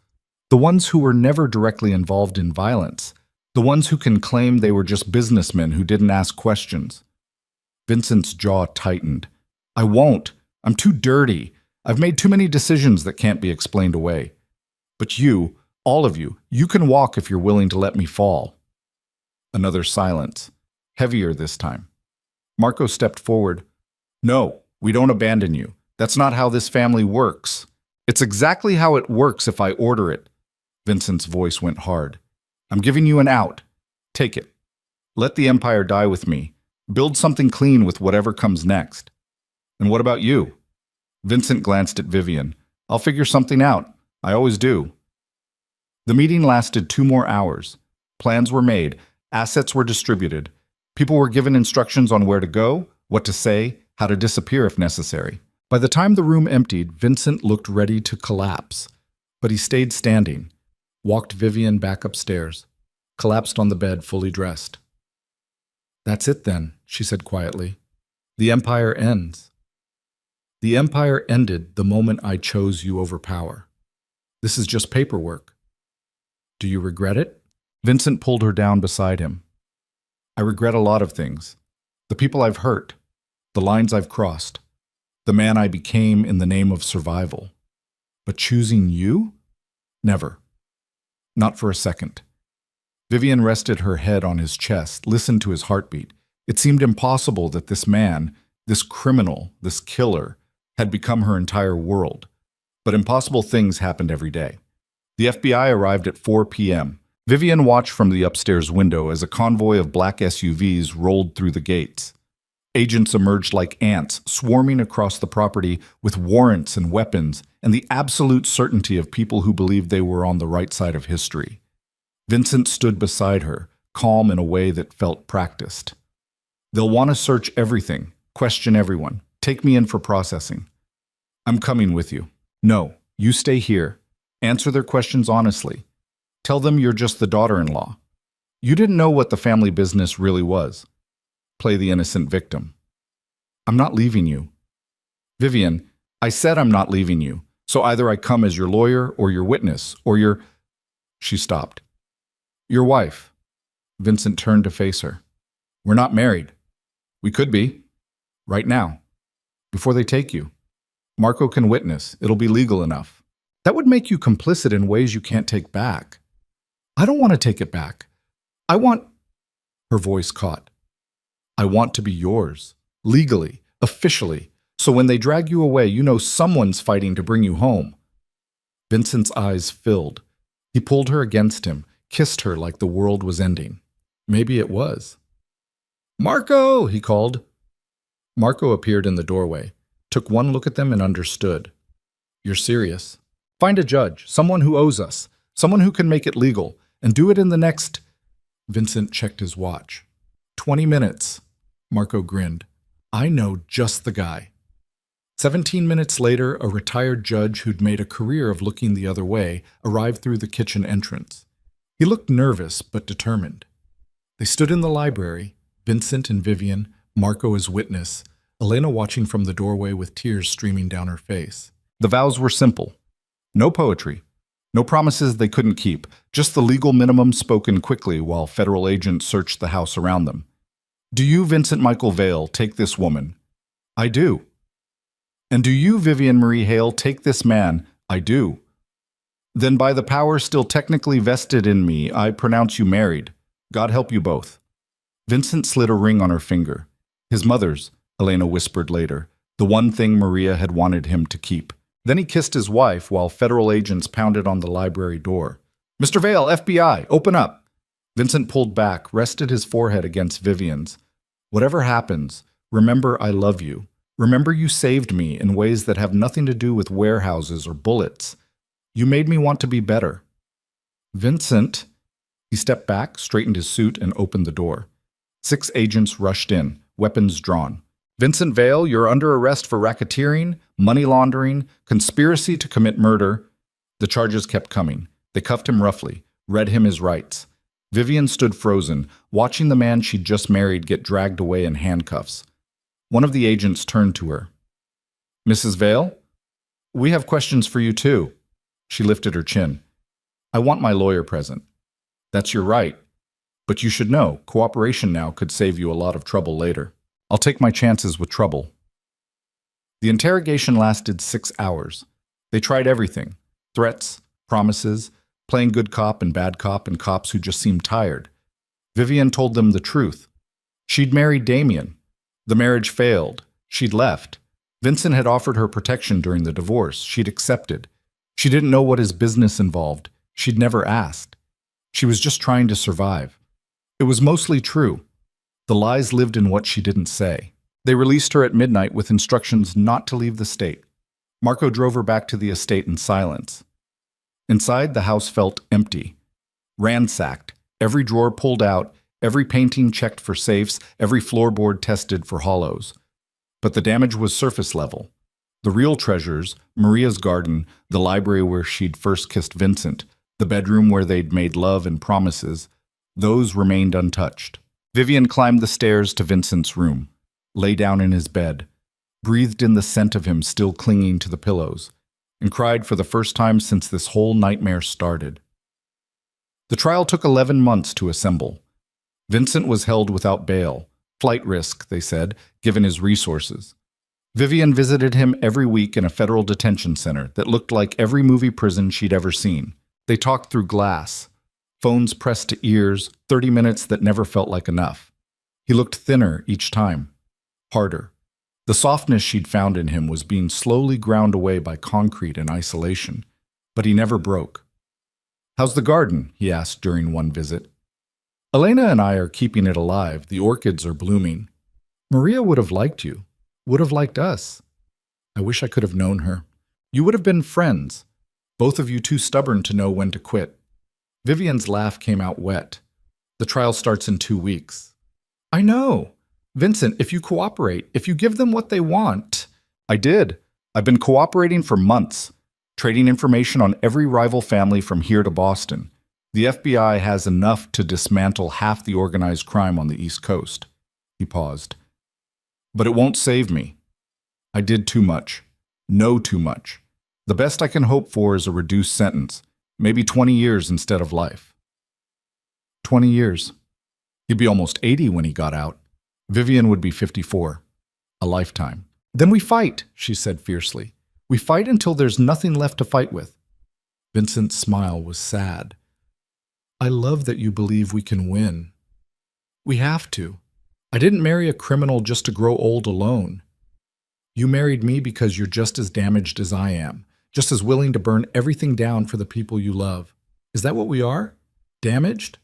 the ones who were never directly involved in violence, the ones who can claim they were just businessmen who didn't ask questions. Vincent's jaw tightened. I won't. I'm too dirty. I've made too many decisions that can't be explained away. But you, all of you, you can walk if you're willing to let me fall. Another silence, heavier this time. Marco stepped forward. No, we don't abandon you. That's not how this family works. It's exactly how it works if I order it. Vincent's voice went hard. I'm giving you an out. Take it. Let the empire die with me. Build something clean with whatever comes next. And what about you? Vincent glanced at Vivian. I'll figure something out. I always do. The meeting lasted 2 more hours. Plans were made. Assets were distributed. People were given instructions on where to go, what to say, how to disappear if necessary. By the time the room emptied, Vincent looked ready to collapse. But he stayed standing, walked Vivian back upstairs, collapsed on the bed fully dressed. That's it then, she said quietly. The empire ends. The empire ended the moment I chose you over power. This is just paperwork. Do you regret it? Vincent pulled her down beside him. I regret a lot of things. The people I've hurt, the lines I've crossed, the man I became in the name of survival. But choosing you? Never. Not for a second. Vivian rested her head on his chest, listened to his heartbeat. It seemed impossible that this man, this criminal, this killer, had become her entire world. But impossible things happened every day. The FBI arrived at 4 p.m. Vivian watched from the upstairs window as a convoy of black SUVs rolled through the gates. Agents emerged like ants, swarming across the property with warrants and weapons and the absolute certainty of people who believed they were on the right side of history. Vincent stood beside her, calm in a way that felt practiced. They'll want to search everything, question everyone, take me in for processing. I'm coming with you. No, you stay here. Answer their questions honestly. Tell them you're just the daughter-in-law. You didn't know what the family business really was. Play the innocent victim. I'm not leaving you. Vivian, I said I'm not leaving you, so either I come as your lawyer or your witness or your... She stopped. Your wife. Vincent turned to face her. We're not married. We could be. Right now. Before they take you. Marco can witness. It'll be legal enough. That would make you complicit in ways you can't take back. I don't want to take it back. I want... Her voice caught. I want to be yours. Legally. Officially. So when they drag you away, you know someone's fighting to bring you home. Vincent's eyes filled. He pulled her against him, kissed her like the world was ending. Maybe it was. Marco, he called. Marco appeared in the doorway, took one look at them and understood. You're serious. Find a judge, someone who owes us, someone who can make it legal, and do it in the next... Vincent checked his watch. 20 minutes. Marco grinned. I know just the guy. 17 minutes later, a retired judge who'd made a career of looking the other way arrived through the kitchen entrance. He looked nervous but determined. They stood in the library, Vincent and Vivian, Marco as witness, Elena watching from the doorway with tears streaming down her face. The vows were simple. No poetry. No promises they couldn't keep, just the legal minimum spoken quickly while federal agents searched the house around them. Do you, Vincent Michael Vale, take this woman? I do. And do you, Vivian Marie Hale, take this man? I do. Then by the power still technically vested in me, I pronounce you married. God help you both. Vincent slid a ring on her finger. His mother's, Elena whispered later, the one thing Maria had wanted him to keep. Then he kissed his wife while federal agents pounded on the library door. Mr. Vale, FBI, open up. Vincent pulled back, rested his forehead against Vivian's. Whatever happens, remember I love you. Remember you saved me in ways that have nothing to do with warehouses or bullets. You made me want to be better. Vincent... He stepped back, straightened his suit, and opened the door. 6 agents rushed in, weapons drawn. Vincent Vale, you're under arrest for racketeering, money laundering, conspiracy to commit murder. The charges kept coming. They cuffed him roughly, read him his rights. Vivian stood frozen, watching the man she'd just married get dragged away in handcuffs. One of the agents turned to her. Mrs. Vale? We have questions for you too. She lifted her chin. I want my lawyer present. That's your right. But you should know, cooperation now could save you a lot of trouble later. I'll take my chances with trouble. The interrogation lasted 6 hours. They tried everything. Threats, promises, playing good cop and cops who just seemed tired. Vivian told them the truth. She'd married Damien. The marriage failed. She'd left. Vincent had offered her protection during the divorce. She'd accepted. She didn't know what his business involved. She'd never asked. She was just trying to survive. It was mostly true. The lies lived in what she didn't say. They released her at midnight with instructions not to leave the state. Marco drove her back to the estate in silence. Inside, the house felt empty, ransacked, every drawer pulled out, every painting checked for safes, every floorboard tested for hollows. But the damage was surface level. The real treasures, Maria's garden, the library where she'd first kissed Vincent, the bedroom where they'd made love and promises, those remained untouched. Vivian climbed the stairs to Vincent's room, lay down in his bed, breathed in the scent of him still clinging to the pillows, and cried for the first time since this whole nightmare started. The trial took 11 months to assemble. Vincent was held without bail, flight risk, they said, given his resources. Vivian visited him every week in a federal detention center that looked like every movie prison she'd ever seen. They talked through glass, phones pressed to ears, 30 minutes that never felt like enough. He looked thinner each time, harder. The softness she'd found in him was being slowly ground away by concrete and isolation, but he never broke. How's the garden? He asked during one visit. Elena and I are keeping it alive. The orchids are blooming. Maria would have liked you, would have liked us. I wish I could have known her. You would have been friends, both of you too stubborn to know when to quit. Vivian's laugh came out wet. The trial starts in 2 weeks. I know. Vincent, if you cooperate, if you give them what they want. I did. I've been cooperating for months, trading information on every rival family from here to Boston. The FBI has enough to dismantle half the organized crime on the East Coast. He paused. But it won't save me. I did too much. Know too much. The best I can hope for is a reduced sentence, maybe 20 years instead of life. 20 years. He'd be almost 80 when he got out. Vivian would be 54. A lifetime. Then we fight, she said fiercely. We fight until there's nothing left to fight with. Vincent's smile was sad. I love that you believe we can win. We have to. I didn't marry a criminal just to grow old alone. You married me because you're just as damaged as I am, just as willing to burn everything down for the people you love. Is that what we are? Damaged?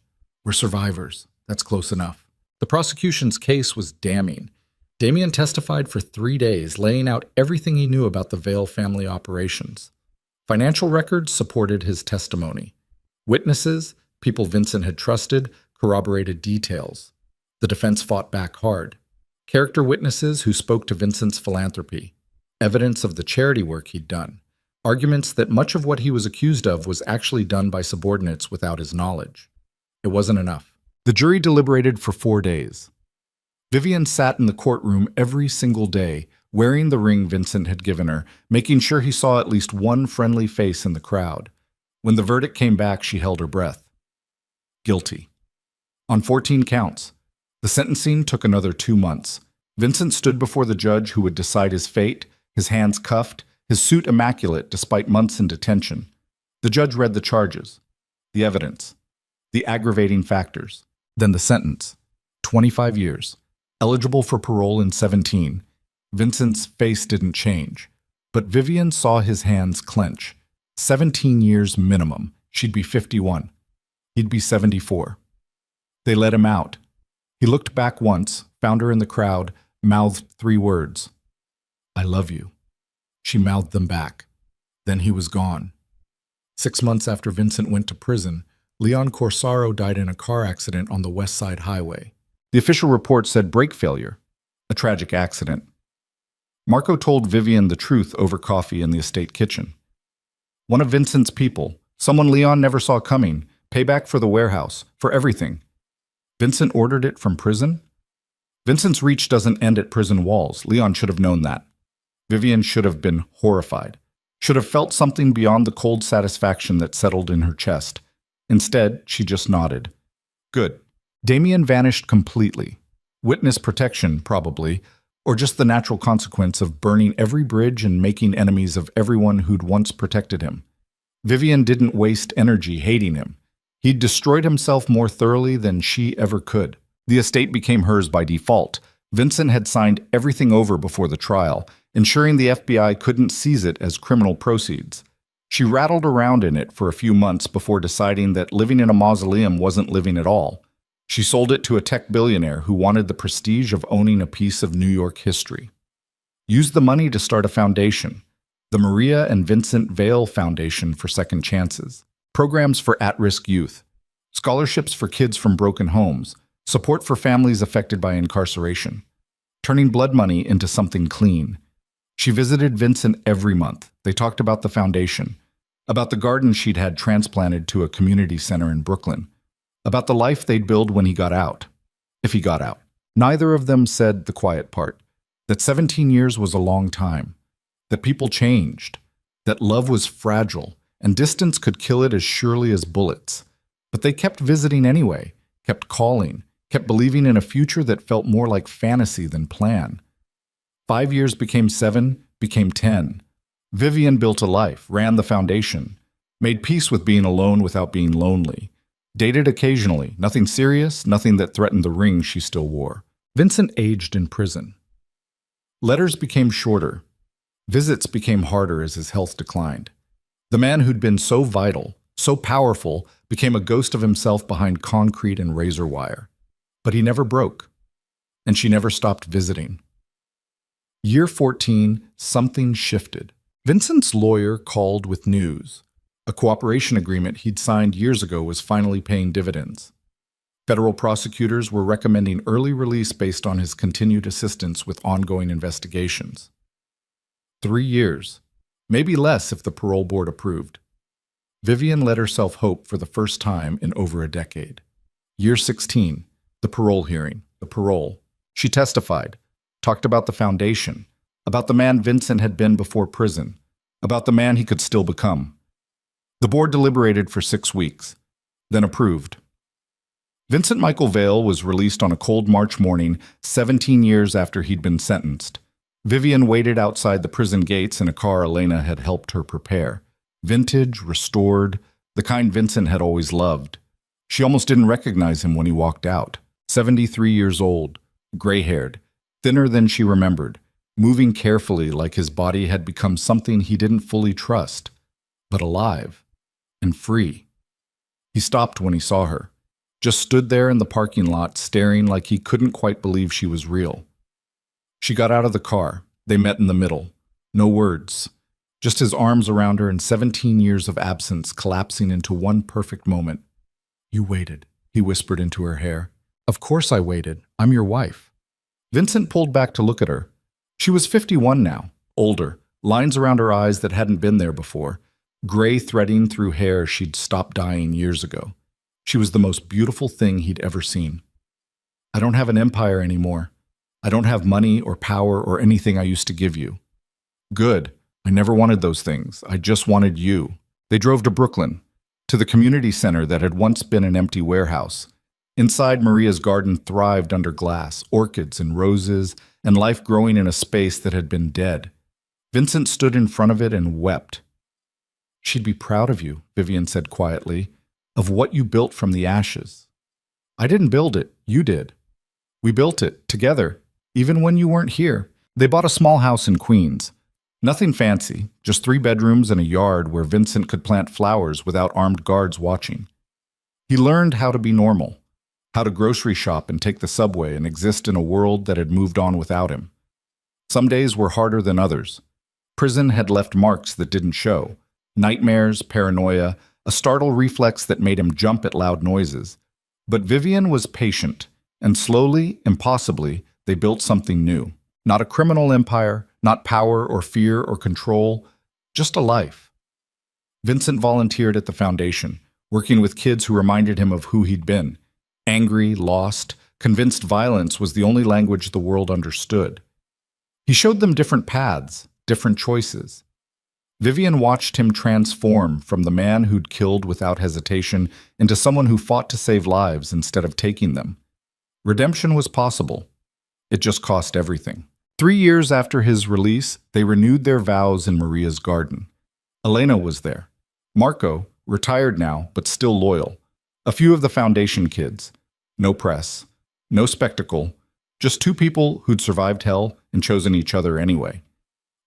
We're survivors. That's close enough. The prosecution's case was damning. Damien testified for 3 days, laying out everything he knew about the Vale family operations. Financial records supported his testimony. Witnesses, people Vincent had trusted, corroborated details. The defense fought back hard. Character witnesses who spoke to Vincent's philanthropy. Evidence of the charity work he'd done. Arguments that much of what he was accused of was actually done by subordinates without his knowledge. It wasn't enough. The jury deliberated for 4 days. Vivian sat in the courtroom every single day, wearing the ring Vincent had given her, making sure he saw at least one friendly face in the crowd. When the verdict came back, she held her breath. Guilty. On 14 counts. The sentencing took another 2 months. Vincent stood before the judge who would decide his fate, his hands cuffed, his suit immaculate despite months in detention. The judge read the charges, the evidence, the aggravating factors. Then the sentence. 25 years. Eligible for parole in 17. Vincent's face didn't change, but Vivian saw his hands clench. 17 years minimum. She'd be 51. He'd be 74. They let him out. He looked back once, found her in the crowd, mouthed 3 words. I love you. She mouthed them back. Then he was gone. 6 months after Vincent went to prison, Leon Corsaro died in a car accident on the West Side Highway. The official report said brake failure, a tragic accident. Marco told Vivian the truth over coffee in the estate kitchen. One of Vincent's people, someone Leon never saw coming, payback for the warehouse, for everything. Vincent ordered it from prison? Vincent's reach doesn't end at prison walls. Leon should have known that. Vivian should have been horrified, should have felt something beyond the cold satisfaction that settled in her chest. Instead, she just nodded. Good. Damien vanished completely. Witness protection, probably, or just the natural consequence of burning every bridge and making enemies of everyone who'd once protected him. Vivian didn't waste energy hating him. He'd destroyed himself more thoroughly than she ever could. The estate became hers by default. Vincent had signed everything over before the trial, ensuring the FBI couldn't seize it as criminal proceeds. She rattled around in it for a few months before deciding that living in a mausoleum wasn't living at all. She sold it to a tech billionaire who wanted the prestige of owning a piece of New York history. Used the money to start a foundation, the Maria and Vincent Vale Foundation for Second Chances. Programs for at-risk youth, scholarships for kids from broken homes, support for families affected by incarceration, turning blood money into something clean. She visited Vincent every month. They talked about the foundation, about the garden she'd had transplanted to a community center in Brooklyn, about the life they'd build when he got out, if he got out. Neither of them said the quiet part, that 17 years was a long time, that people changed, that love was fragile, and distance could kill it as surely as bullets. But they kept visiting anyway, kept calling, kept believing in a future that felt more like fantasy than plan. 5 years became 7, became 10. Vivian built a life, ran the foundation, made peace with being alone without being lonely, dated occasionally, nothing serious, nothing that threatened the ring she still wore. Vincent aged in prison. Letters became shorter. Visits became harder as his health declined. The man who'd been so vital, so powerful, became a ghost of himself behind concrete and razor wire. But he never broke, and she never stopped visiting. Year 14, something shifted. Vincent's lawyer called with news. A cooperation agreement he'd signed years ago was finally paying dividends. Federal prosecutors were recommending early release based on his continued assistance with ongoing investigations. 3 years, maybe less if the parole board approved. Vivian let herself hope for the first time in over a decade. Year 16, the parole hearing, the parole. She testified, talked about the foundation, about the man Vincent had been before prison, about the man he could still become. The board deliberated for 6 weeks, then approved. Vincent Michael Vale was released on a cold March morning, 17 years after he'd been sentenced. Vivian waited outside the prison gates in a car Elena had helped her prepare. Vintage, restored, the kind Vincent had always loved. She almost didn't recognize him when he walked out. 73 years old, gray-haired, thinner than she remembered, moving carefully like his body had become something he didn't fully trust, but alive and free. He stopped when he saw her, just stood there in the parking lot staring like he couldn't quite believe she was real. She got out of the car. They met in the middle. No words. Just his arms around her and 17 years of absence collapsing into one perfect moment. "You waited," he whispered into her hair. "Of course I waited. I'm your wife." Vincent pulled back to look at her. She was 51 now, older, lines around her eyes that hadn't been there before, gray threading through hair she'd stopped dyeing years ago. She was the most beautiful thing he'd ever seen. "I don't have an empire anymore. I don't have money or power or anything I used to give you." "Good. I never wanted those things. I just wanted you." They drove to Brooklyn, to the community center that had once been an empty warehouse. Inside, Maria's garden thrived under glass, orchids and roses, and life growing in a space that had been dead. Vincent stood in front of it and wept. "She'd be proud of you," Vivian said quietly, "of what you built from the ashes." "I didn't build it. You did. We built it, together, even when you weren't here." They bought a small house in Queens. Nothing fancy, just 3 bedrooms and a yard where Vincent could plant flowers without armed guards watching. He learned how to be normal, how to grocery shop and take the subway and exist in a world that had moved on without him. Some days were harder than others. Prison had left marks that didn't show. Nightmares, paranoia, a startle reflex that made him jump at loud noises. But Vivian was patient, and slowly, impossibly, they built something new. Not a criminal empire, not power or fear or control, just a life. Vincent volunteered at the foundation, working with kids who reminded him of who he'd been. Angry, lost, convinced violence was the only language the world understood. He showed them different paths, different choices. Vivian watched him transform from the man who'd killed without hesitation into someone who fought to save lives instead of taking them. Redemption was possible. It just cost everything. 3 years after his release, they renewed their vows in Maria's garden. Elena was there. Marco, retired now, but still loyal. A few of the foundation kids. No press. No spectacle. Just two people who'd survived hell and chosen each other anyway.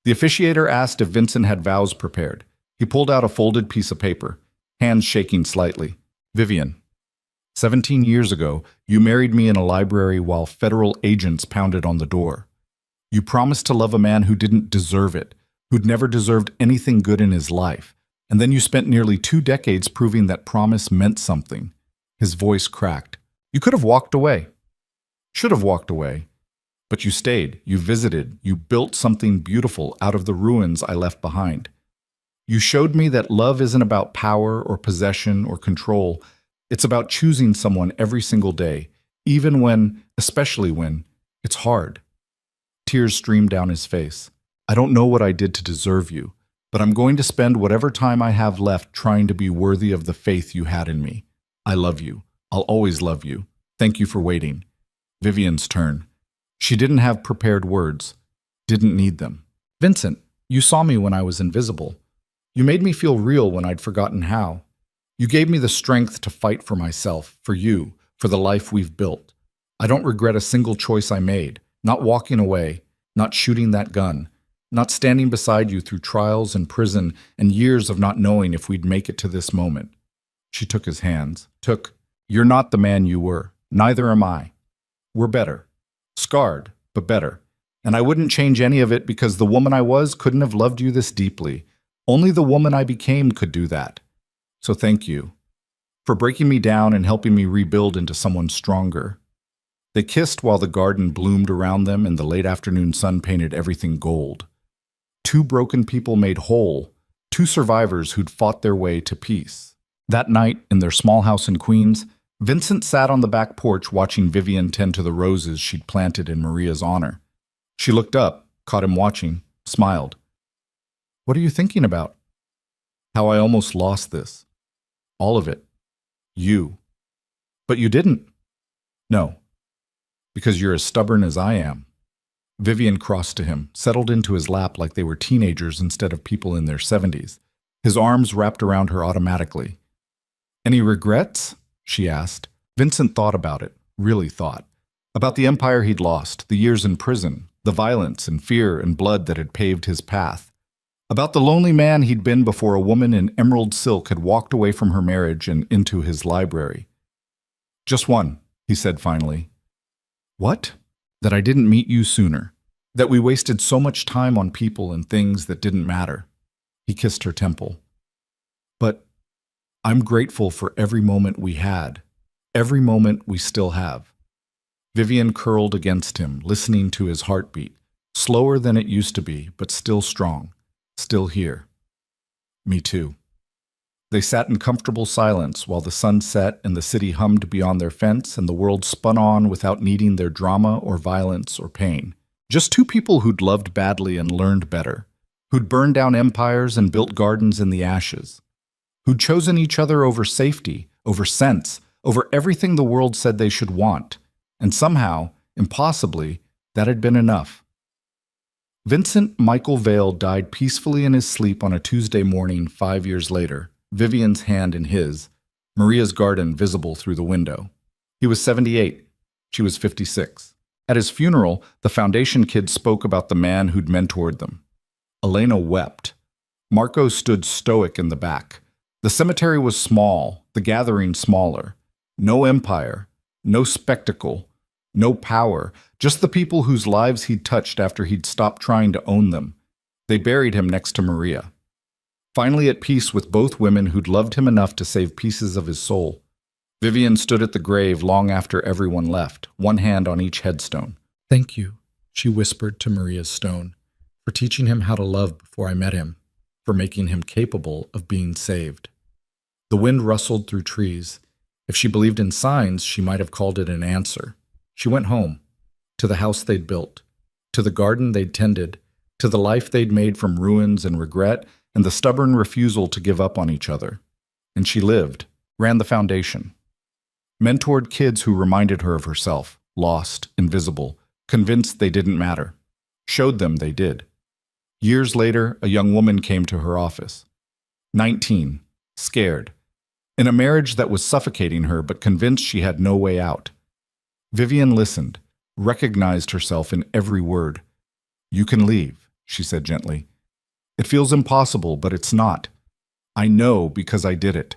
The officiator asked if Vincent had vows prepared. He pulled out a folded piece of paper, hands shaking slightly. Vivian, 17 years ago, you married me in a library while federal agents pounded on the door. You promised to love a man who didn't deserve it, who'd never deserved anything good in his life, and then you spent nearly 2 decades proving that promise meant something. His voice cracked. You could have walked away. Should have walked away. But you stayed, you visited, you built something beautiful out of the ruins I left behind. You showed me that love isn't about power or possession or control. It's about choosing someone every single day, even when, especially when, it's hard. Tears streamed down his face. I don't know what I did to deserve you, but I'm going to spend whatever time I have left trying to be worthy of the faith you had in me. I love you. I'll always love you. Thank you for waiting. Vivian's turn. She didn't have prepared words. Didn't need them. Vincent, you saw me when I was invisible. You made me feel real when I'd forgotten how. You gave me the strength to fight for myself, for you, for the life we've built. I don't regret a single choice I made. Not walking away, not shooting that gun, not standing beside you through trials and prison and years of not knowing if we'd make it to this moment. She took his hands. You're not the man you were. Neither am I. We're better. Scarred, but better. And I wouldn't change any of it because the woman I was couldn't have loved you this deeply. Only the woman I became could do that. So thank you for breaking me down and helping me rebuild into someone stronger. They kissed while the garden bloomed around them and the late afternoon sun painted everything gold. 2 broken people made whole, 2 survivors who'd fought their way to peace. That night, in their small house in Queens, Vincent sat on the back porch watching Vivian tend to the roses she'd planted in Maria's honor. She looked up, caught him watching, smiled. What are you thinking about? How I almost lost this. All of it. You. But you didn't. No. Because you're as stubborn as I am. Vivian crossed to him, settled into his lap like they were teenagers instead of people in their 70s. His arms wrapped around her automatically. Any regrets? She asked. Vincent thought about it, really thought. About the empire he'd lost, the years in prison, the violence and fear and blood that had paved his path. About the lonely man he'd been before a woman in emerald silk had walked away from her marriage and into his library. Just one, he said finally. What? That I didn't meet you sooner. That we wasted so much time on people and things that didn't matter. He kissed her temple. But I'm grateful for every moment we had, every moment we still have. Vivian curled against him, listening to his heartbeat, slower than it used to be, but still strong, still here. Me too. They sat in comfortable silence while the sun set and the city hummed beyond their fence and the world spun on without needing their drama or violence or pain. Just 2 people who'd loved badly and learned better, who'd burned down empires and built gardens in the ashes, who'd chosen each other over safety, over sense, over everything the world said they should want, and somehow, impossibly, that had been enough. Vincent Michael Vale died peacefully in his sleep on a Tuesday morning 5 years later, Vivian's hand in his, Maria's garden visible through the window. He was 78. She was 56. At his funeral, the foundation kids spoke about the man who'd mentored them. Elena wept. Marco stood stoic in the back. The cemetery was small, the gathering smaller. No empire, no spectacle, no power, just the people whose lives he'd touched after he'd stopped trying to own them. They buried him next to Maria. Finally at peace with both women who'd loved him enough to save pieces of his soul. Vivian stood at the grave long after everyone left, one hand on each headstone. Thank you, she whispered to Maria's stone, for teaching him how to love before I met him, for making him capable of being saved. The wind rustled through trees. If she believed in signs, she might have called it an answer. She went home, to the house they'd built, to the garden they'd tended, to the life they'd made from ruins and regret and the stubborn refusal to give up on each other. And she lived, ran the foundation, mentored kids who reminded her of herself, lost, invisible, convinced they didn't matter, showed them they did. Years later, a young woman came to her office. 19, scared, in a marriage that was suffocating her but convinced she had no way out. Vivian listened, recognized herself in every word. "You can leave," she said gently. "It feels impossible, but it's not. I know because I did it."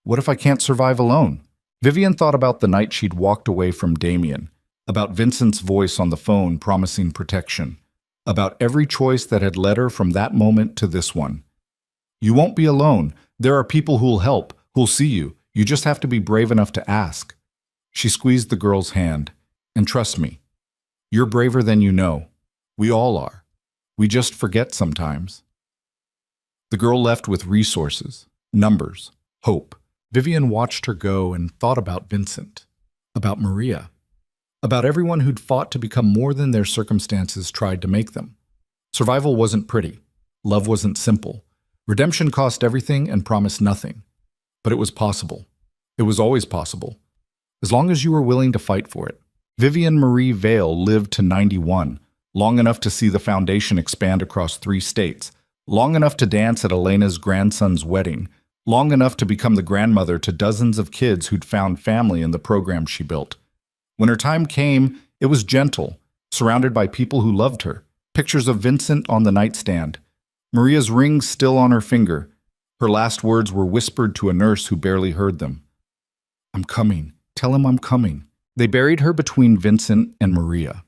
What if I can't survive alone? Vivian thought about the night she'd walked away from Damien, about Vincent's voice on the phone promising protection, about every choice that had led her from that moment to this one. You won't be alone. There are people who'll help, who'll see you. You just have to be brave enough to ask. She squeezed the girl's hand. And trust me, you're braver than you know. We all are. We just forget sometimes. The girl left with resources, numbers, hope. Vivian watched her go and thought about Vincent, about Maria, about everyone who'd fought to become more than their circumstances tried to make them. Survival wasn't pretty. Love wasn't simple. Redemption cost everything and promised nothing. But it was possible. It was always possible. As long as you were willing to fight for it. Vivian Marie Vale lived to 91, long enough to see the foundation expand across 3 states, long enough to dance at Elena's grandson's wedding, long enough to become the grandmother to dozens of kids who'd found family in the program she built. When her time came, it was gentle, surrounded by people who loved her, pictures of Vincent on the nightstand, Maria's ring still on her finger. Her last words were whispered to a nurse who barely heard them. "I'm coming. Tell him I'm coming." They buried her between Vincent and Maria.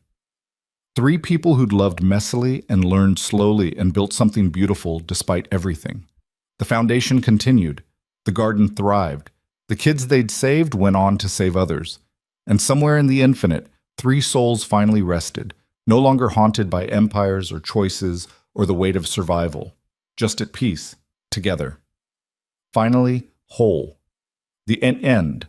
3 people who'd loved messily and learned slowly and built something beautiful despite everything. The foundation continued. The garden thrived. The kids they'd saved went on to save others. And somewhere in the infinite, 3 souls finally rested, no longer haunted by empires or choices or the weight of survival, just at peace, together. Finally, whole. The end.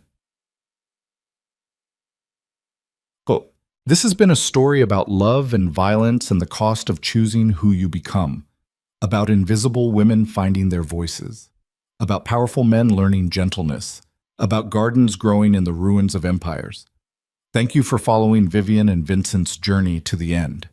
This has been a story about love and violence and the cost of choosing who you become, about invisible women finding their voices, about powerful men learning gentleness, about gardens growing in the ruins of empires. Thank you for following Vivian and Vincent's journey to the end.